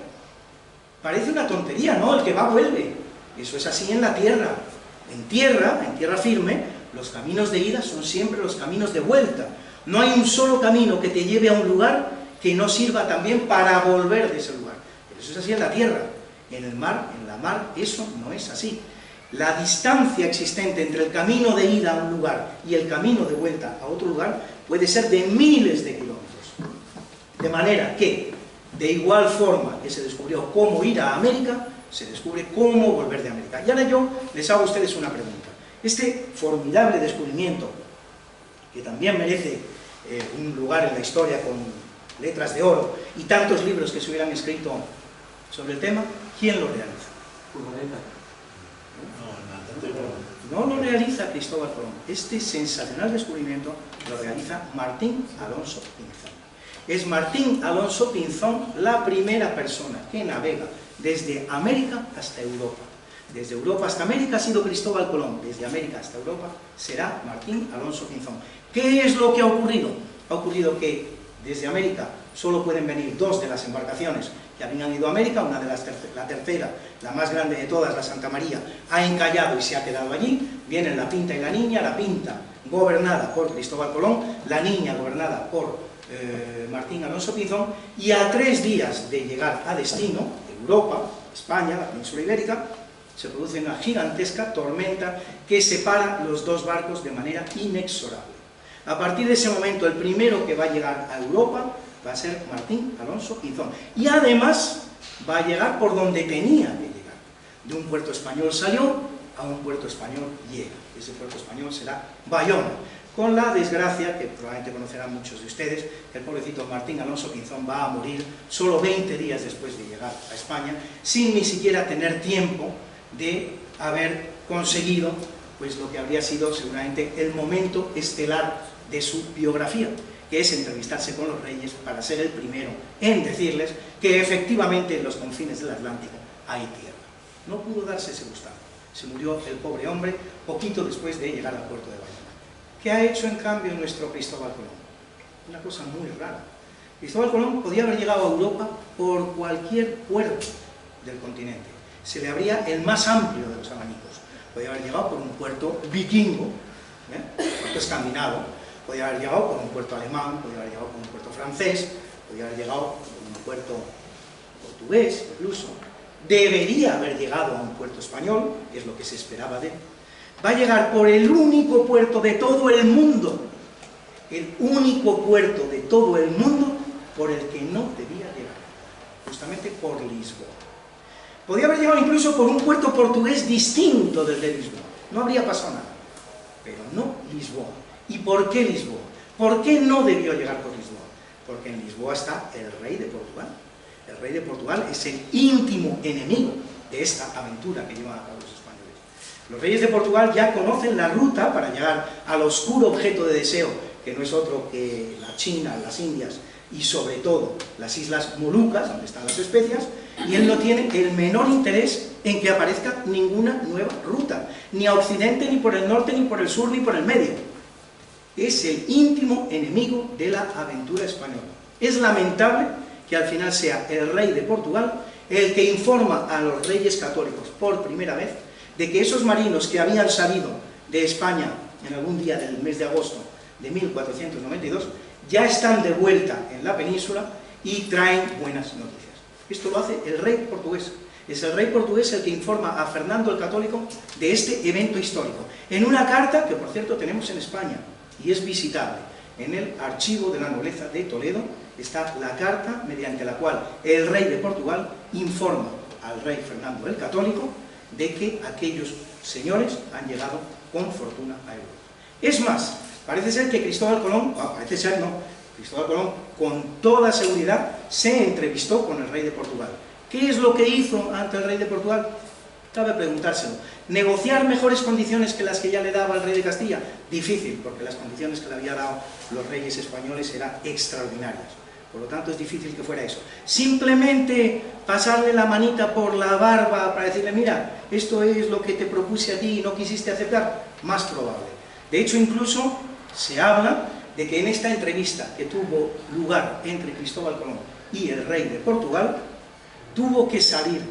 Parece una tontería, ¿no? El que va vuelve. Eso es así en la tierra. En tierra firme, los caminos de ida son siempre los caminos de vuelta. No hay un solo camino que te lleve a un lugar que no sirva también para volver de ese lugar. Pero eso es así en la tierra. En el mar, en la mar, eso no es así. La distancia existente entre el camino de ida a un lugar y el camino de vuelta a otro lugar puede ser de miles de kilómetros. De manera que, de igual forma que se descubrió cómo ir a América, se descubre cómo volver de América. Y ahora yo les hago a ustedes una pregunta. Este formidable descubrimiento, que también merece un lugar en la historia con letras de oro y tantos libros que se hubieran escrito sobre el tema, ¿quién lo realiza? No lo realiza Cristóbal Colón. Este sensacional descubrimiento lo realiza Martín Alonso Pinzón. Es Martín Alonso Pinzón la primera persona que navega desde América hasta Europa. Desde Europa hasta América ha sido Cristóbal Colón, desde América hasta Europa será Martín Alonso Pinzón. ¿Qué es lo que ha ocurrido? Ha ocurrido que desde América solo pueden venir 2 de las embarcaciones que habían ido a América, una de la tercera, la más grande de todas, la Santa María, ha encallado y se ha quedado allí. Vienen la Pinta y la Niña, la Pinta gobernada por Cristóbal Colón, la Niña gobernada por Martín Alonso Pinzón, y a 3 días de llegar a destino, Europa, España, la península ibérica, se produce una gigantesca tormenta que separa los 2 barcos de manera inexorable. A partir de ese momento, el primero que va a llegar a Europa va a ser Martín Alonso Pinzón. Y además va a llegar por donde tenía que llegar. De un puerto español salió, a un puerto español llega. Ese puerto español será Bayona. Con la desgracia, que probablemente conocerán muchos de ustedes, que el pobrecito Martín Alonso Pinzón va a morir solo 20 días después de llegar a España, sin ni siquiera tener tiempo de haber conseguido pues lo que habría sido seguramente el momento estelar de su biografía, que es entrevistarse con los reyes para ser el primero en decirles que efectivamente en los confines del Atlántico hay tierra. No pudo darse ese gustazo. Se murió el pobre hombre poquito después de llegar al puerto de Bayona. ¿Qué ha hecho en cambio nuestro Cristóbal Colón? Una cosa muy rara. Cristóbal Colón podía haber llegado a Europa por cualquier puerto del continente. Se le abría el más amplio de los abanicos. Podía haber llegado por un puerto vikingo, puerto escandinavo. Podía haber llegado por un puerto alemán, podía haber llegado por un puerto francés, podía haber llegado por un puerto portugués incluso. Debería haber llegado a un puerto español, que es lo que se esperaba de él. Va a llegar por el único puerto de todo el mundo, el único puerto de todo el mundo por el que no debía llegar, justamente por Lisboa. Podía haber llegado incluso por un puerto portugués distinto del de Lisboa, no habría pasado nada, pero no Lisboa. ¿Y por qué Lisboa? ¿Por qué no debió llegar por Lisboa? Porque en Lisboa está el rey de Portugal. El rey de Portugal es el íntimo enemigo de esta aventura que llevan a cabo los españoles. Los reyes de Portugal ya conocen la ruta para llegar al oscuro objeto de deseo, que no es otro que la China, las Indias y sobre todo las Islas Molucas, donde están las especias, y él no tiene el menor interés en que aparezca ninguna nueva ruta, ni a occidente, ni por el norte, ni por el sur, ni por el medio. Es el íntimo enemigo de la aventura española. Es lamentable que al final sea el rey de Portugal el que informa a los reyes católicos por primera vez de que esos marinos que habían salido de España en algún día del mes de agosto de 1492 ya están de vuelta en la península y traen buenas noticias. Esto lo hace el rey portugués. Es el rey portugués el que informa a Fernando el Católico de este evento histórico, en una carta que por cierto tenemos en España y es visitable. En el archivo de la nobleza de Toledo está la carta mediante la cual el rey de Portugal informa al rey Fernando el Católico de que aquellos señores han llegado con fortuna a Europa. Es más, parece ser que Cristóbal Colón, Cristóbal Colón con toda seguridad se entrevistó con el rey de Portugal. ¿Qué es lo que hizo ante el rey de Portugal? Cabe preguntárselo. ¿Negociar mejores condiciones que las que ya le daba el rey de Castilla? Difícil, porque las condiciones que le había dado los reyes españoles eran extraordinarias. Por lo tanto, es difícil que fuera eso. Simplemente pasarle la manita por la barba para decirle, mira, esto es lo que te propuse a ti y no quisiste aceptar, más probable. De hecho, incluso se habla de que en esta entrevista que tuvo lugar entre Cristóbal Colón y el rey de Portugal, tuvo que salir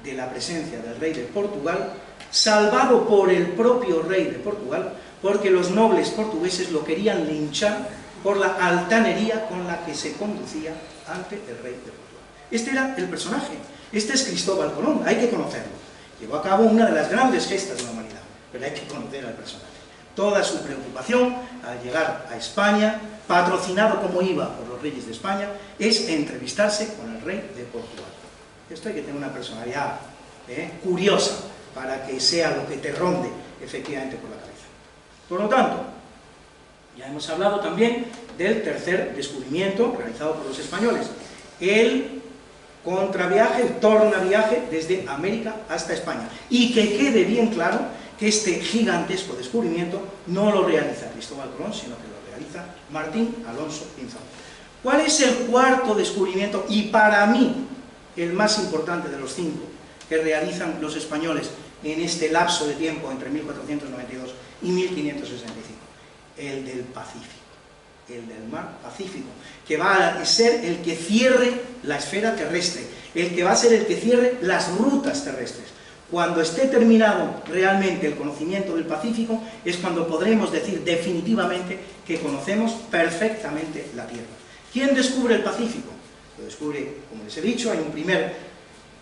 de la presencia del rey de Portugal, salvado por el propio rey de Portugal, porque los nobles portugueses lo querían linchar por la altanería con la que se conducía ante el rey de Portugal. Este era el personaje, este es Cristóbal Colón, hay que conocerlo. Llevó a cabo una de las grandes gestas de la humanidad, pero hay que conocer al personaje. Toda su preocupación al llegar a España, patrocinado como iba por los reyes de España, es entrevistarse con el rey de Portugal. Esto hay que tener una personalidad curiosa para que sea lo que te ronde efectivamente por la cabeza. Por lo tanto, ya hemos hablado también del tercer descubrimiento realizado por los españoles, el contraviaje, el tornaviaje desde América hasta España. Y que quede bien claro que este gigantesco descubrimiento no lo realiza Cristóbal Colón, sino que lo realiza Martín Alonso Pinzón. ¿Cuál es el cuarto descubrimiento? Y para mí, el más importante de los 5 que realizan los españoles en este lapso de tiempo entre 1492 y 1565, el del Pacífico, el del mar Pacífico, que va a ser el que cierre la esfera terrestre, el que va a ser el que cierre las rutas terrestres. Cuando esté terminado realmente el conocimiento del Pacífico, es cuando podremos decir definitivamente que conocemos perfectamente la Tierra. ¿Quién descubre el Pacífico? Lo descubre, como les he dicho, hay un primer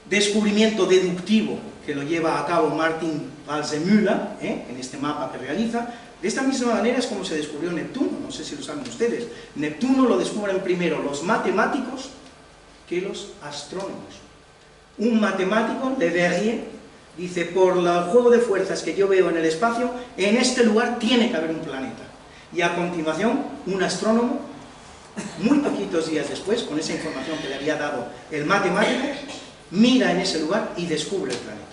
descubrimiento deductivo que lo lleva a cabo Martin Waldseemüller, en este mapa que realiza. De esta misma manera es como se descubrió Neptuno, no sé si lo saben ustedes. Neptuno lo descubren primero los matemáticos que los astrónomos. Un matemático, Le Verrier, dice, por el juego de fuerzas que yo veo en el espacio, en este lugar tiene que haber un planeta. Y a continuación, un astrónomo, muy poquitos días después, con esa información que le había dado el matemático, mira en ese lugar y descubre el planeta.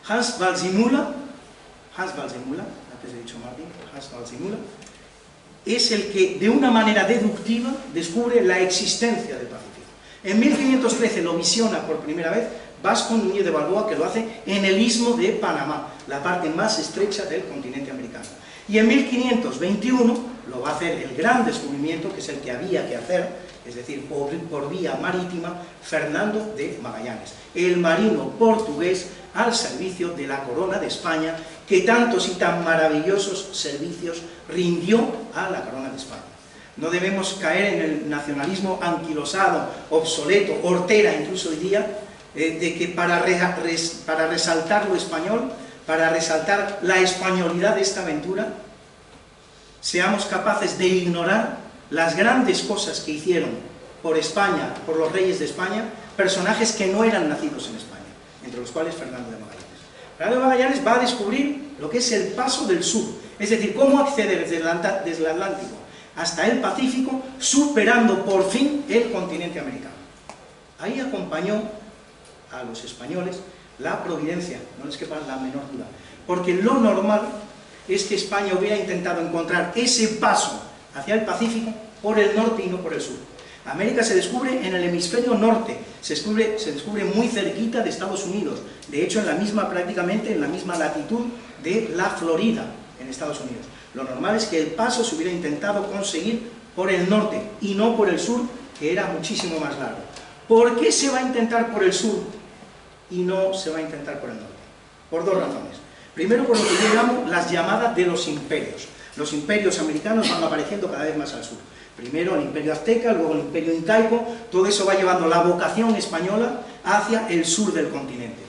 Hans Waldseemüller, antes he dicho Martin, Hans Waldseemüller, es el que de una manera deductiva descubre la existencia del Pacífico. En 1513 lo visiona por primera vez Vasco Núñez de Balboa, que lo hace en el istmo de Panamá, la parte más estrecha del continente americano. Y en 1521 lo va a hacer el gran descubrimiento, que es el que había que hacer, es decir, por vía marítima, Fernando de Magallanes, el marino portugués al servicio de la corona de España que tantos y tan maravillosos servicios rindió a la corona de España. No debemos caer en el nacionalismo anquilosado, obsoleto, hortera incluso hoy día, de que para resaltar lo español, para resaltar la españolidad de esta aventura, seamos capaces de ignorar las grandes cosas que hicieron por España, por los reyes de España, personajes que no eran nacidos en España, entre los cuales Fernando de Magallanes. Fernando de Magallanes va a descubrir lo que es el paso del sur, es decir, cómo acceder desde el Atlántico hasta el Pacífico, superando por fin el continente americano. Ahí acompañó a los españoles la providencia, no les quepa la menor duda, porque lo normal es que España hubiera intentado encontrar ese paso hacia el Pacífico por el norte y no por el sur. América se descubre en el hemisferio norte, se descubre muy cerquita de Estados Unidos, de hecho prácticamente en la misma latitud de la Florida, en Estados Unidos. Lo normal es que el paso se hubiera intentado conseguir por el norte y no por el sur, que era muchísimo más largo. ¿Por qué se va a intentar por el sur y no se va a intentar por el norte? Por dos razones. Primero, por lo que yo llamo las llamadas de los imperios. Los imperios americanos van apareciendo cada vez más al sur. Primero el imperio azteca, luego el imperio incaico, todo eso va llevando la vocación española hacia el sur del continente.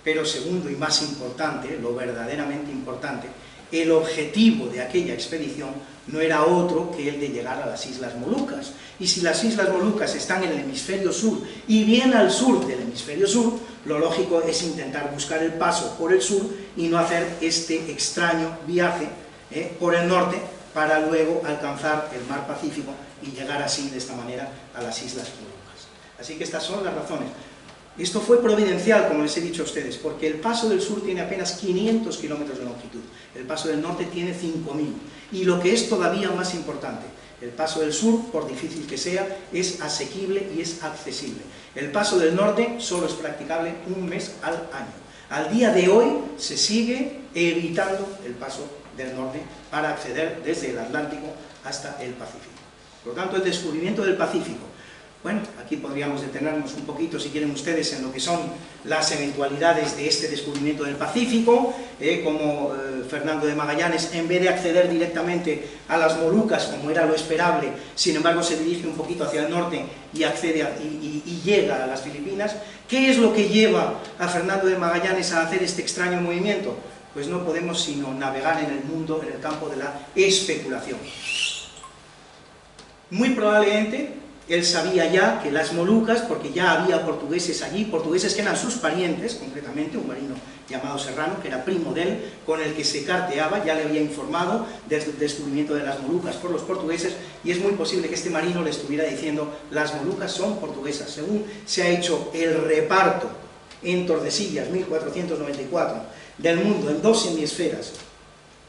Pero segundo y más importante, lo verdaderamente importante, el objetivo de aquella expedición no era otro que el de llegar a las Islas Molucas. Y si las Islas Molucas están en el hemisferio sur y bien al sur del hemisferio sur, lo lógico es intentar buscar el paso por el sur y no hacer este extraño viaje por el norte para luego alcanzar el mar Pacífico y llegar así, de esta manera, a las Islas Molucas. Así que estas son las razones. Esto fue providencial, como les he dicho a ustedes, porque el paso del sur tiene apenas 500 kilómetros de longitud, el paso del norte tiene 5.000, y lo que es todavía más importante, el paso del sur, por difícil que sea, es asequible y es accesible. El paso del norte solo es practicable un mes al año. Al día de hoy se sigue evitando el paso del norte para acceder desde el Atlántico hasta el Pacífico. Por lo tanto, el descubrimiento del Pacífico, bueno, aquí podríamos detenernos un poquito, si quieren ustedes, en lo que son las eventualidades de este descubrimiento del Pacífico, como Fernando de Magallanes, en vez de acceder directamente a las Molucas, como era lo esperable, sin embargo se dirige un poquito hacia el norte y accede y llega a las Filipinas. ¿Qué es lo que lleva a Fernando de Magallanes a hacer este extraño movimiento? Pues no podemos sino navegar en el mundo, en el campo de la especulación. Muy probablemente él sabía ya que las Molucas, porque ya había portugueses allí, portugueses que eran sus parientes, concretamente un marino llamado Serrano, que era primo de él, con el que se carteaba, ya le había informado del descubrimiento de las Molucas por los portugueses, y es muy posible que este marino le estuviera diciendo: las Molucas son portuguesas. Según se ha hecho el reparto en Tordesillas, 1494, del mundo en dos hemisferas,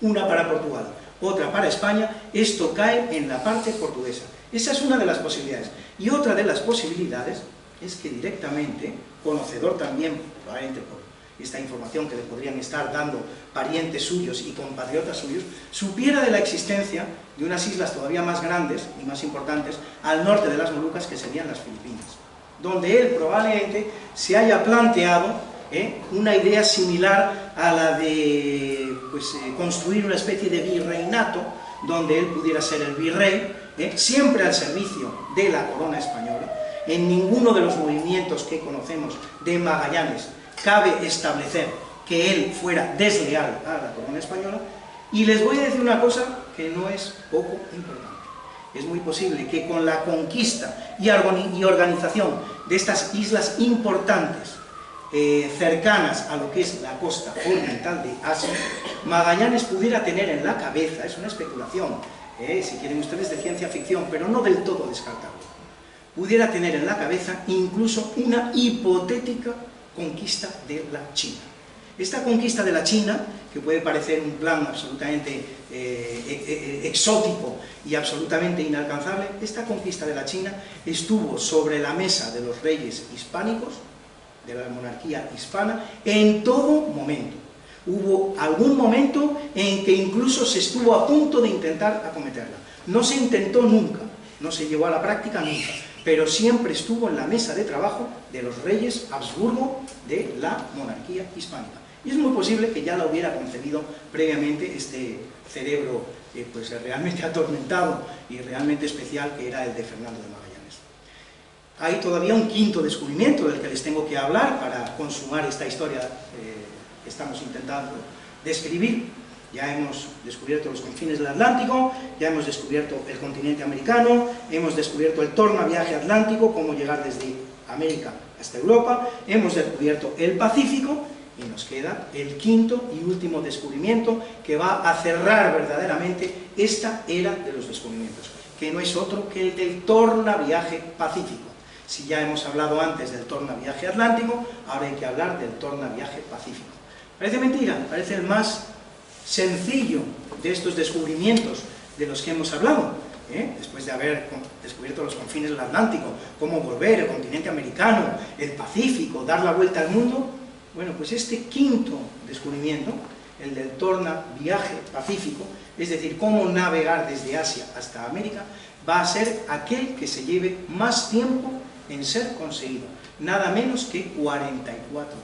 una para Portugal, otra para España, esto cae en la parte portuguesa. Esa es una de las posibilidades. Y otra de las posibilidades es que directamente, conocedor también, probablemente por esta información que le podrían estar dando parientes suyos y compatriotas suyos, supiera de la existencia de unas islas todavía más grandes y más importantes al norte de las Molucas, que serían las Filipinas, donde él probablemente se haya planteado una idea similar a la de construir una especie de virreinato, donde él pudiera ser el virrey, siempre al servicio de la corona española. En ninguno de los movimientos que conocemos de Magallanes cabe establecer que él fuera desleal a la corona española. Y les voy a decir una cosa que no es poco importante. Es muy posible que con la conquista y organización de estas islas importantes, cercanas a lo que es la costa oriental de Asia, Magallanes pudiera tener en la cabeza, es una especulación, si quieren ustedes, de ciencia ficción, pero no del todo descartable, pudiera tener en la cabeza incluso una hipotética conquista de la China. Esta conquista de la China, que puede parecer un plan absolutamente exótico y absolutamente inalcanzable, esta conquista de la China estuvo sobre la mesa de los reyes hispánicos, de la monarquía hispana, en todo momento. Hubo algún momento en que incluso se estuvo a punto de intentar acometerla. No se intentó nunca, no se llevó a la práctica nunca, pero siempre estuvo en la mesa de trabajo de los reyes Habsburgo de la monarquía hispánica. Y es muy posible que ya la hubiera concebido previamente este cerebro pues realmente atormentado y realmente especial, que era el de Fernando de Magallanes. Hay todavía un quinto descubrimiento del que les tengo que hablar para consumar esta historia que estamos intentando describir. Ya hemos descubierto los confines del Atlántico, ya hemos descubierto el continente americano, hemos descubierto el tornaviaje atlántico, cómo llegar desde América hasta Europa, hemos descubierto el Pacífico, y nos queda el quinto y último descubrimiento que va a cerrar verdaderamente esta era de los descubrimientos, que no es otro que el del tornaviaje pacífico. Si ya hemos hablado antes del tornaviaje atlántico, ahora hay que hablar del tornaviaje pacífico. Parece mentira, parece el más sencillo de estos descubrimientos de los que hemos hablado, después de haber descubierto los confines del Atlántico, cómo volver, el continente americano, el Pacífico, dar la vuelta al mundo. Bueno, pues este quinto descubrimiento, el del tornaviaje pacífico, es decir, cómo navegar desde Asia hasta América, va a ser aquel que se lleve más tiempo en ser conseguido, nada menos que 44 años.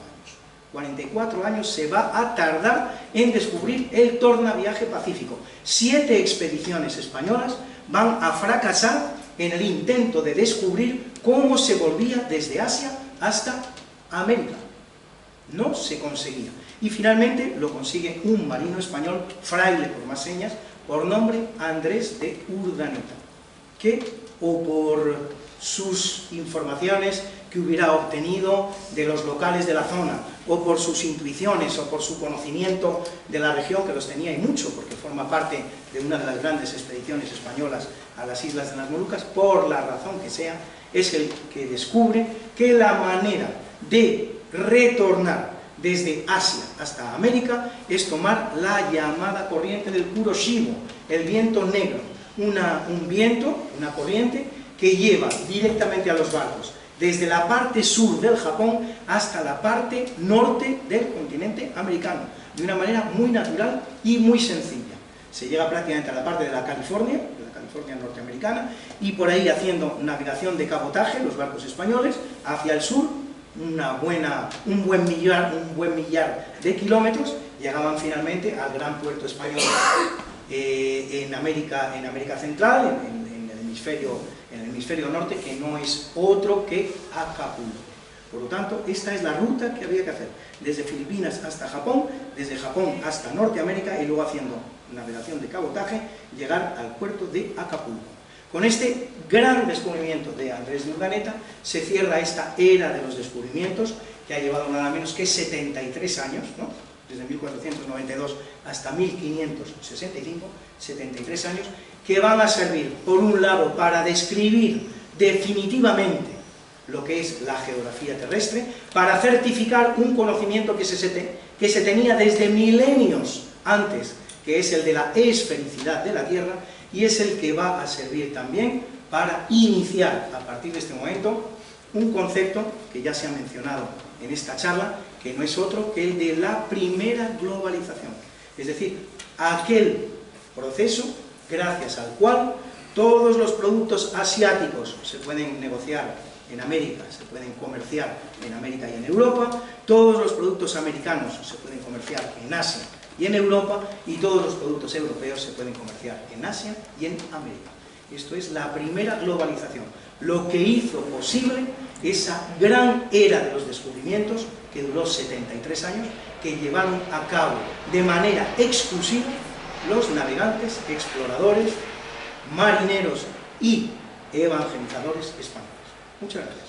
44 años se va a tardar en descubrir el tornaviaje pacífico. 7 expediciones españolas van a fracasar en el intento de descubrir cómo se volvía desde Asia hasta América. No se conseguía. Y finalmente lo consigue un marino español, fraile por más señas, por nombre Andrés de Urdaneta, que, o por sus informaciones que hubiera obtenido de los locales de la zona, o por sus intuiciones, o por su conocimiento de la región, que los tenía y mucho, porque forma parte de una de las grandes expediciones españolas a las Islas de las Molucas, por la razón que sea, es el que descubre que la manera de retornar desde Asia hasta América es tomar la llamada corriente del Kuroshibo, el viento negro, un viento, una corriente que lleva directamente a los barcos desde la parte sur del Japón hasta la parte norte del continente americano, de una manera muy natural y muy sencilla. Se llega prácticamente a la parte de la California norteamericana, y por ahí, haciendo navegación de cabotaje, los barcos españoles, hacia el sur, un buen millar de kilómetros, llegaban finalmente al gran puerto español en América Central, en el hemisferio norte, que no es otro que Acapulco. Por lo tanto, esta es la ruta que había que hacer, desde Filipinas hasta Japón, desde Japón hasta Norteamérica, y luego, haciendo navegación de cabotaje, llegar al puerto de Acapulco. Con este gran descubrimiento de Andrés de Urdaneta se cierra esta era de los descubrimientos, que ha llevado nada menos que 73 años, ¿no? Desde 1492 hasta 1565, 73 años, que van a servir, por un lado, para describir definitivamente lo que es la geografía terrestre, para certificar un conocimiento que se tenía desde milenios antes, que es el de la esfericidad de la Tierra, y es el que va a servir también para iniciar, a partir de este momento, un concepto que ya se ha mencionado en esta charla, que no es otro que el de la primera globalización. Es decir, aquel proceso gracias al cual todos los productos asiáticos se pueden negociar en América, se pueden comerciar en América y en Europa, todos los productos americanos se pueden comerciar en Asia y en Europa, y todos los productos europeos se pueden comerciar en Asia y en América. Esto es la primera globalización, lo que hizo posible esa gran era de los descubrimientos que duró 73 años, que llevaron a cabo de manera exclusiva los navegantes, exploradores, marineros y evangelizadores españoles. Muchas gracias.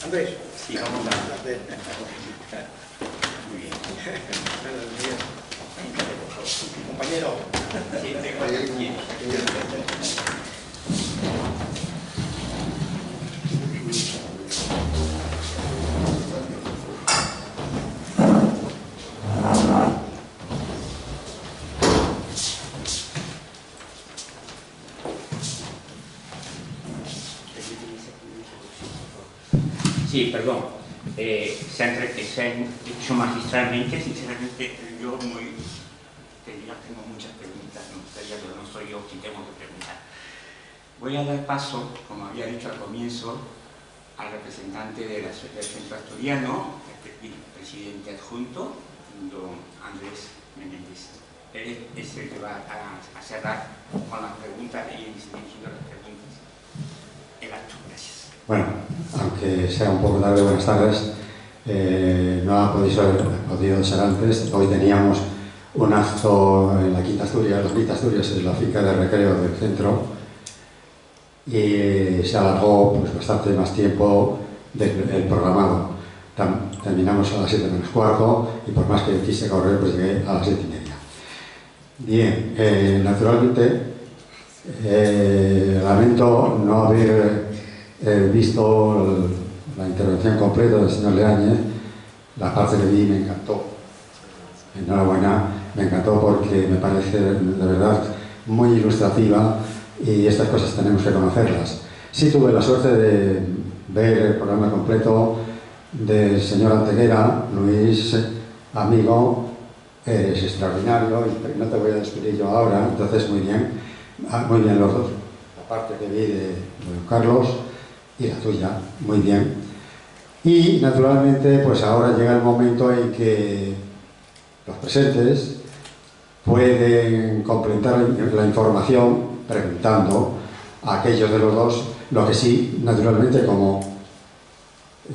Andrés. Sí, vamos a hacer. Muy bien. Compañero. Sí, tengo aquí. Sí, perdón. Se han hecho magistralmente, sinceramente yo tengo muchas preguntas, me gustaría pero no soy yo quien tengo que preguntar. Voy a dar paso, como había dicho al comienzo, al representante del Centro Asturiano, el presidente adjunto, don Andrés Menéndez. Él es el que va a cerrar con las preguntas y dirigiendo las preguntas. El acto, gracias. Bueno, aunque sea un poco tarde, buenas tardes. No ha podido ser antes. Hoy teníamos un acto en la Quinta Asturias. La Quinta Asturias es la finca de recreo del centro y se alargó pues, bastante más tiempo del programado. Terminamos a las 7 menos cuarto y por más que quise correr, pues llegué a las 7 y media. Bien, naturalmente lamento no haber visto la intervención completa del señor Leáñez. La parte que vi me encantó. Enhorabuena, me encantó porque me parece de verdad muy ilustrativa y estas cosas tenemos que conocerlas. Sí tuve la suerte de ver el programa completo del señor Antequera. Luis, amigo, eres extraordinario y no te voy a despedir yo ahora, entonces muy bien los dos. La parte que vi de Carlos y la tuya, muy bien. Y naturalmente pues ahora llega el momento en que los presentes pueden complementar la información preguntando a aquellos de los dos, lo que sí, naturalmente, como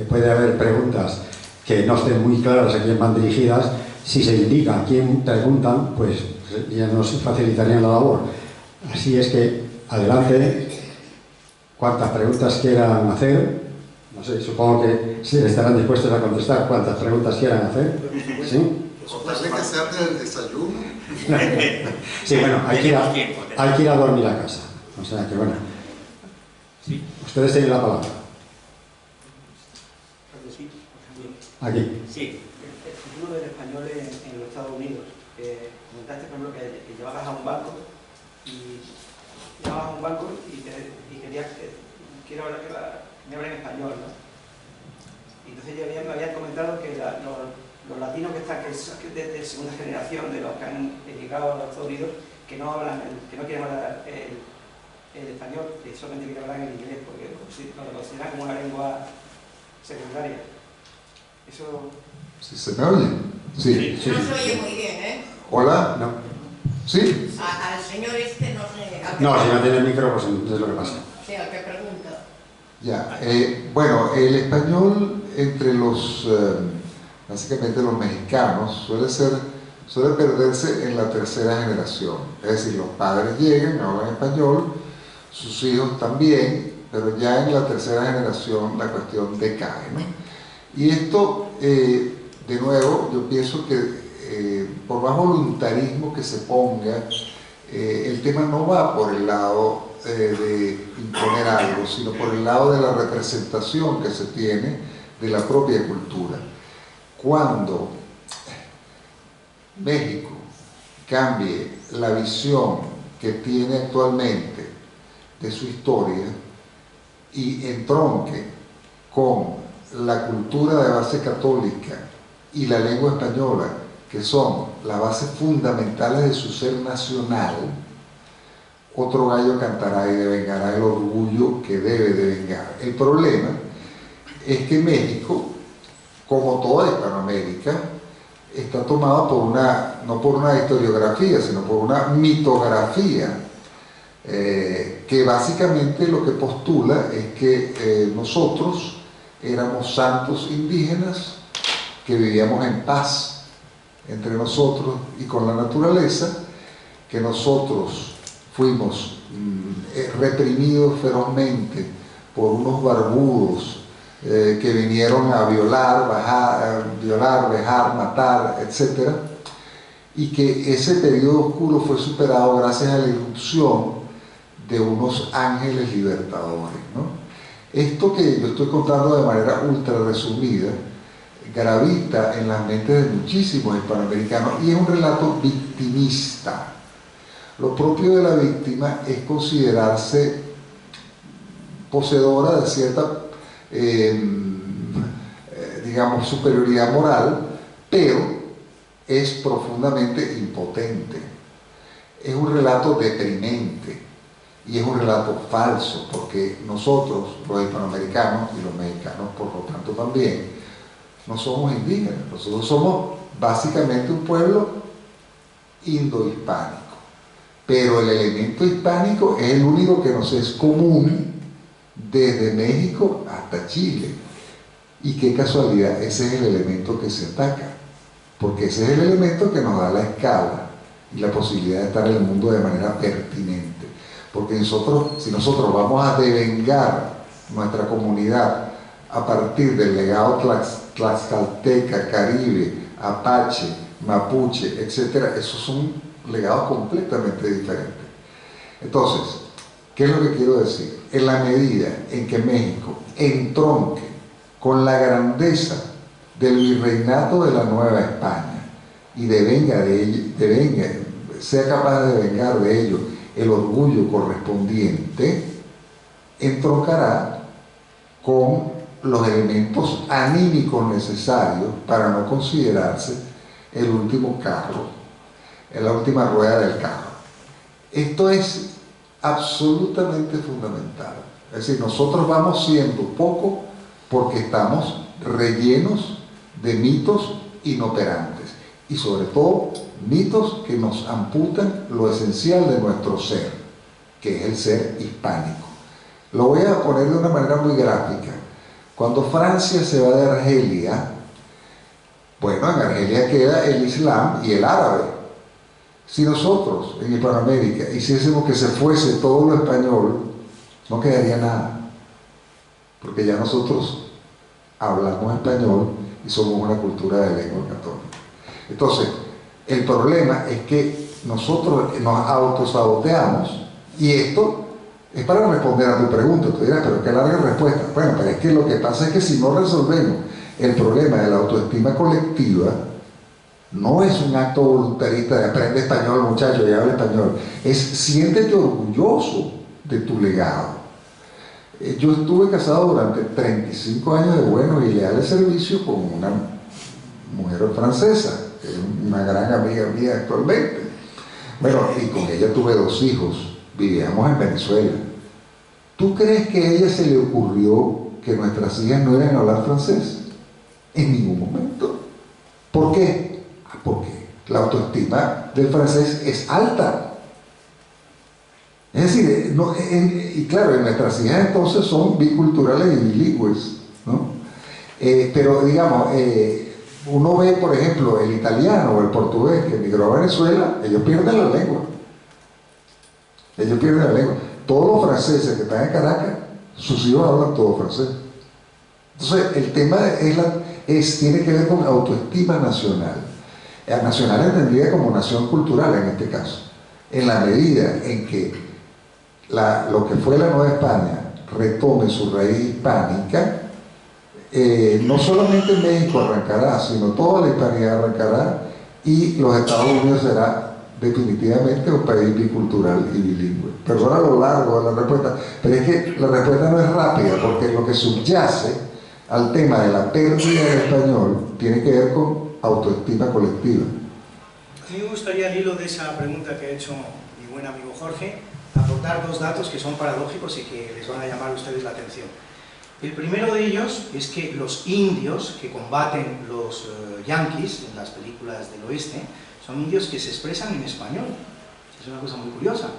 puede haber preguntas que no estén muy claras a quién van dirigidas, si se indica a quién preguntan, pues ya nos facilitaría la labor. Así es que, adelante, cuantas preguntas quieran hacer, no sé, supongo que estarán dispuestos a contestar cuantas preguntas quieran hacer, ¿sí? Ojalá que sea del desayuno. Sí, bueno, hay que ir a dormir a casa. O sea que, bueno, ¿Sí? Ustedes tienen la palabra. Aquí. Sí. El futuro del español en los Estados Unidos. Comentaste, por ejemplo, que llevabas a un banco y querías quiero hablar que me hablen español, ¿no? Y entonces me habían comentado que los latinos que de segunda generación, de los que han llegado a los Estados Unidos, que no quieren hablar el español, que solamente quieren hablar el inglés, porque lo consideran como una lengua secundaria. Eso... ¿Sí se me oye? Sí. No se oye muy bien, ¿eh? ¿Hola? No. ¿Sí? Al señor este no sé... No, si no tiene micro, pues entonces es lo que pasa. Sí, al que pregunta. Ya. Bueno, el español entre los, básicamente los mexicanos, suele perderse en la tercera generación. Es decir, los padres llegan, hablan español, sus hijos también, pero ya en la tercera generación la cuestión decae, ¿no? Y esto, de nuevo, yo pienso que por más voluntarismo que se ponga, el tema no va por el lado de imponer algo, sino por el lado de la representación que se tiene de la propia cultura. Cuando México cambie la visión que tiene actualmente de su historia y entronque con la cultura de base católica y la lengua española, que son las bases fundamentales de su ser nacional, otro gallo cantará y devengará el orgullo que debe devengar. El problema es que México, como toda Hispanoamérica, está tomada por no por una historiografía, sino por una mitografía, que básicamente lo que postula es que nosotros éramos santos indígenas que vivíamos en paz entre nosotros y con la naturaleza, que nosotros fuimos reprimidos ferozmente por unos barbudos que vinieron a violar, vejar, matar, etc. Y que ese periodo oscuro fue superado gracias a la irrupción de unos ángeles libertadores, ¿no? Esto que yo estoy contando de manera ultra resumida gravita en las mentes de muchísimos hispanoamericanos y es un relato victimista. Lo propio de la víctima es considerarse poseedora de cierta, digamos, superioridad moral, pero es profundamente impotente. es un relato deprimente y es un relato falso, porque nosotros, los hispanoamericanos y los mexicanos, por lo tanto también, no somos indígenas, nosotros somos básicamente un pueblo indohispánico, pero el elemento hispánico es el único que nos es común desde México hasta Chile. Y qué casualidad, ese es el elemento que se ataca, porque ese es el elemento que nos da la escala y la posibilidad de estar en el mundo de manera pertinente. Porque si nosotros vamos a devengar nuestra comunidad a partir del legado tlaxcalteca, caribe, apache, mapuche, etc., esos son legados completamente diferentes. Entonces, ¿qué es lo que quiero decir? En la medida en que México entronque con la grandeza del virreinato de la Nueva España y sea capaz de devengar de ello el orgullo correspondiente, entroncará con los elementos anímicos necesarios para no considerarse el último carro, la última rueda del carro. Esto es absolutamente fundamental. Es decir, nosotros vamos siendo poco porque estamos rellenos de mitos inoperantes y sobre todo mitos que nos amputan lo esencial de nuestro ser, que es el ser hispánico. Lo voy a poner de una manera muy gráfica. Cuando Francia se va de Argelia, bueno, en Argelia queda el Islam y el árabe. Si nosotros en Hispanoamérica hiciésemos que se fuese todo lo español, no quedaría nada, porque ya nosotros hablamos español y somos una cultura de lengua católica. Entonces, el problema es que nosotros nos autosaboteamos, y esto es para responder a tu pregunta. Tú dirás, pero qué larga respuesta. Bueno, pero es que lo que pasa es que si no resolvemos el problema de la autoestima colectiva, no es un acto voluntarista de aprende español, muchacho, y habla español. Es siéntete orgulloso de tu legado. Yo estuve casado durante 35 años de buenos y leales servicios con una mujer francesa, que es una gran amiga mía actualmente. Bueno, y con ella tuve 2 hijos, vivíamos en Venezuela. ¿Tú crees que a ella se le ocurrió que nuestras hijas no iban a hablar francés? En ningún momento. ¿Por qué? Porque la autoestima del francés es alta. Es decir, y claro, nuestras hijas entonces son biculturales y bilingües, ¿no? Pero digamos, uno ve, por ejemplo, el italiano o el portugués que emigró a Venezuela, ellos pierden la lengua. Ellos pierden la lengua. Todos los franceses que están en Caracas, sus hijos hablan todo francés. Entonces, el tema tiene que ver con autoestima nacional. Nacional entendida como nación cultural en este caso. En la medida en que lo que fue la Nueva España retome su raíz hispánica, no solamente México arrancará, sino toda la hispanidad arrancará, y los Estados Unidos será definitivamente un país bicultural y bilingüe. Perdona lo largo de la respuesta, pero es que la respuesta no es rápida, porque lo que subyace al tema de la pérdida del español tiene que ver con autoestima colectiva. A mí me gustaría, al hilo de esa pregunta que ha hecho mi buen amigo Jorge, aportar 2 datos que son paradójicos y que les van a llamar a ustedes la atención. El primero de ellos es que los indios que combaten los yanquis en las películas del oeste son indios que se expresan en español. Es una cosa muy curiosa.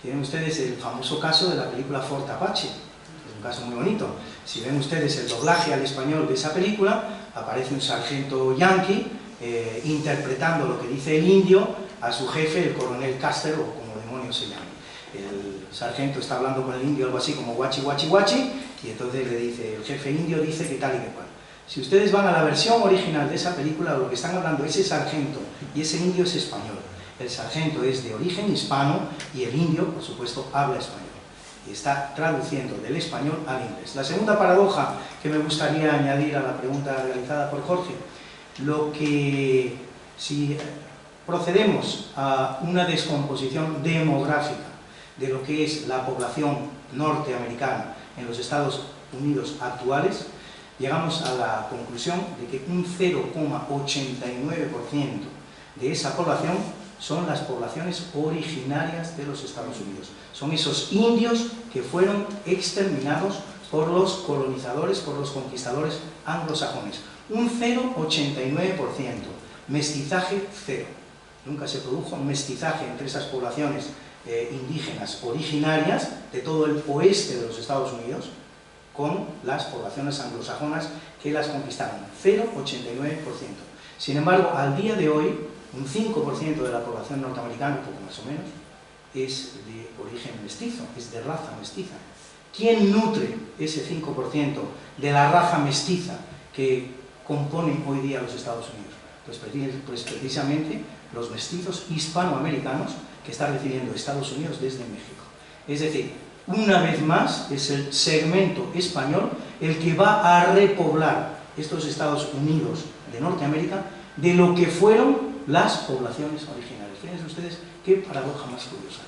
Tienen ustedes el famoso caso de la película Fort Apache, es un caso muy bonito. Si ven ustedes el doblaje al español de esa película, aparece un sargento yanqui interpretando lo que dice el indio a su jefe, el coronel Custer, o como demonios se llame. El sargento está hablando con el indio algo así como guachi, guachi, guachi, y entonces le dice, el jefe indio dice que tal y que cual. Si ustedes van a la versión original de esa película, lo que están hablando ese sargento y ese indio es español. El sargento es de origen hispano y el indio, por supuesto, habla español. Y está traduciendo del español al inglés. La segunda paradoja que me gustaría añadir a la pregunta realizada por Jorge, si procedemos a una descomposición demográfica de lo que es la población norteamericana en los Estados Unidos actuales, llegamos a la conclusión de que un 0,89% de esa población son las poblaciones originarias de los Estados Unidos. Son esos indios que fueron exterminados por los colonizadores, por los conquistadores anglosajones. Un 0,89%, mestizaje cero. Nunca se produjo mestizaje entre esas poblaciones indígenas originarias de todo el oeste de los Estados Unidos con las poblaciones anglosajonas que las conquistaron. 0,89%. Sin embargo, al día de hoy, un 5% de la población norteamericana, un poco más o menos, es de origen mestizo, es de raza mestiza. ¿Quién nutre ese 5% de la raza mestiza que componen hoy día los Estados Unidos? Pues precisamente los mestizos hispanoamericanos que está recibiendo Estados Unidos desde México. Es decir, una vez más es el segmento español el que va a repoblar estos Estados Unidos de Norteamérica de lo que fueron las poblaciones originales. Fíjense ustedes qué paradoja más curiosa.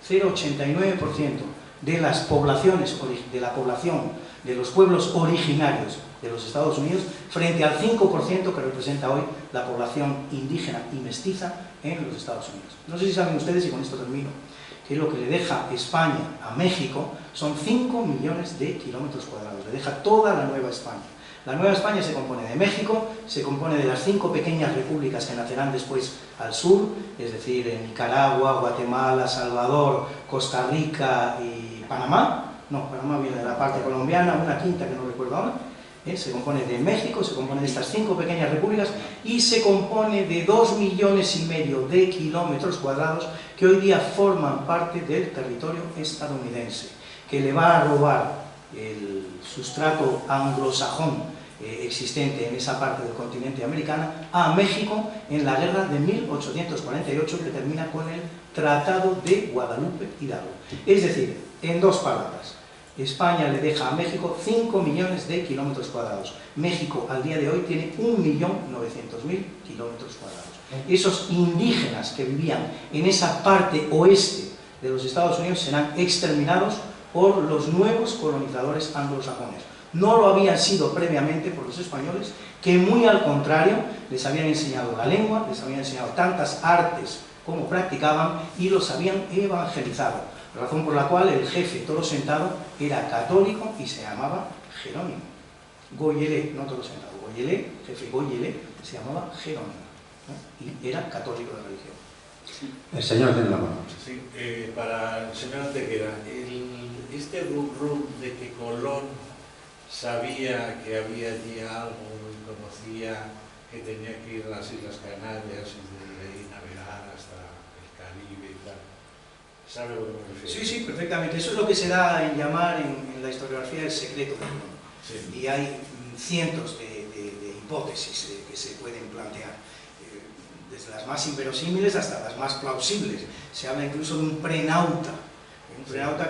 0,89% de las poblaciones, de la población de los pueblos originarios de los Estados Unidos frente al 5% que representa hoy la población indígena y mestiza en los Estados Unidos. No sé si saben ustedes, y con esto termino, que lo que le deja España a México son 5 millones de kilómetros cuadrados, le deja toda la Nueva España. La Nueva España se compone de México, se compone de las 5 pequeñas repúblicas que nacerán después al sur, es decir, Nicaragua, Guatemala, Salvador, Costa Rica y Panamá. No, Panamá viene de la parte colombiana, una quinta que no recuerdo ahora. Se compone de México, se compone de estas 5 pequeñas repúblicas y se compone de 2,5 millones de kilómetros cuadrados que hoy día forman parte del territorio estadounidense, que le va a robar el sustrato anglosajón existente en esa parte del continente americano a México en la guerra de 1848 que termina con el Tratado de Guadalupe Hidalgo. Es decir, en 2 palabras, España le deja a México 5 millones de kilómetros cuadrados. México al día de hoy tiene 1.900.000 kilómetros cuadrados. Esos indígenas que vivían en esa parte oeste de los Estados Unidos serán exterminados por los nuevos colonizadores anglosajones. No lo habían sido previamente por los españoles, que muy al contrario les habían enseñado la lengua, les habían enseñado tantas artes como practicaban y los habían evangelizado. Razón por la cual el jefe Toro Sentado era católico y se llamaba Jerónimo. Goyelé, no Toro Sentado, Goyelé, jefe Goyelé, se llamaba Jerónimo, ¿no? Y era católico de religión. El señor tiene la mano. Sí, para el señor Antequera, este rum de que Colón sabía que había allí algo y conocía que tenía que ir a las Islas Canarias y de ahí navegar hasta el Caribe y tal. ¿Sabe lo que me refiero? Sí, sí, perfectamente. Eso es lo que se da en llamar en la historiografía el secreto de Colón. Sí. Y hay cientos de hipótesis que se pueden plantear, desde las más inverosímiles hasta las más plausibles. Se habla incluso de un prenauta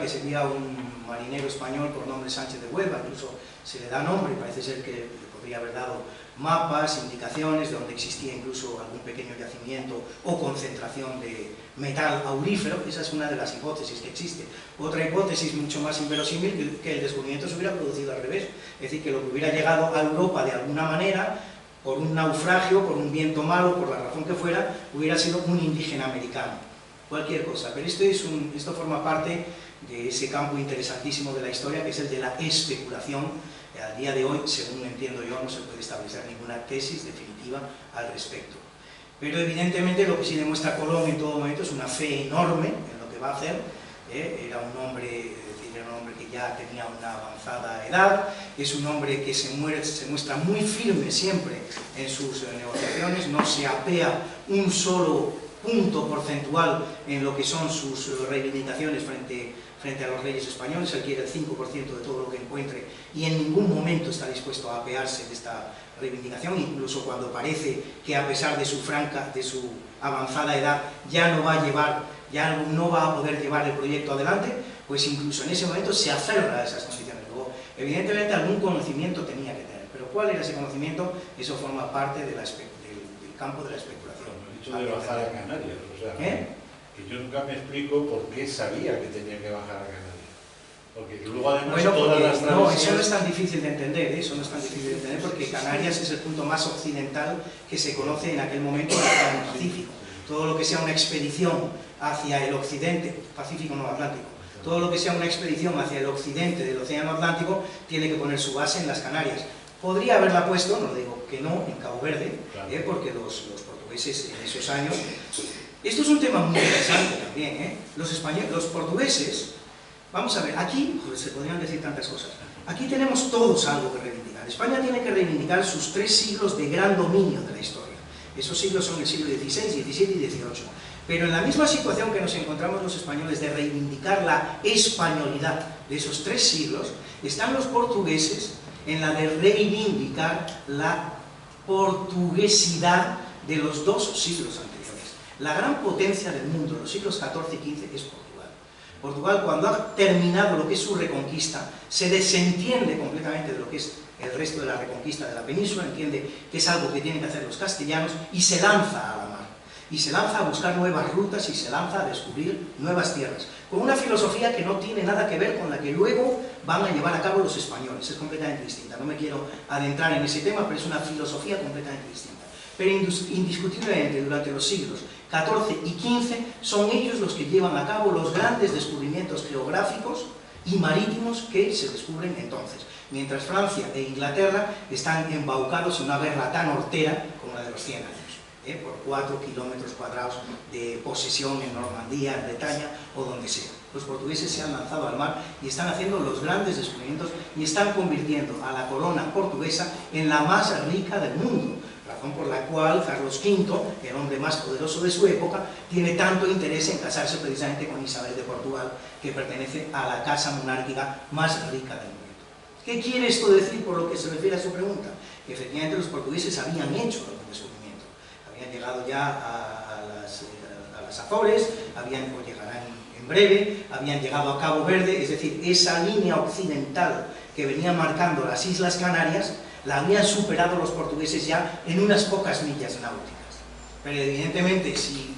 que sería un marinero español por nombre Sánchez de Huelva, incluso se le da nombre, parece ser que le podría haber dado mapas, indicaciones de donde existía incluso algún pequeño yacimiento o concentración de metal aurífero. Esa es una de las hipótesis que existe. Otra hipótesis mucho más inverosímil, que el descubrimiento se hubiera producido al revés, es decir, que lo que hubiera llegado a Europa de alguna manera, por un naufragio, por un viento malo, por la razón que fuera, hubiera sido un indígena americano. Cualquier cosa, pero esto forma parte de ese campo interesantísimo de la historia, que es el de la especulación. Al día de hoy, según entiendo yo, no se puede establecer ninguna tesis definitiva al respecto. Pero evidentemente lo que sí demuestra Colón en todo momento es una fe enorme en lo que va a hacer. Era un hombre que ya tenía una avanzada edad, es un hombre que se muestra muy firme siempre en sus negociaciones, no se apea un solo punto porcentual en lo que son sus reivindicaciones frente a los reyes españoles. Él quiere el 5% de todo lo que encuentre y en ningún momento está dispuesto a apearse de esta reivindicación, incluso cuando parece que a pesar de su avanzada edad ya no va a poder llevar el proyecto adelante, pues incluso en ese momento se aferra a esas condiciones. Luego, evidentemente algún conocimiento tenía que tener, pero ¿cuál era ese conocimiento? Eso forma parte del campo de la especulación. De bajar a Canarias, o sea, que yo nunca me explico por qué sabía que tenía que bajar a Canarias, porque luego además todas las travesías... No, eso no es tan difícil de entender, eso no es tan difícil de entender, porque Canarias es el punto más occidental que se conoce en aquel momento en el Pacífico. todo lo que sea una expedición hacia el occidente, Pacífico no Atlántico, todo lo que sea una expedición hacia el occidente del Océano Atlántico tiene que poner su base en las Canarias. Podría haberla puesto, no digo que no, en Cabo Verde, porque los portugueses en esos años... Esto es un tema muy interesante también, los portugueses, vamos a ver, aquí pues, se podrían decir tantas cosas. Aquí tenemos todos algo que reivindicar. España tiene que reivindicar sus 3 siglos de gran dominio de la historia. Esos siglos son el siglo XVI, XVII y XVIII. Pero en la misma situación que nos encontramos los españoles de reivindicar la españolidad de esos 3 siglos, están los portugueses en la de reivindicar la portuguesidad de los 2 siglos anteriores. La gran potencia del mundo en los siglos XIV y XV es Portugal. Portugal, cuando ha terminado lo que es su reconquista, se desentiende completamente de lo que es el resto de la reconquista de la península, entiende que es algo que tienen que hacer los castellanos y se lanza a la mar. Y se lanza a buscar nuevas rutas y se lanza a descubrir nuevas tierras, con una filosofía que no tiene nada que ver con la que luego van a llevar a cabo los españoles, es completamente distinta. No me quiero adentrar en ese tema, pero es una filosofía completamente distinta. Pero indiscutiblemente durante los siglos XIV y XV son ellos los que llevan a cabo los grandes descubrimientos geográficos y marítimos que se descubren entonces, mientras Francia e Inglaterra están embaucados en una guerra tan hortera como la de los 100 años. Por 4 kilómetros cuadrados de posesión en Normandía, en Bretaña o donde sea. Los portugueses se han lanzado al mar y están haciendo los grandes descubrimientos y están convirtiendo a la corona portuguesa en la más rica del mundo, razón por la cual Carlos V, el hombre más poderoso de su época, tiene tanto interés en casarse precisamente con Isabel de Portugal, que pertenece a la casa monárquica más rica del mundo. ¿Qué quiere esto decir por lo que se refiere a su pregunta? Que efectivamente los portugueses habían hecho algún descubrimiento. Habían llegado ya a las Azores, llegarán en breve, habían llegado a Cabo Verde, es decir, esa línea occidental que venía marcando las Islas Canarias, la habían superado los portugueses ya en unas pocas millas náuticas. Pero evidentemente, si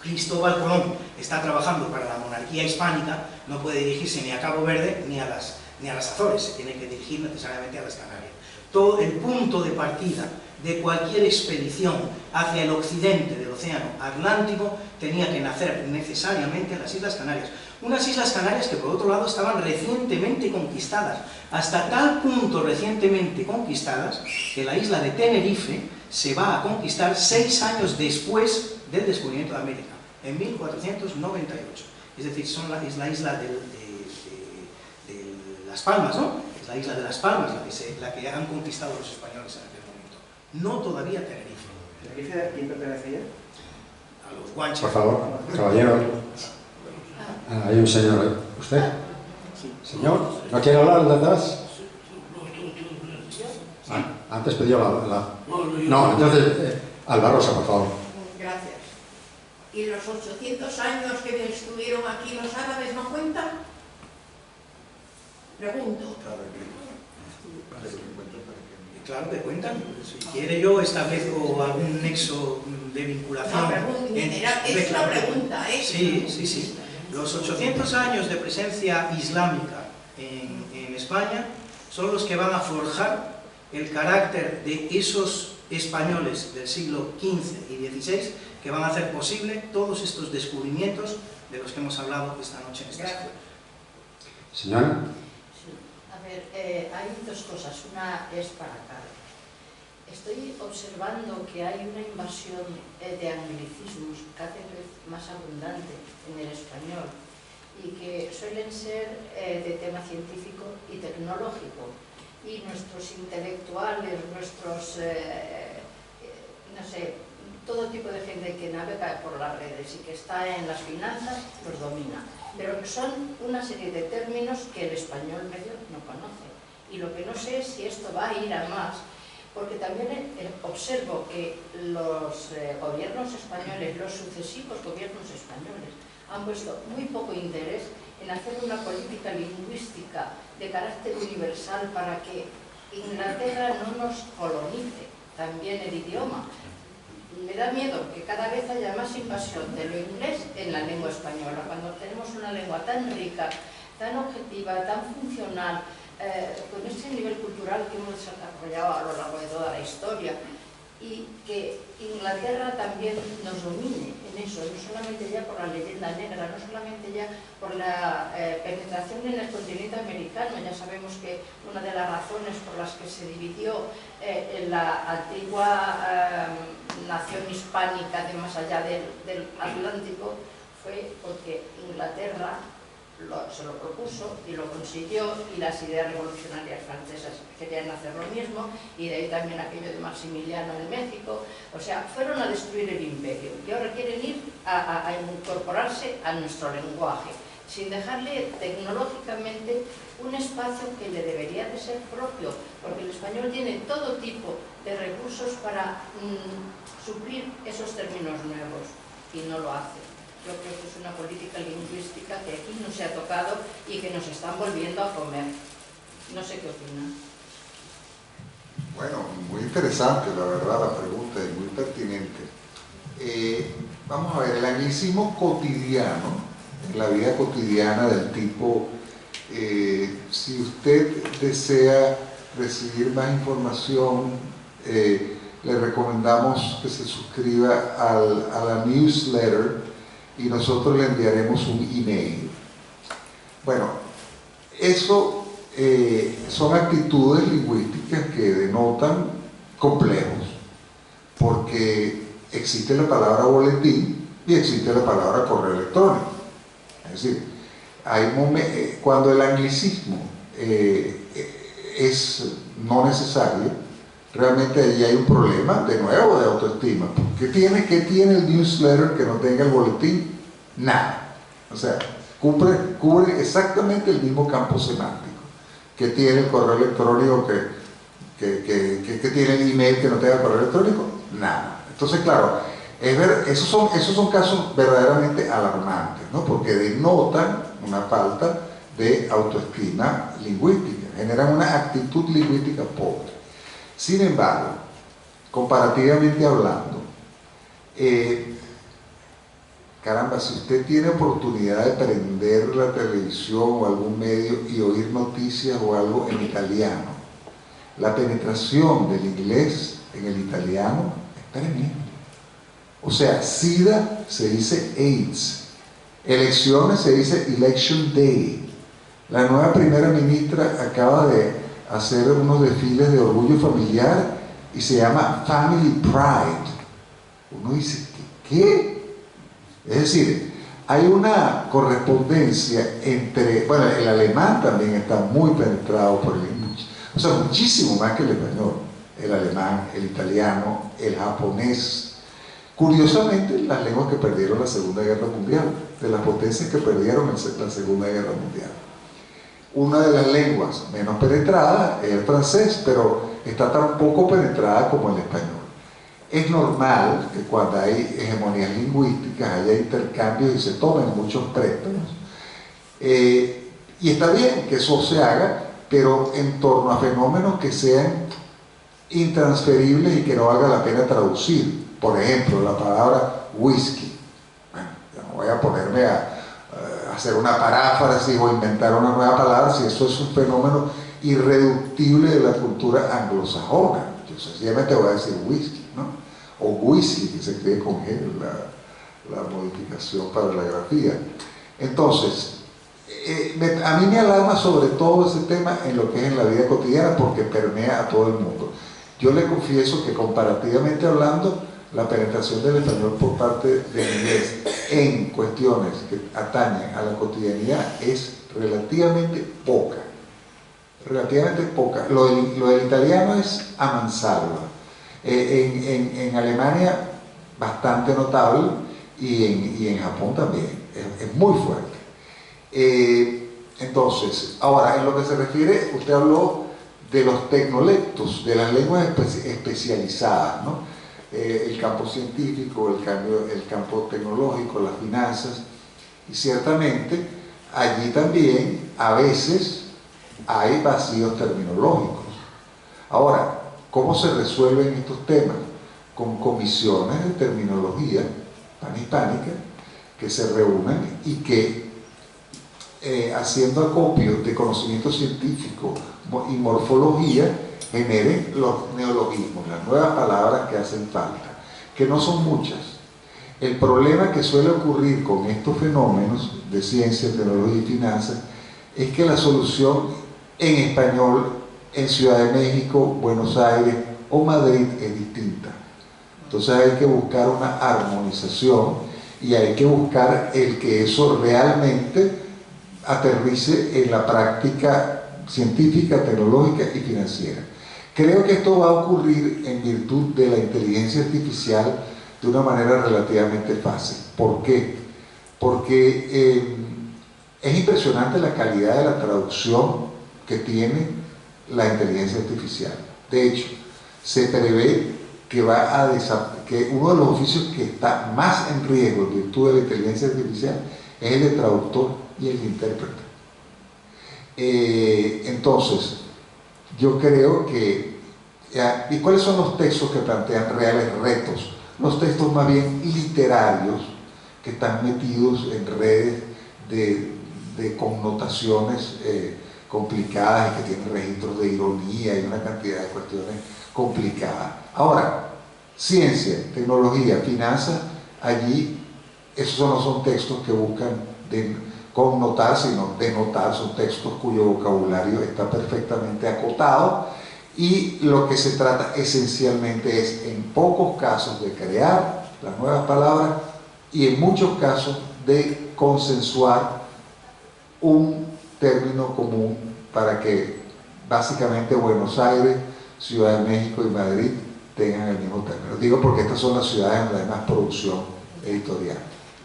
Cristóbal Colón está trabajando para la monarquía hispánica, no puede dirigirse ni a Cabo Verde ni a las Azores, se tiene que dirigir necesariamente a las Canarias. Todo el punto de partida de cualquier expedición hacia el occidente del Océano Atlántico tenía que nacer necesariamente en las Islas Canarias. Unas Islas Canarias que por otro lado estaban recientemente conquistadas, hasta tal punto recientemente conquistadas que la isla de Tenerife se va a conquistar 6 años después del descubrimiento de América, en 1498. Es decir, es la isla de Las Palmas, ¿no? Es la isla de Las Palmas la que han conquistado los españoles en aquel momento. No todavía Tenerife. ¿Tenerife a quién pertenece ya? A los guanches. Por favor, caballero. Hay un señor. ¿Usted? Señor, ¿no quiere hablar de atrás? Antes pidió la... No, entonces, Alvarosa, por favor. Gracias. ¿Y los 800 años que estuvieron aquí los árabes no cuentan? Pregunto. Claro que cuentan. Si quiere yo establezco algún nexo de vinculación. Es una pregunta, ¿eh? Sí. Los 800 años de presencia islámica en España son los que van a forjar el carácter de esos españoles del siglo XV y XVI que van a hacer posible todos estos descubrimientos de los que hemos hablado esta noche en esta escuela. Señora. A ver, hay 2 cosas. Una es para Carlos. Estoy observando que hay una invasión de anglicismos cada vez más abundante en el español y que suelen ser de tema científico y tecnológico. Y nuestros intelectuales, nuestros, no sé, todo tipo de gente que navega por las redes y que está en las finanzas, los domina. Pero son una serie de términos que el español medio no conoce. Y lo que no sé es si esto va a ir a más, porque también observo que los gobiernos españoles, los sucesivos gobiernos españoles, han puesto muy poco interés en hacer una política lingüística de carácter universal para que Inglaterra no nos colonice también el idioma. Me da miedo que cada vez haya más invasión de lo inglés en la lengua española, cuando tenemos una lengua tan rica, tan objetiva, tan funcional, con este nivel cultural que hemos desarrollado a lo largo de toda la historia. y que Inglaterra también nos domine en eso, no solamente ya por la leyenda negra, no solamente ya por la penetración en el continente americano. Ya sabemos que una de las razones por las que se dividió en la antigua nación hispánica de más allá del Atlántico fue porque Inglaterra se lo propuso y lo consiguió, y las ideas revolucionarias francesas querían hacer lo mismo, y de ahí también aquello de Maximiliano en México. O sea, fueron a destruir el imperio y ahora quieren ir a incorporarse a nuestro lenguaje, sin dejarle tecnológicamente un espacio que le debería de ser propio, porque el español tiene todo tipo de recursos para suplir esos términos nuevos y no lo hace. Yo creo que es una política lingüística que aquí no se ha tocado y que nos están volviendo a comer. No sé qué opinan. Bueno, muy interesante la verdad la pregunta y muy pertinente. Vamos a ver, el anglicismo cotidiano, en la vida cotidiana del tipo, si usted desea recibir más información, le recomendamos que se suscriba a la newsletter y nosotros le enviaremos un email. Bueno, eso son actitudes lingüísticas que denotan complejos, porque existe la palabra boletín y existe la palabra correo electrónico. Es decir, cuando el anglicismo es no necesario, realmente allí hay un problema, de nuevo, de autoestima. ¿Qué tiene el newsletter que no tenga el boletín? Nada. O sea, cubre exactamente el mismo campo semántico. ¿Qué tiene el correo electrónico que tiene el email que no tenga el correo electrónico? Nada. Entonces, claro, esos son casos verdaderamente alarmantes, ¿no? Porque denotan una falta de autoestima lingüística, generan una actitud lingüística pobre. Sin embargo, comparativamente hablando, caramba, si usted tiene oportunidad de prender la televisión o algún medio y oír noticias o algo en italiano, la penetración del inglés en el italiano es tremenda. O sea, SIDA se dice AIDS, elecciones se dice Election Day. La nueva primera ministra acaba de hacer unos desfiles de orgullo familiar y se llama Family Pride. Uno dice, ¿qué? Es decir, hay una correspondencia entre, bueno, el alemán también está muy penetrado por el inglés, o sea, muchísimo más que el español, el alemán, el italiano, el japonés. Curiosamente, las lenguas que perdieron la Segunda Guerra Mundial, de las potencias que perdieron la Segunda Guerra Mundial. Una de las lenguas menos penetradas es el francés, pero está tan poco penetrada como el español. Es normal que cuando hay hegemonías lingüísticas haya intercambios y se tomen muchos préstamos. Y está bien que eso se haga, pero en torno a fenómenos que sean intransferibles y que no valga la pena traducir. Por ejemplo, la palabra whisky. Bueno, ya no voy a ponerme a hacer una paráfrasis o inventar una nueva palabra si eso es un fenómeno irreductible de la cultura anglosajona. Yo sencillamente voy a decir whisky, ¿no? O whisky, que se escribe con G, la modificación para la grafía. Entonces, a mí me alarma sobre todo ese tema en lo que es en la vida cotidiana, porque permea a todo el mundo. Yo le confieso que comparativamente hablando, la penetración del español por parte del inglés en cuestiones que atañen a la cotidianidad es relativamente poca. Relativamente poca. Lo del italiano es a mansalva. En Alemania bastante notable y en Japón también. Es muy fuerte. Entonces, ahora, en lo que se refiere, usted habló de los tecnolectos, de las lenguas especializadas, ¿no? El campo científico, el campo tecnológico, las finanzas, y ciertamente allí también a veces hay vacíos terminológicos. Ahora, ¿cómo se resuelven estos temas? Con comisiones de terminología panhispánica que se reúnen y que haciendo acopio de conocimiento científico y morfología, generen los neologismos, las nuevas palabras que hacen falta, que no son muchas. El problema que suele ocurrir con estos fenómenos de ciencia, tecnología y finanzas es que la solución en español en Ciudad de México, Buenos Aires o Madrid es distinta. Entonces hay que buscar una armonización y hay que buscar el que eso realmente aterrice en la práctica científica, tecnológica y financiera. Creo que esto va a ocurrir en virtud de la inteligencia artificial de una manera relativamente fácil. ¿Por qué? Porque es impresionante la calidad de la traducción que tiene la inteligencia artificial. De hecho, se prevé que que uno de los oficios que está más en riesgo en virtud de la inteligencia artificial es el de traductor y el de intérprete. Entonces, yo creo que... ¿Y cuáles son los textos que plantean reales retos? Los textos más bien literarios que están metidos en redes de connotaciones complicadas y que tienen registros de ironía y una cantidad de cuestiones complicadas. Ahora, ciencia, tecnología, finanzas, allí esos no son textos que buscan connotar, sino denotar, son textos cuyo vocabulario está perfectamente acotado y lo que se trata esencialmente es, en pocos casos, de crear las nuevas palabras y en muchos casos de consensuar un término común para que básicamente Buenos Aires, Ciudad de México y Madrid tengan el mismo término. Digo porque estas son las ciudades donde hay más producción editorial.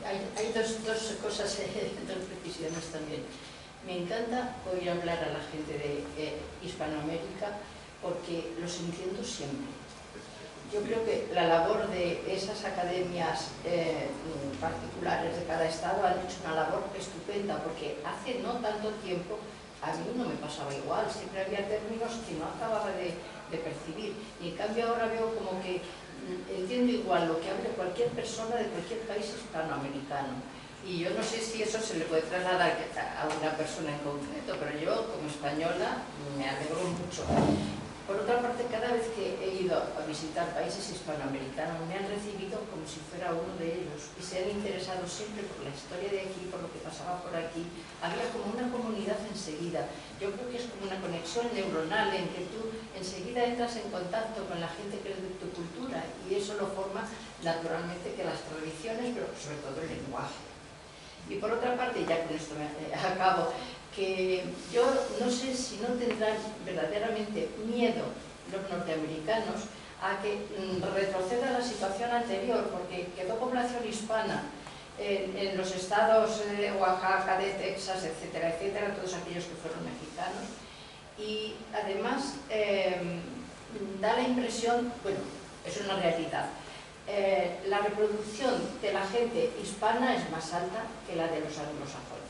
Hay dos cosas, dos precisiones también. Me encanta oír hablar a la gente de Hispanoamérica porque los entiendo siempre. Yo creo que la labor de esas academias particulares de cada estado han hecho una labor estupenda, porque hace no tanto tiempo a mí no me pasaba igual, siempre había términos que no acababa de percibir, y en cambio ahora veo como que entiendo igual lo que habla cualquier persona de cualquier país hispanoamericano, y yo no sé si eso se le puede trasladar a una persona en concreto, pero yo como española me alegro mucho. Por otra parte, cada vez que he ido a visitar países hispanoamericanos me han recibido como si fuera uno de ellos y se han interesado siempre por la historia de aquí, por lo que pasaba por aquí. Había como una comunidad enseguida. Yo creo que es como una conexión neuronal en que tú enseguida entras en contacto con la gente que es de tu cultura y eso lo forma naturalmente que las tradiciones, pero sobre todo el lenguaje. Y por otra parte, ya con esto me acabo, que yo no sé si no tendrán verdaderamente miedo los norteamericanos a que retroceda la situación anterior, porque quedó población hispana en los estados de Oaxaca, de Texas, etcétera, etcétera, todos aquellos que fueron mexicanos, y además da la impresión, bueno, es una realidad, la reproducción de la gente hispana es más alta que la de los anglosajones.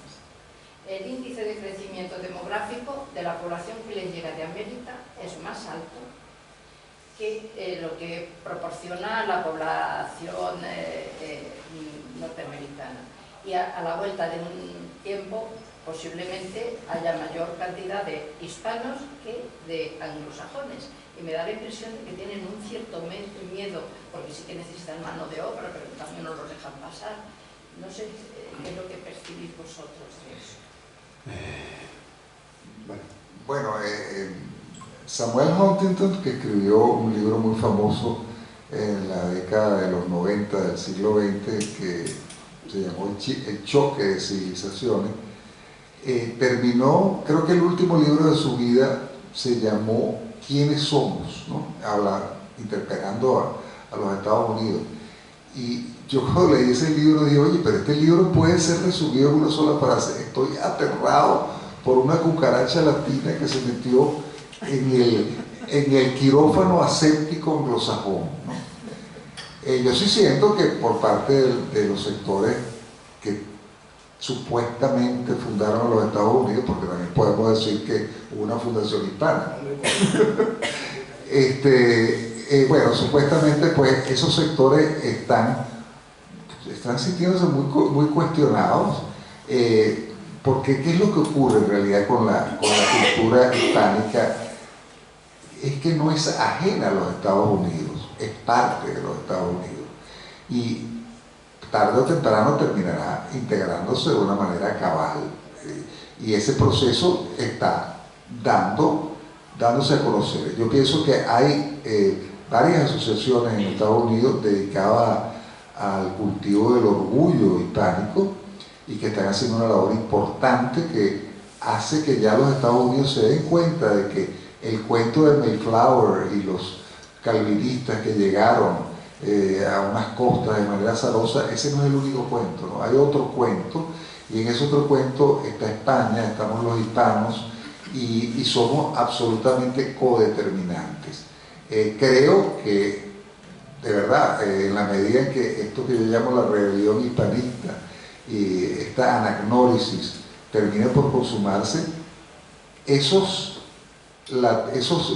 El índice de crecimiento demográfico de la población que les llega de América es más alto que lo que proporciona la población norteamericana. Y a la vuelta de un tiempo posiblemente haya mayor cantidad de hispanos que de anglosajones. Y me da la impresión de que tienen un cierto miedo, porque sí que necesitan mano de obra, pero también no los dejan pasar. No sé qué es lo que percibís vosotros de eso. Bueno, Samuel Huntington, que escribió un libro muy famoso en la década de los 90 del siglo XX, que se llamó El choque de civilizaciones, terminó, creo que el último libro de su vida se llamó ¿Quiénes somos?, ¿no? Interpelando a los Estados Unidos. Y yo cuando leí ese libro dije, oye, pero este libro puede ser resumido en una sola frase: estoy aterrado por una cucaracha latina que se metió en el quirófano aséptico anglosajón, ¿no? Yo sí siento que por parte de los sectores que supuestamente fundaron los Estados Unidos, porque también podemos decir que hubo una fundación hispana, bueno, supuestamente pues esos sectores están sintiéndose muy cuestionados, porque ¿qué es lo que ocurre en realidad con la cultura hispánica? es que no es ajena a los Estados Unidos, es parte de los Estados Unidos. Y tarde o temprano terminará integrándose de una manera cabal. Y ese proceso está dándose a conocer. Yo pienso que hay varias asociaciones en Estados Unidos dedicadas al cultivo del orgullo hispánico y que están haciendo una labor importante que hace que ya los Estados Unidos se den cuenta de que el cuento de Mayflower y los calvinistas que llegaron a unas costas de manera azarosa, ese no es el único cuento, ¿no? Hay otro cuento, y en ese otro cuento está España, estamos los hispanos, y somos absolutamente codeterminantes. Creo que, de verdad, en la medida en que esto que yo llamo la rebelión hispanista y esta anagnórisis termine por consumarse, esos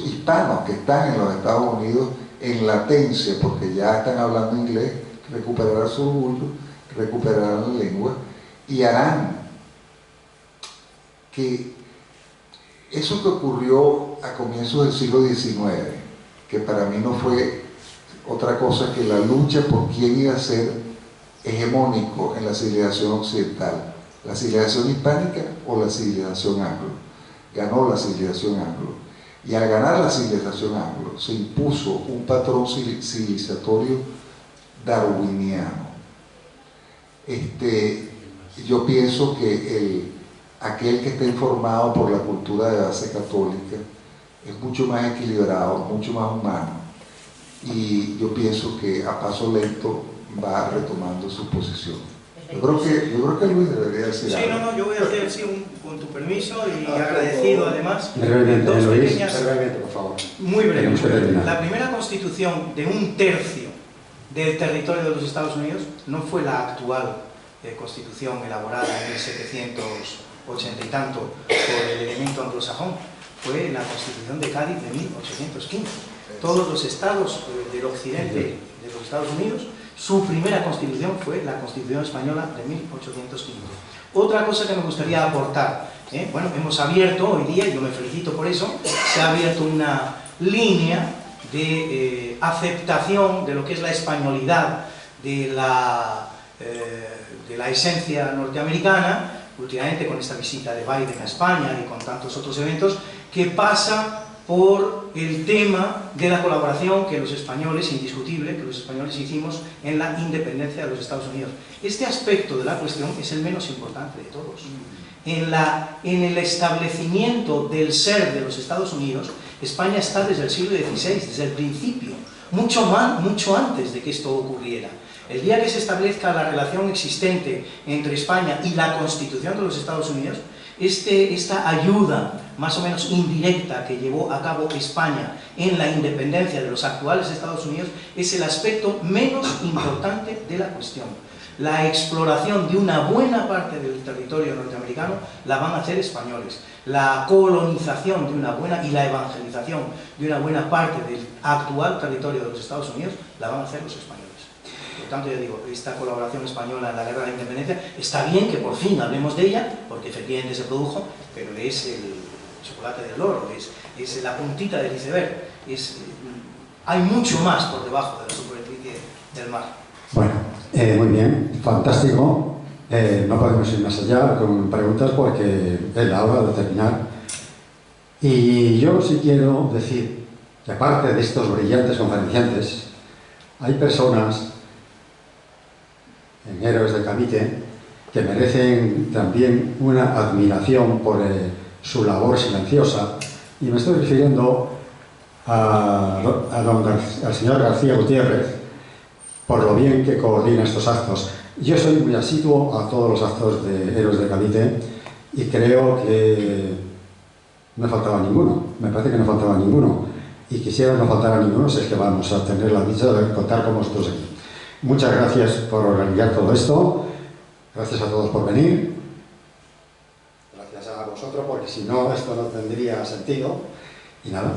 hispanos que están en los Estados Unidos en latencia, porque ya están hablando inglés, recuperarán su orgullo, recuperarán la lengua y harán que eso que ocurrió a comienzos del siglo XIX, que para mí no fue otra cosa que la lucha por quién iba a ser hegemónico en la civilización occidental, la civilización hispánica o la civilización anglo. Ganó la civilización anglo. Y al ganar la civilización anglo se impuso un patrón civilizatorio darwiniano. Yo pienso que aquel que está informado por la cultura de base católica es mucho más equilibrado, mucho más humano, y yo pienso que a paso lento va retomando su posición. Yo creo que Luis debería decir algo. Sí, no, yo voy a hacer, sí, con tu permiso y agradecido además. Brevemente, dos Luis, pequeñas, brevemente, por favor. muy breve. Tenemos que terminar. La primera constitución de 1/3 del territorio de los Estados Unidos no fue la actual constitución elaborada en 1780 y tanto por el elemento anglosajón, fue la constitución de Cádiz de 1815. Todos los estados del occidente de los Estados Unidos, su primera constitución fue la Constitución Española de 1815. Otra cosa que me gustaría aportar, bueno, hemos abierto hoy día, y yo me felicito por eso, se ha abierto una línea de aceptación de lo que es la españolidad, de la esencia norteamericana, últimamente con esta visita de Biden a España y con tantos otros eventos, que pasa por el tema de la colaboración que los españoles, indiscutible, que los españoles hicimos en la independencia de los Estados Unidos. Este aspecto de la cuestión es el menos importante de todos. En el establecimiento del ser de los Estados Unidos, España está desde el siglo XVI, desde el principio, mucho antes de que esto ocurriera. El día que se establezca la relación existente entre España y la Constitución de los Estados Unidos, esta ayuda más o menos indirecta que llevó a cabo España en la independencia de los actuales Estados Unidos es el aspecto menos importante de la cuestión. La exploración de una buena parte del territorio norteamericano la van a hacer españoles. La colonización de una buena y la evangelización de una buena parte del actual territorio de los Estados Unidos la van a hacer los españoles. Por tanto, ya digo, esta colaboración española en la guerra de la independencia, está bien que por fin hablemos de ella, porque efectivamente se produjo, pero es el chocolate del loro, es la puntita del iceberg, hay mucho más por debajo de la superficie del mar. Bueno, muy bien, fantástico. No podemos ir más allá con preguntas porque es la hora de terminar. Y yo sí quiero decir que aparte de estos brillantes conferenciantes, hay personas en Héroes de Cavite que merecen también una admiración por su labor silenciosa, y me estoy refiriendo al señor García Gutiérrez por lo bien que coordina estos actos. Yo soy muy asiduo a todos los actos de Héroes de Cavite y creo que no faltaba ninguno, me parece que no faltaba ninguno, y quisiera que no faltara ninguno si es que vamos a tener la dicha de contar con vosotros aquí. Muchas gracias por organizar todo esto, gracias a todos por venir, gracias a vosotros, porque si no esto no tendría sentido, y nada,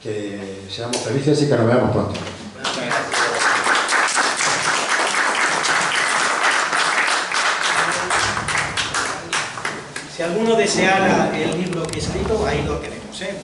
que seamos felices y que nos veamos pronto. Si alguno deseara el libro que he escrito, ahí lo tenemos,